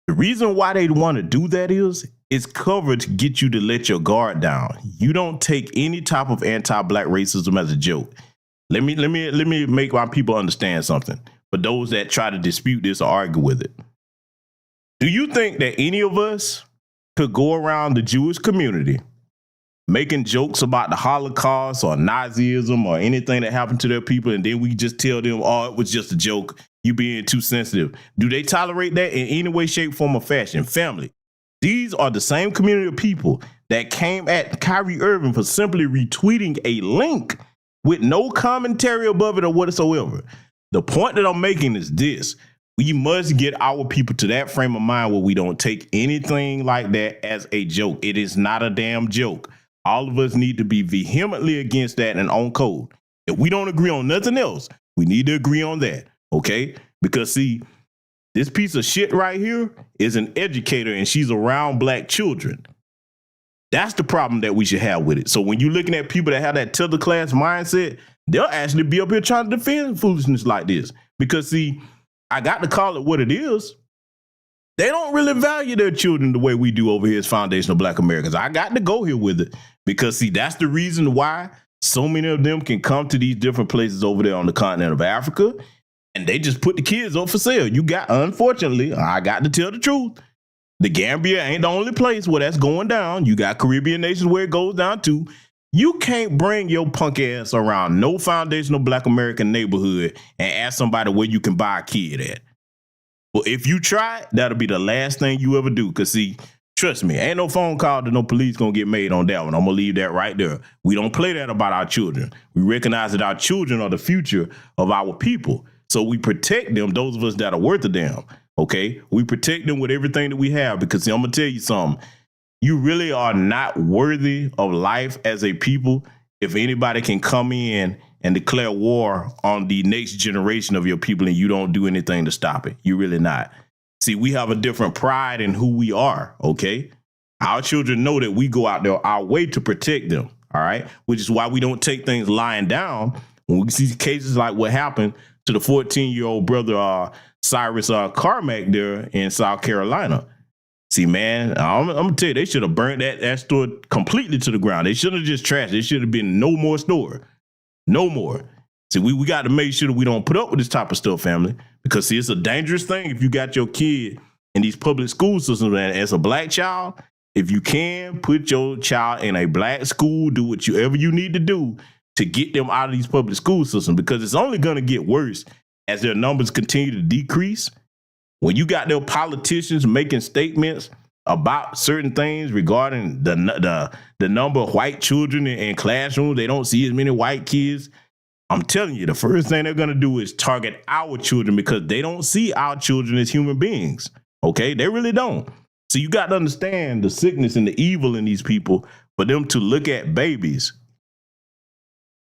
Speaker 4: the reason why they want to do that is it's covered to get you to let your guard down. You don't take any type of anti-black racism as a joke. Let me make my people understand something. For those that try to dispute this or argue with it, do you think that any of us could go around the Jewish community making jokes about the Holocaust or Nazism or anything that happened to their people, and then we just tell them, "Oh, it was just a joke, you being too sensitive"? Do they tolerate that in any way, shape, form, or fashion? Family, these are the same community of people that came at Kyrie Irving for simply retweeting a link with no commentary above it or whatsoever. The point that I'm making is this: we must get our people to that frame of mind where we don't take anything like that as a joke. It is not a damn joke. All of us need to be vehemently against that and on code. If we don't agree on nothing else, we need to agree on that, okay? Because see, this piece of shit right here is an educator, and she's around black children. That's the problem that we should have with it. So when you're looking at people that have that Tether class mindset, they'll actually be up here trying to defend foolishness like this. Because see, I got to call it what it is. They don't really value their children the way we do over here as foundational Black Americans. I got to go here with it because, see, that's the reason why so many of them can come to these different places over there on the continent of Africa, and they just put the kids up for sale. You got, unfortunately, I got to tell the truth, the Gambia ain't the only place where that's going down. You got Caribbean nations where it goes down too. You can't bring your punk ass around no foundational Black American neighborhood and ask somebody where you can buy a kid at. Well, if you try it, that'll be the last thing you ever do. Because, see, trust me, ain't no phone call to no police going to get made on that one. I'm going to leave that right there. We don't play that about our children. We recognize that our children are the future of our people. So we protect them, those of us that are worth a damn, okay? We protect them with everything that we have because, see, I'm going to tell you something. You really are not worthy of life as a people if anybody can come in and declare war on the next generation of your people and you don't do anything to stop it. You're really not. See, we have a different pride in who we are, okay? Our children know that we go out there our way to protect them, all right? Which is why we don't take things lying down when we see cases like what happened to the 14-year-old brother, Cyrus Carmack there in South Carolina. See, man, I'm going to tell you, they should have burnt that store completely to the ground. They shouldn't have just trashed it. It should have been no more store. No more. See, we got to make sure that we don't put up with this type of stuff, family, because, see, it's a dangerous thing if you got your kid in these public school systems. And as a black child, if you can, put your child in a black school, do whatever you need to do to get them out of these public school systems, because it's only going to get worse as their numbers continue to decrease. When you got their politicians making statements about certain things regarding the number of white children in classrooms, they don't see as many white kids. I'm telling you, the first thing they're going to do is target our children because they don't see our children as human beings. Okay? They really don't. So you got to understand the sickness and the evil in these people for them to look at babies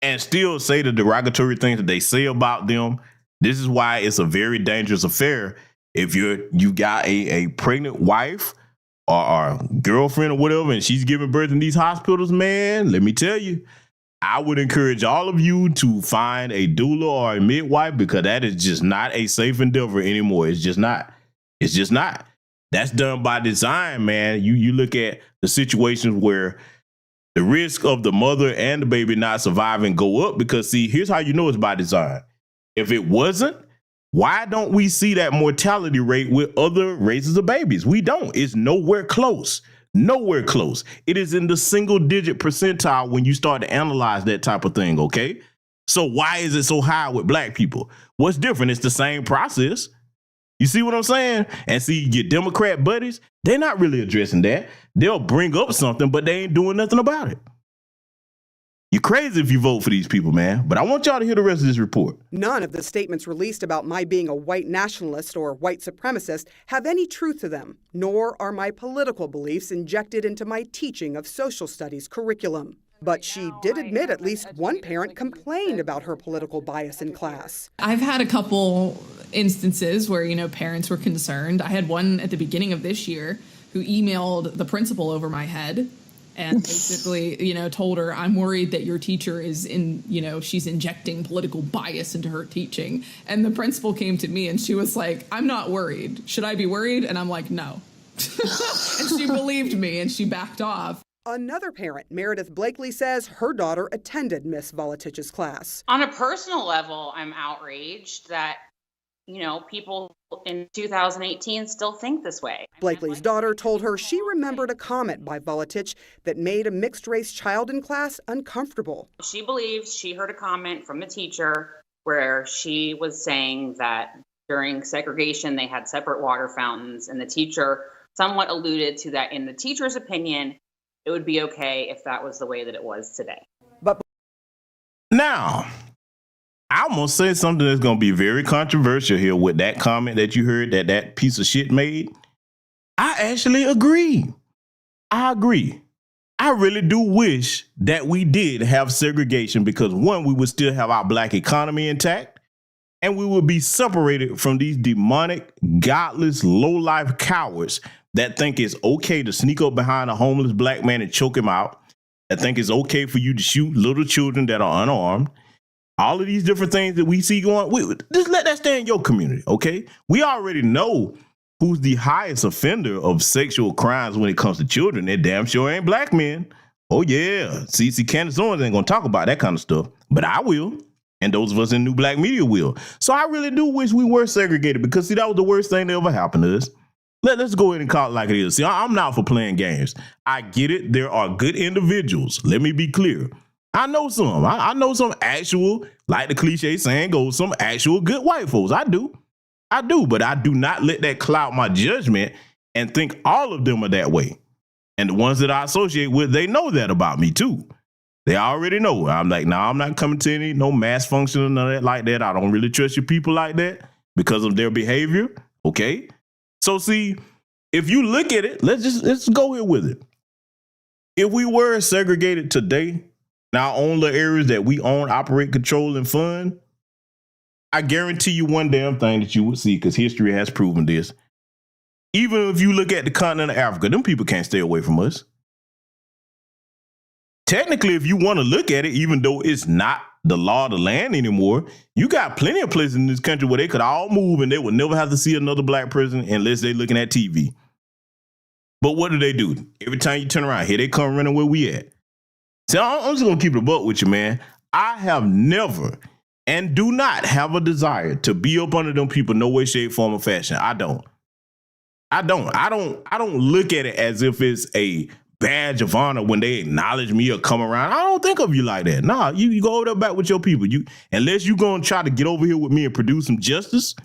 Speaker 4: and still say the derogatory things that they say about them. This is why it's a very dangerous affair. If you got a pregnant wife or girlfriend or whatever, and she's giving birth in these hospitals, man, let me tell you, I would encourage all of you to find a doula or a midwife because that is just not a safe endeavor anymore. It's just not. It's just not. That's done by design, man. You look at the situations where the risk of the mother and the baby not surviving go up because, see, here's how you know it's by design. If it wasn't, why don't we see that mortality rate with other races of babies? We don't. It's nowhere close. Nowhere close. It is in the single-digit percentile when you start to analyze that type of thing, okay? So why is it so high with black people? What's different? It's the same process. You see what I'm saying? And see, your Democrat buddies, they're not really addressing that. They'll bring up something, but they ain't doing nothing about it. You're crazy if you vote for these people, man. But I want y'all to hear the rest of this report.
Speaker 2: None of the statements released about my being a white nationalist or white supremacist have any truth to them, nor are my political beliefs injected into my teaching of social studies curriculum. But she did admit at least one parent complained about her political bias in class.
Speaker 7: I've had a couple instances where, parents were concerned. I had one at the beginning of this year who emailed the principal over my head and basically, told her, I'm worried that your teacher is she's injecting political bias into her teaching. And the principal came to me and she was like, I'm not worried. Should I be worried? And I'm like, no. And she believed me and she backed off.
Speaker 2: Another parent, Meredith Blakely, says her daughter attended Miss Volatich's class.
Speaker 8: On a personal level, I'm outraged that, people in 2018 still think this way.
Speaker 2: Blakely's daughter told her she remembered a comment by Volatich that made a mixed-race child in class uncomfortable.
Speaker 8: She believes she heard a comment from the teacher where she was saying that during segregation they had separate water fountains, and the teacher somewhat alluded to that in the teacher's opinion, it would be okay if that was the way that it was today.
Speaker 2: But
Speaker 4: now, I'm going to say something that's going to be very controversial here with that comment that you heard that piece of shit made. I actually agree. I agree. I really do wish that we did have segregation because, one, we would still have our black economy intact and we would be separated from these demonic, godless, low-life cowards that think it's okay to sneak up behind a homeless black man and choke him out, that think it's okay for you to shoot little children that are unarmed. All of these different things that we see going, just let that stay in your community, okay? We already know who's the highest offender of sexual crimes when it comes to children. They damn sure ain't black men. Oh, yeah. See, Candace Owens ain't going to talk about that kind of stuff, but I will. And those of us in new black media will. So I really do wish we were segregated because, see, that was the worst thing that ever happened to us. Let's go ahead and call it like it is. See, I'm not for playing games. I get it. There are good individuals. Let me be clear. I know some. I know some actual, like the cliche saying goes, some actual good white folks. I do. But I do not let that cloud my judgment and think all of them are that way. And the ones that I associate with, they know that about me too. They already know. I'm like, nah, I'm not coming to any, no mass function or none of that like that. I don't really trust your people like that because of their behavior. Okay. So see, if you look at it, let's go here with it. If we were segregated today, now own the areas that we own, operate, control, and fund, I guarantee you one damn thing that you would see, because history has proven this. Even if you look at the continent of Africa, them people can't stay away from us. Technically, if you want to look at it, even though it's not the law of the land anymore, you got plenty of places in this country where they could all move and they would never have to see another black person unless they're looking at TV. But what do? Every time you turn around, here they come running where we at. So I'm just going to keep it a buck with you, man. I have never and do not have a desire to be up under them people no way, shape, form, or fashion. I don't look at it as if it's a badge of honor when they acknowledge me or come around. I don't think of you like that. Nah, you go over there back with your people. Unless you're going to try to get over here with me and produce some justice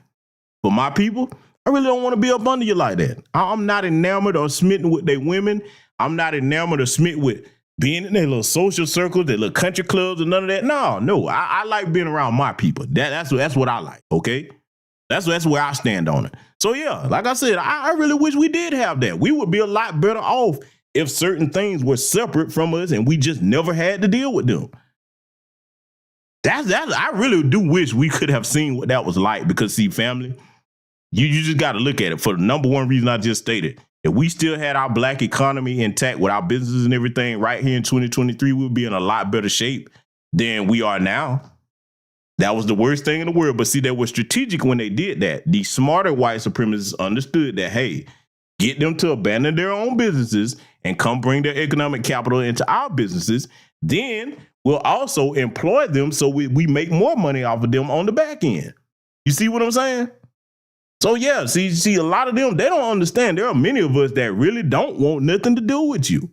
Speaker 4: for my people, I really don't want to be up under you like that. I'm not enamored or smitten with their women. I'm not enamored or smitten with being in their little social circles, their little country clubs and none of that. No. I like being around my people. That's what I like, okay? That's where I stand on it. So yeah, like I said, I really wish we did have that. We would be a lot better off if certain things were separate from us and we just never had to deal with them. I really do wish we could have seen what that was like, because see, family, you just got to look at it for the number one reason I just stated. If we still had our black economy intact with our businesses and everything right here in 2023, we would be in a lot better shape than we are now. That was the worst thing in the world. But see, they were strategic when they did that. The smarter white supremacists understood that, hey, get them to abandon their own businesses and come bring their economic capital into our businesses. Then we'll also employ them so we make more money off of them on the back end. You see what I'm saying? So yeah, see, a lot of them, they don't understand. There are many of us that really don't want nothing to do with you.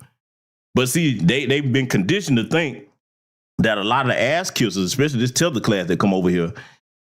Speaker 4: But see, they've been conditioned to think that a lot of the ass kissers, especially this Tether class that come over here,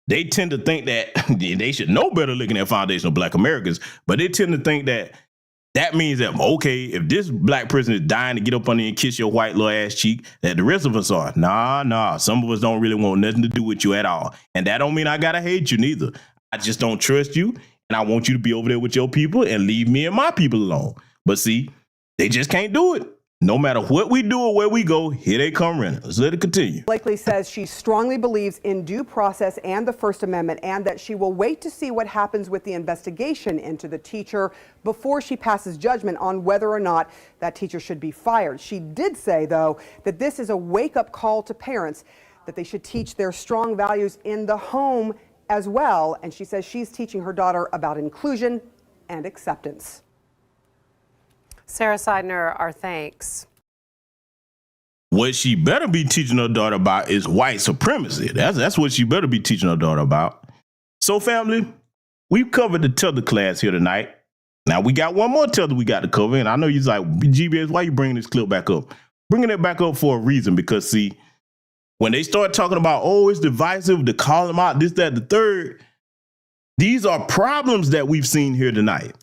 Speaker 4: they tend to think that they should know better looking at foundational black Americans, but they tend to think that means that, okay, if this black person is dying to get up on you and kiss your white little ass cheek, that the rest of us are. Nah. Some of us don't really want nothing to do with you at all. And that don't mean I gotta hate you neither. I just don't trust you, and I want you to be over there with your people and leave me and my people alone. But see, they just can't do it. No matter what we do or where we go, here they come running. Let's let it continue.
Speaker 2: Blakely says she strongly believes in due process and the First Amendment, and that she will wait to see what happens with the investigation into the teacher before she passes judgment on whether or not that teacher should be fired. She did say, though, that this is a wake-up call to parents, that they should teach their strong values in the home as well. And she says she's teaching her daughter about inclusion and acceptance.
Speaker 3: Sarah Seidner, our thanks.
Speaker 4: What she better be teaching her daughter about is white supremacy. That's what she better be teaching her daughter about. So family, we've covered the Tether class here tonight. Now we got one more Tether we got to cover. And I know you're like, GBS, why you bringing this clip back up? Bringing it back up for a reason, because see, when they start talking about, oh, it's divisive to call them out, this, that, the third, these are problems that we've seen here tonight.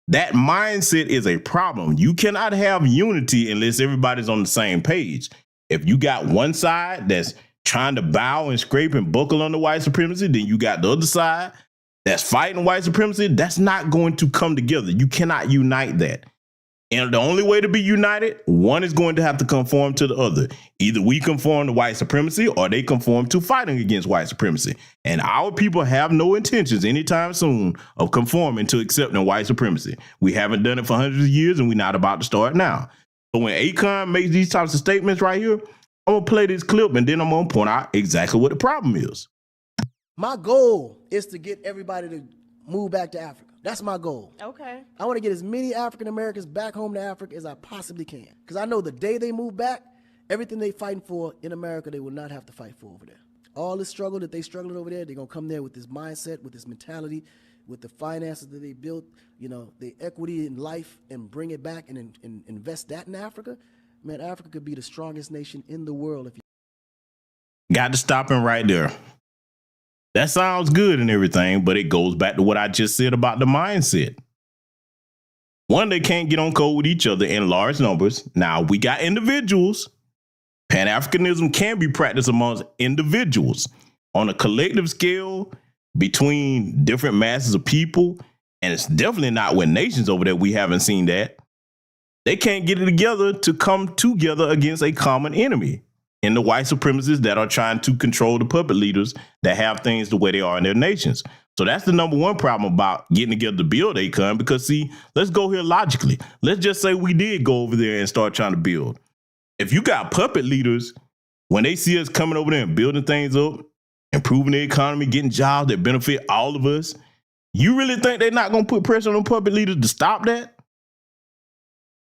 Speaker 4: That mindset is a problem. You cannot have unity unless everybody's on the same page. If you got one side that's trying to bow and scrape and buckle under white supremacy, then you got the other side that's fighting white supremacy. That's not going to come together. You cannot unite that. And the only way to be united, one is going to have to conform to the other. Either we conform to white supremacy or they conform to fighting against white supremacy. And our people have no intentions anytime soon of conforming to accepting white supremacy. We haven't done it for hundreds of years, and we're not about to start now. So when Akon makes these types of statements right here, I'm going to play this clip and then I'm going to point out exactly what the problem is.
Speaker 11: My goal is to get everybody to move back to Africa. That's my goal.
Speaker 1: Okay.
Speaker 11: I want to get as many African Americans back home to Africa as I possibly can. Because I know the day they move back, everything they fighting for in America, they will not have to fight for over there. All this struggle that they struggling over there, they're going to come there with this mindset, with this mentality, with the finances that they built, you know, the equity in life, and bring it back and invest that in Africa. Man, Africa could be the strongest nation in the world if you...
Speaker 4: Got to stop him right there. That sounds good and everything, but it goes back to what I just said about the mindset. One, they can't get on code with each other in large numbers. Now, we got individuals. Pan-Africanism can be practiced amongst individuals on a collective scale between different masses of people, and it's definitely not with nations over there. We haven't seen that. They can't get it together to come together against a common enemy. And the white supremacists that are trying to control the puppet leaders that have things the way they are in their nations. So that's the number one problem about getting together to build ACON, because see, let's go here logically. Let's just say we did go over there and start trying to build. If you got puppet leaders, when they see us coming over there and building things up, improving the economy, getting jobs that benefit all of us, you really think they're not going to put pressure on puppet leaders to stop that?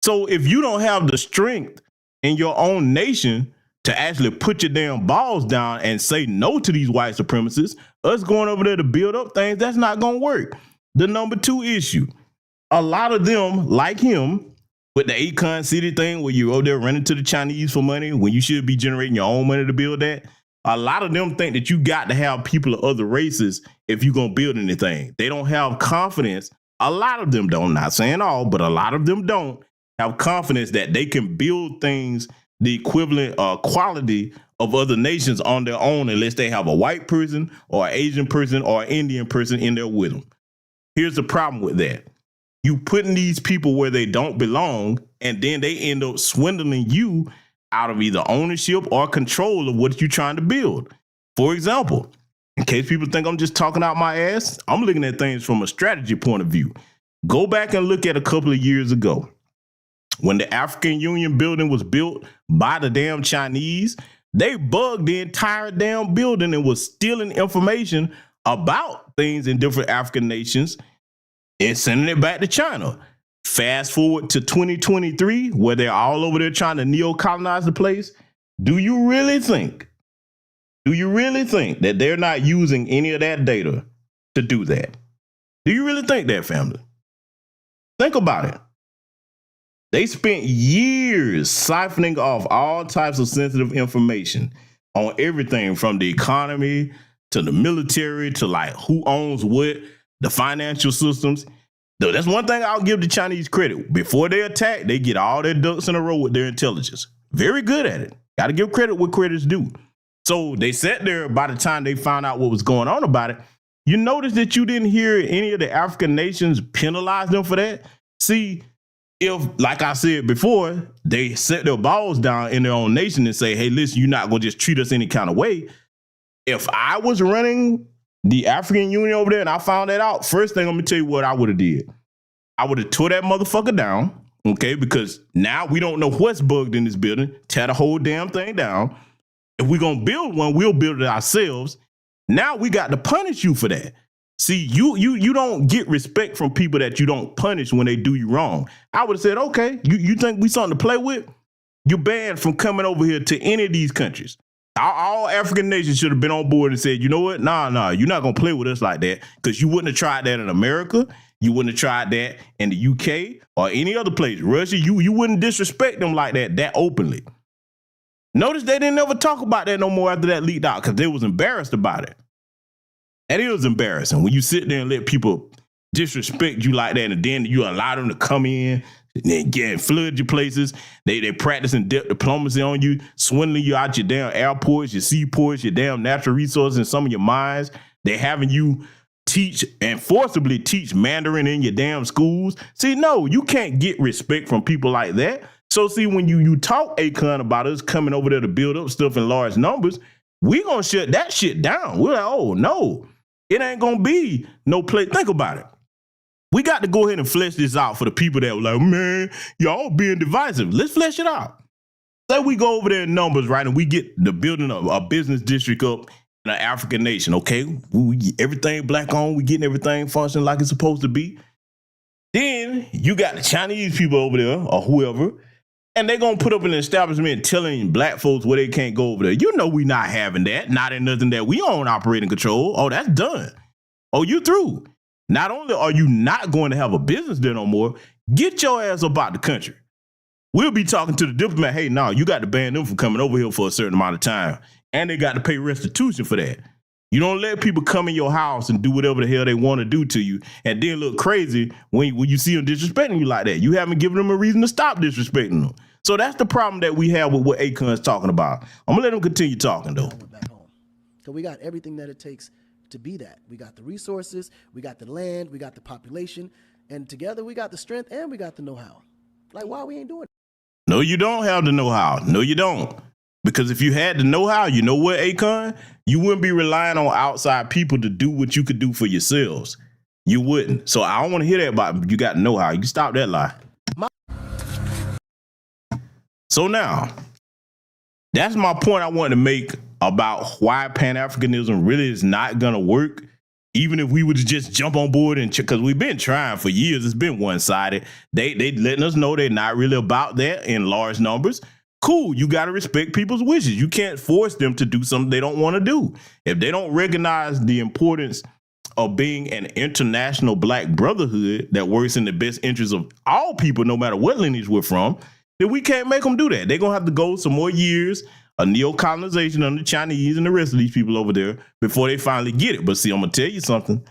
Speaker 4: So if you don't have the strength in your own nation to actually put your damn balls down and say no to these white supremacists, us going over there to build up things, that's not going to work. The number two issue, a lot of them, like him, with the Akon City thing where you're over there running to the Chinese for money when you should be generating your own money to build that, a lot of them think that you got to have people of other races if you're going to build anything. They don't have confidence. A lot of them don't, not saying all, but a lot of them don't, have confidence that they can build things the equivalent quality of other nations on their own unless they have a white person or an Asian person or an Indian person in there with them. Here's the problem with that. You putting these people where they don't belong, and then they end up swindling you out of either ownership or control of what you're trying to build. For example, in case people think I'm just talking out my ass, I'm looking at things from a strategy point of view. Go back and look at a couple of years ago when the African Union building was built by the damn Chinese. They bugged the entire damn building and was stealing information about things in different African nations and sending it back to China. Fast forward to 2023, where they're all over there trying to neo-colonize the place. Do you really think that they're not using any of that data to do that? Do you really think that, family? Think about it. They spent years siphoning off all types of sensitive information on everything from the economy to the military to like who owns what, the financial systems. Though that's one thing I'll give the Chinese credit. Before they attack, they get all their ducks in a row with their intelligence. Very good at it. Got to give credit where credit's due. So they sat there. By the time they found out what was going on about it, you notice that you didn't hear any of the African nations penalize them for that. See, if, like I said before, they set their balls down in their own nation and say, hey, listen, you're not going to just treat us any kind of way. If I was running the African Union over there and I found that out, first thing I'm going to tell you what I would have did. I would have tore that motherfucker down, okay, because now we don't know what's bugged in this building. Tear the whole damn thing down. If we're going to build one, we'll build it ourselves. Now we got to punish you for that. See, you don't get respect from people that you don't punish when they do you wrong. I would have said, okay, you think we something to play with? You're banned from coming over here to any of these countries. All African nations should have been on board and said, you know what? Nah, you're not going to play with us like that, because you wouldn't have tried that in America. You wouldn't have tried that in the UK or any other place. Russia, you wouldn't disrespect them like that openly. Notice they didn't ever talk about that no more after that leaked out, because they was embarrassed about it. And it was embarrassing when you sit there and let people disrespect you like that, and then you allow them to come in and flood your places. They practicing diplomacy on you, swindling you out your damn airports, your seaports, your damn natural resources, and some of your mines. They're having you teach and forcibly teach Mandarin in your damn schools. See, no, you can't get respect from people like that. So see, when you talk Akon about us coming over there to build up stuff in large numbers, we gonna shut that shit down. We're like, oh no, it ain't gonna be no place. Think about it. We got to go ahead and flesh this out for the people that were like, man, y'all being divisive. Let's flesh it out. Say we go over there in numbers, right, and we get the building of a business district up in an African nation, okay? We get everything black on. We getting everything functioning like it's supposed to be. Then you got the Chinese people over there or whoever, and they're going to put up an establishment telling black folks where they can't go over there. You know we not having that. Not in nothing that we own operating control. Oh, that's done. Oh, you through. Not only are you not going to have a business there no more, get your ass up out the country. We'll be talking to the diplomat, hey, no, you got to ban them from coming over here for a certain amount of time. And they got to pay restitution for that. You don't let people come in your house and do whatever the hell they want to do to you and then look crazy when you see them disrespecting you like that. You haven't given them a reason to stop disrespecting them. So that's the problem that we have with what Akon's talking about. I'm going to let him continue talking, though.
Speaker 11: So we got everything that it takes to be that. We got the resources, we got the land, we got the population, and together we got the strength and we got the know-how. Like, why we ain't doing it?
Speaker 4: No, you don't have the know-how. No, you don't. Because if you had the know-how, you know what, Akon? You wouldn't be relying on outside people to do what you could do for yourselves. You wouldn't. So I don't want to hear that about you got know-how. You can stop that lie. So now, that's my point I wanted to make about why Pan-Africanism really is not going to work, even if we would just jump on board and because we've been trying for years. It's been one-sided. They letting us know they're not really about that in large numbers. Cool, you got to respect people's wishes. You can't force them to do something they don't want to do. If they don't recognize the importance of being an international black brotherhood that works in the best interest of all people, no matter what lineage we're from, then we can't make them do that. They're going to have to go some more years of neo-colonization under the Chinese and the rest of these people over there before they finally get it. But see, I'm going to tell you something.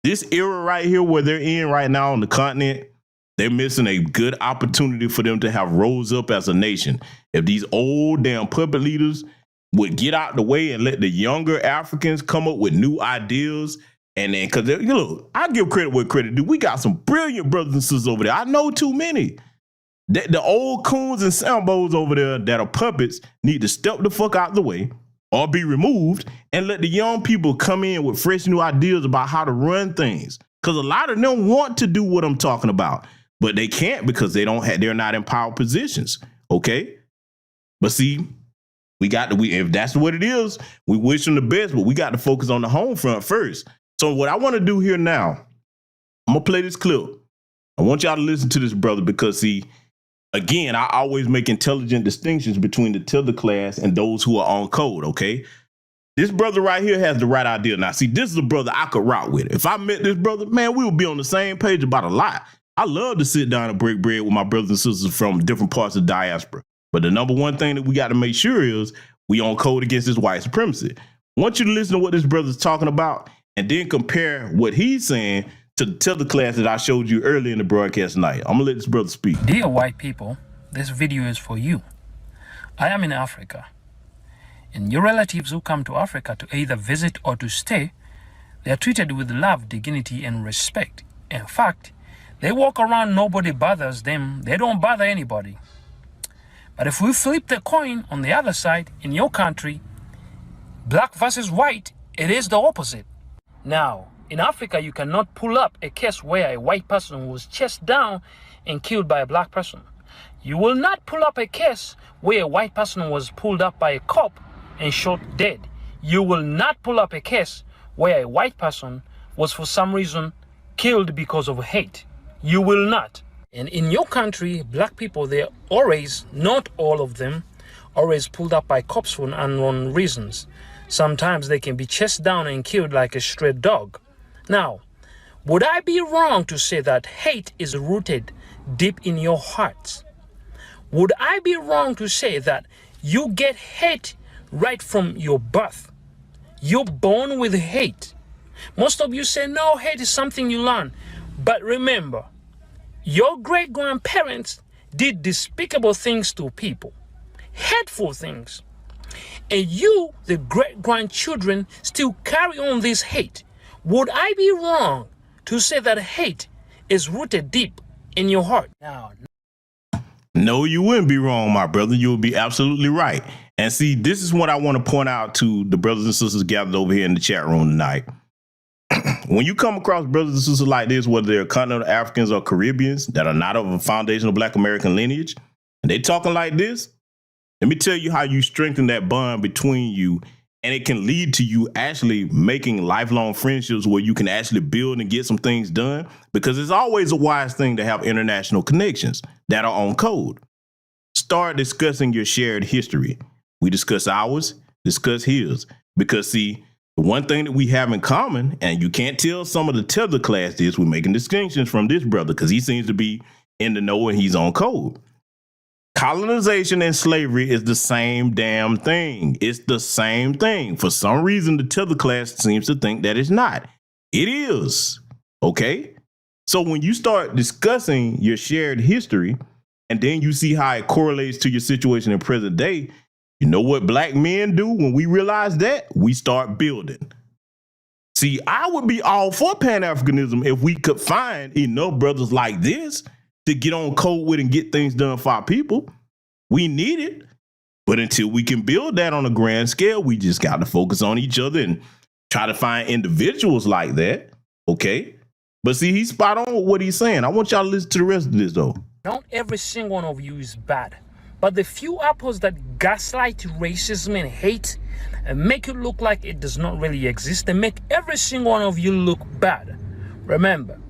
Speaker 4: This era right here where they're in right now on the continent, They're missing a good opportunity for them to have rose up as a nation. If these old damn puppet leaders would get out the way and let the younger Africans come up with new ideas, and then, because, you know, I give credit where credit due. We got some brilliant brothers and sisters over there. I know too many. The old coons and sambos over there that are puppets need to step the fuck out the way or be removed and let the young people come in with fresh new ideas about how to run things. Because a lot of them want to do what I'm talking about, but they can't because they're not in power positions. Okay. But see, if that's what it is, we wish them the best, but we got to focus on the home front first. So what I want to do here now, I'm going to play this clip. I want y'all to listen to this brother because, see, again, I always make intelligent distinctions between the Tether class and those who are on code, okay? This brother right here has the right idea. Now, see, this is a brother I could rock with. If I met this brother, man, we would be on the same page about a lot. I love to sit down and break bread with my brothers and sisters from different parts of the diaspora. But the number one thing that we got to make sure is we on code against this white supremacy. I want you to listen to what this brother's talking about and then compare what he's saying to the Tether class that I showed you earlier in the broadcast tonight. I'm gonna let this brother speak.
Speaker 12: Dear white people, this video is for you. I am in Africa, and your relatives who come to Africa to either visit or to stay, they are treated with love, dignity, and respect. In fact, they walk around, nobody bothers them, they don't bother anybody. But if we flip the coin on the other side, in your country, black versus white, it is the opposite. Now, in Africa, you cannot pull up a case where a white person was chased down and killed by a black person. You will not pull up a case where a white person was pulled up by a cop and shot dead. You will not pull up a case where a white person was for some reason killed because of hate. You will not. And in your country, black people, they're always, not all of them, always pulled up by cops for unknown reasons. Sometimes they can be chased down and killed like a stray dog. Now, would I be wrong to say that hate is rooted deep in your hearts? Would I be wrong to say that you get hate right from your birth? You're born with hate. Most of you say, no, hate is something you learn. But remember, your great-grandparents did despicable things to people, hateful things. And you, the great-grandchildren, still carry on this hate. Would I be wrong to say that hate is rooted deep in your heart?
Speaker 4: No, you wouldn't be wrong, my brother. You would be absolutely right. And see, this is what I want to point out to the brothers and sisters gathered over here in the chat room tonight. When you come across brothers and sisters like this, whether they're continental Africans or Caribbeans that are not of a foundational Black American lineage, and they talking like this, let me tell you how you strengthen that bond between you, and it can lead to you actually making lifelong friendships where you can actually build and get some things done, because it's always a wise thing to have international connections that are on code. Start discussing your shared history. We discuss ours, discuss his, because see, the one thing that we have in common, and you can't tell some of the Tether class this, we're making distinctions from this brother because he seems to be in the know and he's on code. Colonization and slavery is the same damn thing. It's the same thing. For some reason, the Tether class seems to think that it's not. It is. Okay? So when you start discussing your shared history, and then you see how it correlates to your situation in present day, you know what Black men do when we realize that? We start building. See, I would be all for Pan-Africanism if we could find enough brothers like this to get on code with and get things done for our people. We need it. But until we can build that on a grand scale, we just got to focus on each other and try to find individuals like that. Okay? But see, he's spot on with what he's saying. I want y'all to listen to the rest of this, though.
Speaker 12: Not every single one of you is bad. But the few apples that gaslight racism and hate and make it look like it does not really exist and make every single one of you look bad. Remember,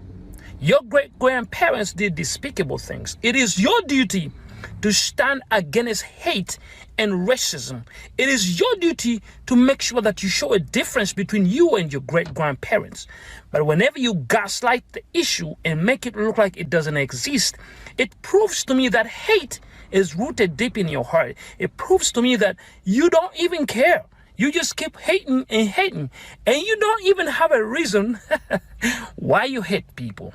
Speaker 12: your great-grandparents did despicable things. It is your duty to stand against hate and racism. It is your duty to make sure that you show a difference between you and your great-grandparents. But whenever you gaslight the issue and make it look like it doesn't exist, it proves to me that hate is rooted deep in your heart. It proves to me that you don't even care. You just keep hating and hating, and you don't even have a reason why you hate people.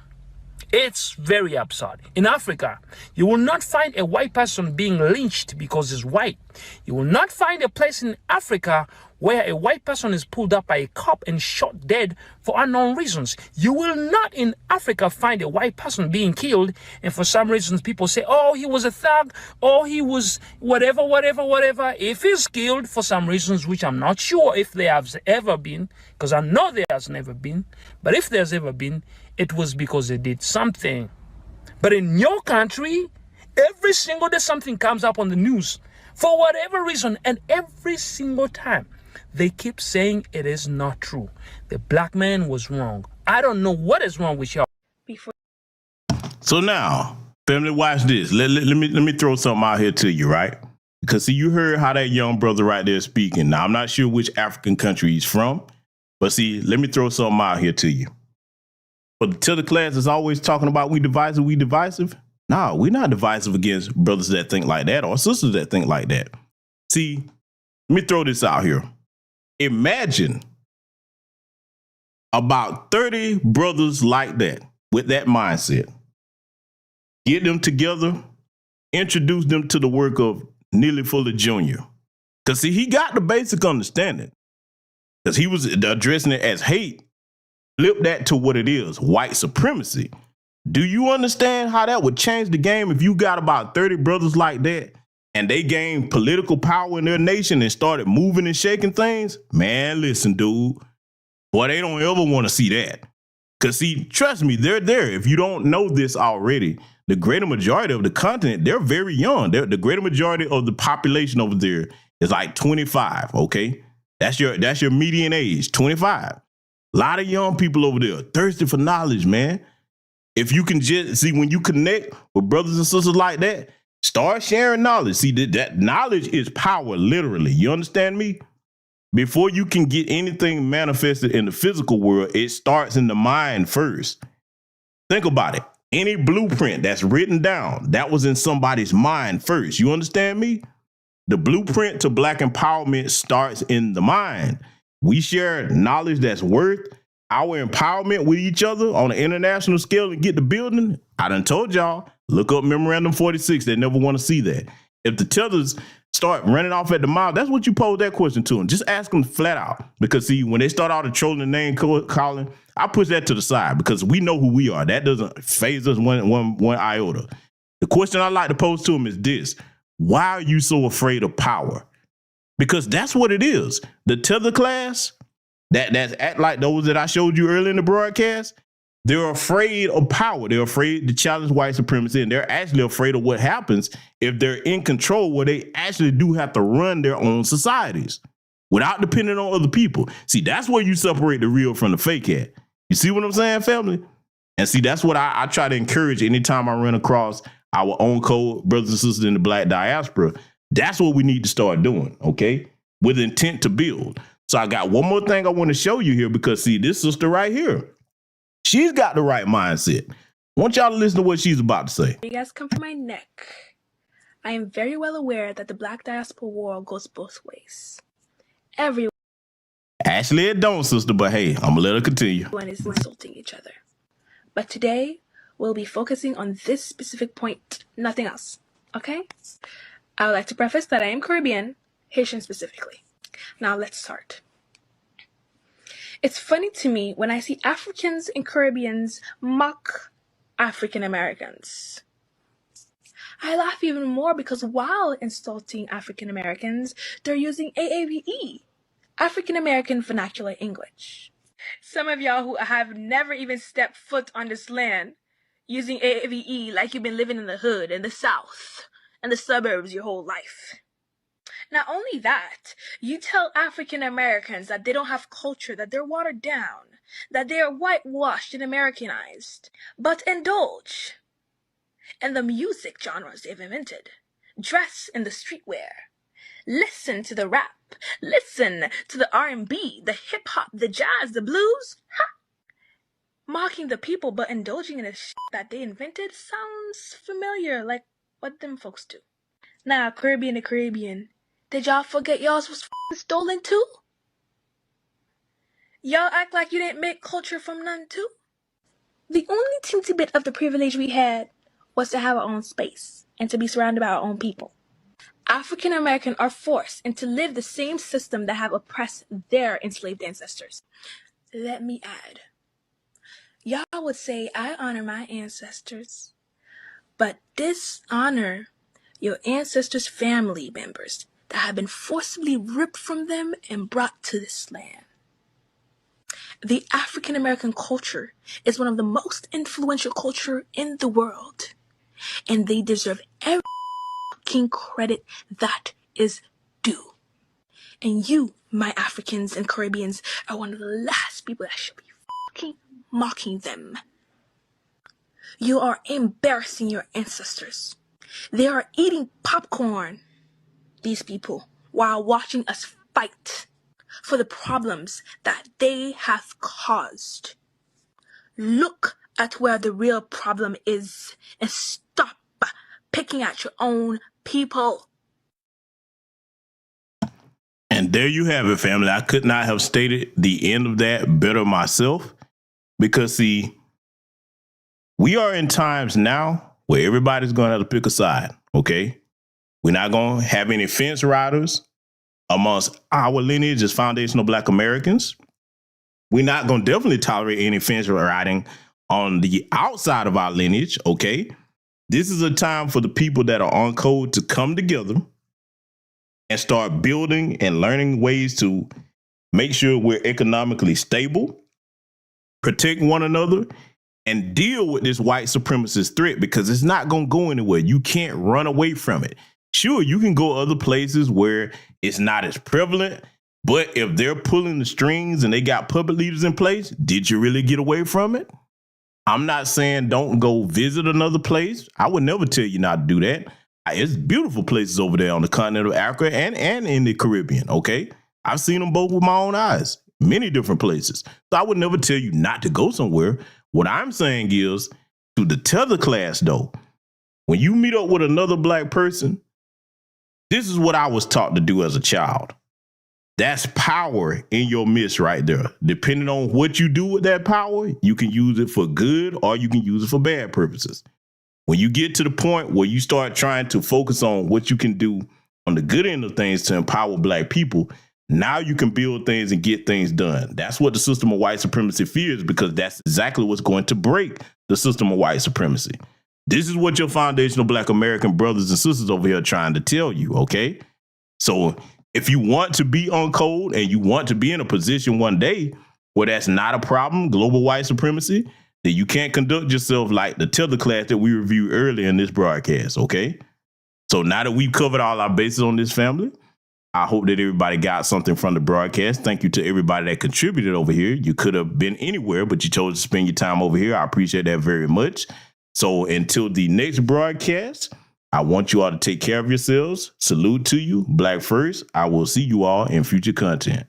Speaker 12: It's very absurd. In Africa, you will not find a white person being lynched because he's white. You will not find a place in Africa where a white person is pulled up by a cop and shot dead for unknown reasons. You will not in Africa find a white person being killed, and for some reasons people say, oh, he was a thug, or he was whatever. If he's killed for some reasons, which I'm not sure if there has ever been, because I know there has never been, but if there's ever been, it was because they did something. But in your country, every single day something comes up on the news for whatever reason, and every single time they keep saying it is not true. The black man was wrong. I don't know what is wrong with y'all.
Speaker 4: So now, family, watch this. Let me throw something out here to you, right? Because see, you heard how that young brother right there speaking. Now, I'm not sure which African country he's from, but see, let me throw something out here to you. But the Tether class is always talking about we divisive. No, we're not divisive against brothers that think like that or sisters that think like that. See, let me throw this out here. Imagine about 30 brothers like that with that mindset. Get them together, introduce them to the work of Neely Fuller Jr. Because see, he got the basic understanding. Because he was addressing it as hate. Flip that to what it is, white supremacy. Do you understand how that would change the game if you got about 30 brothers like that and they gained political power in their nation and started moving and shaking things? Man, listen, dude. Boy, they don't ever want to see that. Because, see, trust me, they're there. If you don't know this already, the greater majority of the continent, they're very young. The greater majority of the population over there is like 25, okay? That's your median age, 25. A lot of young people over there thirsty for knowledge, man. If you can just see when you connect with brothers and sisters like that, start sharing knowledge. See, that knowledge is power, literally. You understand me? Before you can get anything manifested in the physical world, it starts in the mind first. Think about it. Any blueprint that's written down, that was in somebody's mind first. You understand me? The blueprint to Black empowerment starts in the mind. We share knowledge that's worth our empowerment with each other on an international scale and get the building. I done told y'all, look up Memorandum 46. They never want to see that. If the Tethers start running off at the mouth, that's what you pose that question to them. Just ask them flat out. Because see, when they start out trolling the name calling, I push that to the side because we know who we are. That doesn't phase us one iota. The question I like to pose to them is this: why are you so afraid of power? Because that's what it is. The Tether class, that's act like those that I showed you earlier in the broadcast, they're afraid of power. They're afraid to challenge white supremacy, and they're actually afraid of what happens if they're in control, where they actually do have to run their own societies without depending on other people. See, that's where you separate the real from the fake at. You see what I'm saying, family? And see, that's what I try to encourage anytime I run across our own code brothers and sisters in the Black diaspora. That's what we need to start doing, okay? With intent to build. So I got one more thing I want to show you here because, see, this sister right here, she's got the right mindset. I want y'all to listen to what she's about to say.
Speaker 5: You guys come for my neck. I am very well aware that the Black diaspora war goes both ways. Everyone
Speaker 4: Actually, it don't, sister, but hey, I'm gonna let her continue.
Speaker 5: is insulting each other. But today, we'll be focusing on this specific point, nothing else, okay? I would like to preface that I am Caribbean, Haitian specifically. Now let's start. It's funny to me when I see Africans and Caribbeans mock African Americans. I laugh even more because while insulting African Americans, they're using AAVE, African American Vernacular English. Some of y'all who have never even stepped foot on this land using AAVE like you've been living in the hood, in the South, and the suburbs your whole life. Not only that, you tell African Americans that they don't have culture, that they're watered down, that they are whitewashed and Americanized, but indulge in the music genres they've invented, dress in the streetwear, listen to the rap, listen to the R&B, the hip-hop, the jazz, the blues. Ha! Mocking the people but indulging in the shit that they invented sounds familiar, like what them folks do. Now, Caribbean to Caribbean, did y'all forget y'all's was stolen too? Y'all act like you didn't make culture from none too? The only teensy bit of the privilege we had was to have our own space and to be surrounded by our own people. African Americans are forced and to live the same system that have oppressed their enslaved ancestors. Let me add, y'all would say I honor my ancestors, but dishonor your ancestors' family members that have been forcibly ripped from them and brought to this land. The African American culture is one of the most influential culture in the world, and they deserve every fucking credit that is due. And you, my Africans and Caribbeans, are one of the last people that should be fucking mocking them. You are embarrassing your ancestors. They are eating popcorn, these people, while watching us fight for the problems that they have caused. Look at where the real problem is and stop picking at your own people.
Speaker 4: And there you have it, family. I could not have stated the end of that better myself, because see, we are in times now where everybody's going to have to pick a side, okay? We're not going to have any fence riders amongst our lineage as foundational Black Americans. We're not going to definitely tolerate any fence riding on the outside of our lineage, okay? This is a time for the people that are on code to come together and start building and learning ways to make sure we're economically stable, protect one another, and deal with this white supremacist threat, because it's not going to go anywhere. You can't run away from it. Sure, you can go other places where it's not as prevalent, but if they're pulling the strings and they got puppet leaders in place, did you really get away from it? I'm not saying don't go visit another place. I would never tell you not to do that. It's beautiful places over there on the continent of Africa and in the Caribbean, okay? I've seen them both with my own eyes, many different places. So I would never tell you not to go somewhere. What I'm saying is, to the Tether class, though, when you meet up with another Black person, this is what I was taught to do as a child. That's power in your midst right there. Depending on what you do with that power, you can use it for good or you can use it for bad purposes. When you get to the point where you start trying to focus on what you can do on the good end of things to empower Black people, now you can build things and get things done. That's what the system of white supremacy fears, because that's exactly what's going to break the system of white supremacy. This is what your foundational Black American brothers and sisters over here are trying to tell you, okay? So if you want to be on code and you want to be in a position one day where that's not a problem, global white supremacy, then you can't conduct yourself like the Tether class that we reviewed earlier in this broadcast, okay? So now that we've covered all our bases on this, family, I hope that everybody got something from the broadcast. Thank you to everybody that contributed over here. You could have been anywhere, but you chose to spend your time over here. I appreciate that very much. So until the next broadcast, I want you all to take care of yourselves. Salute to you. Black first. I will see you all in future content.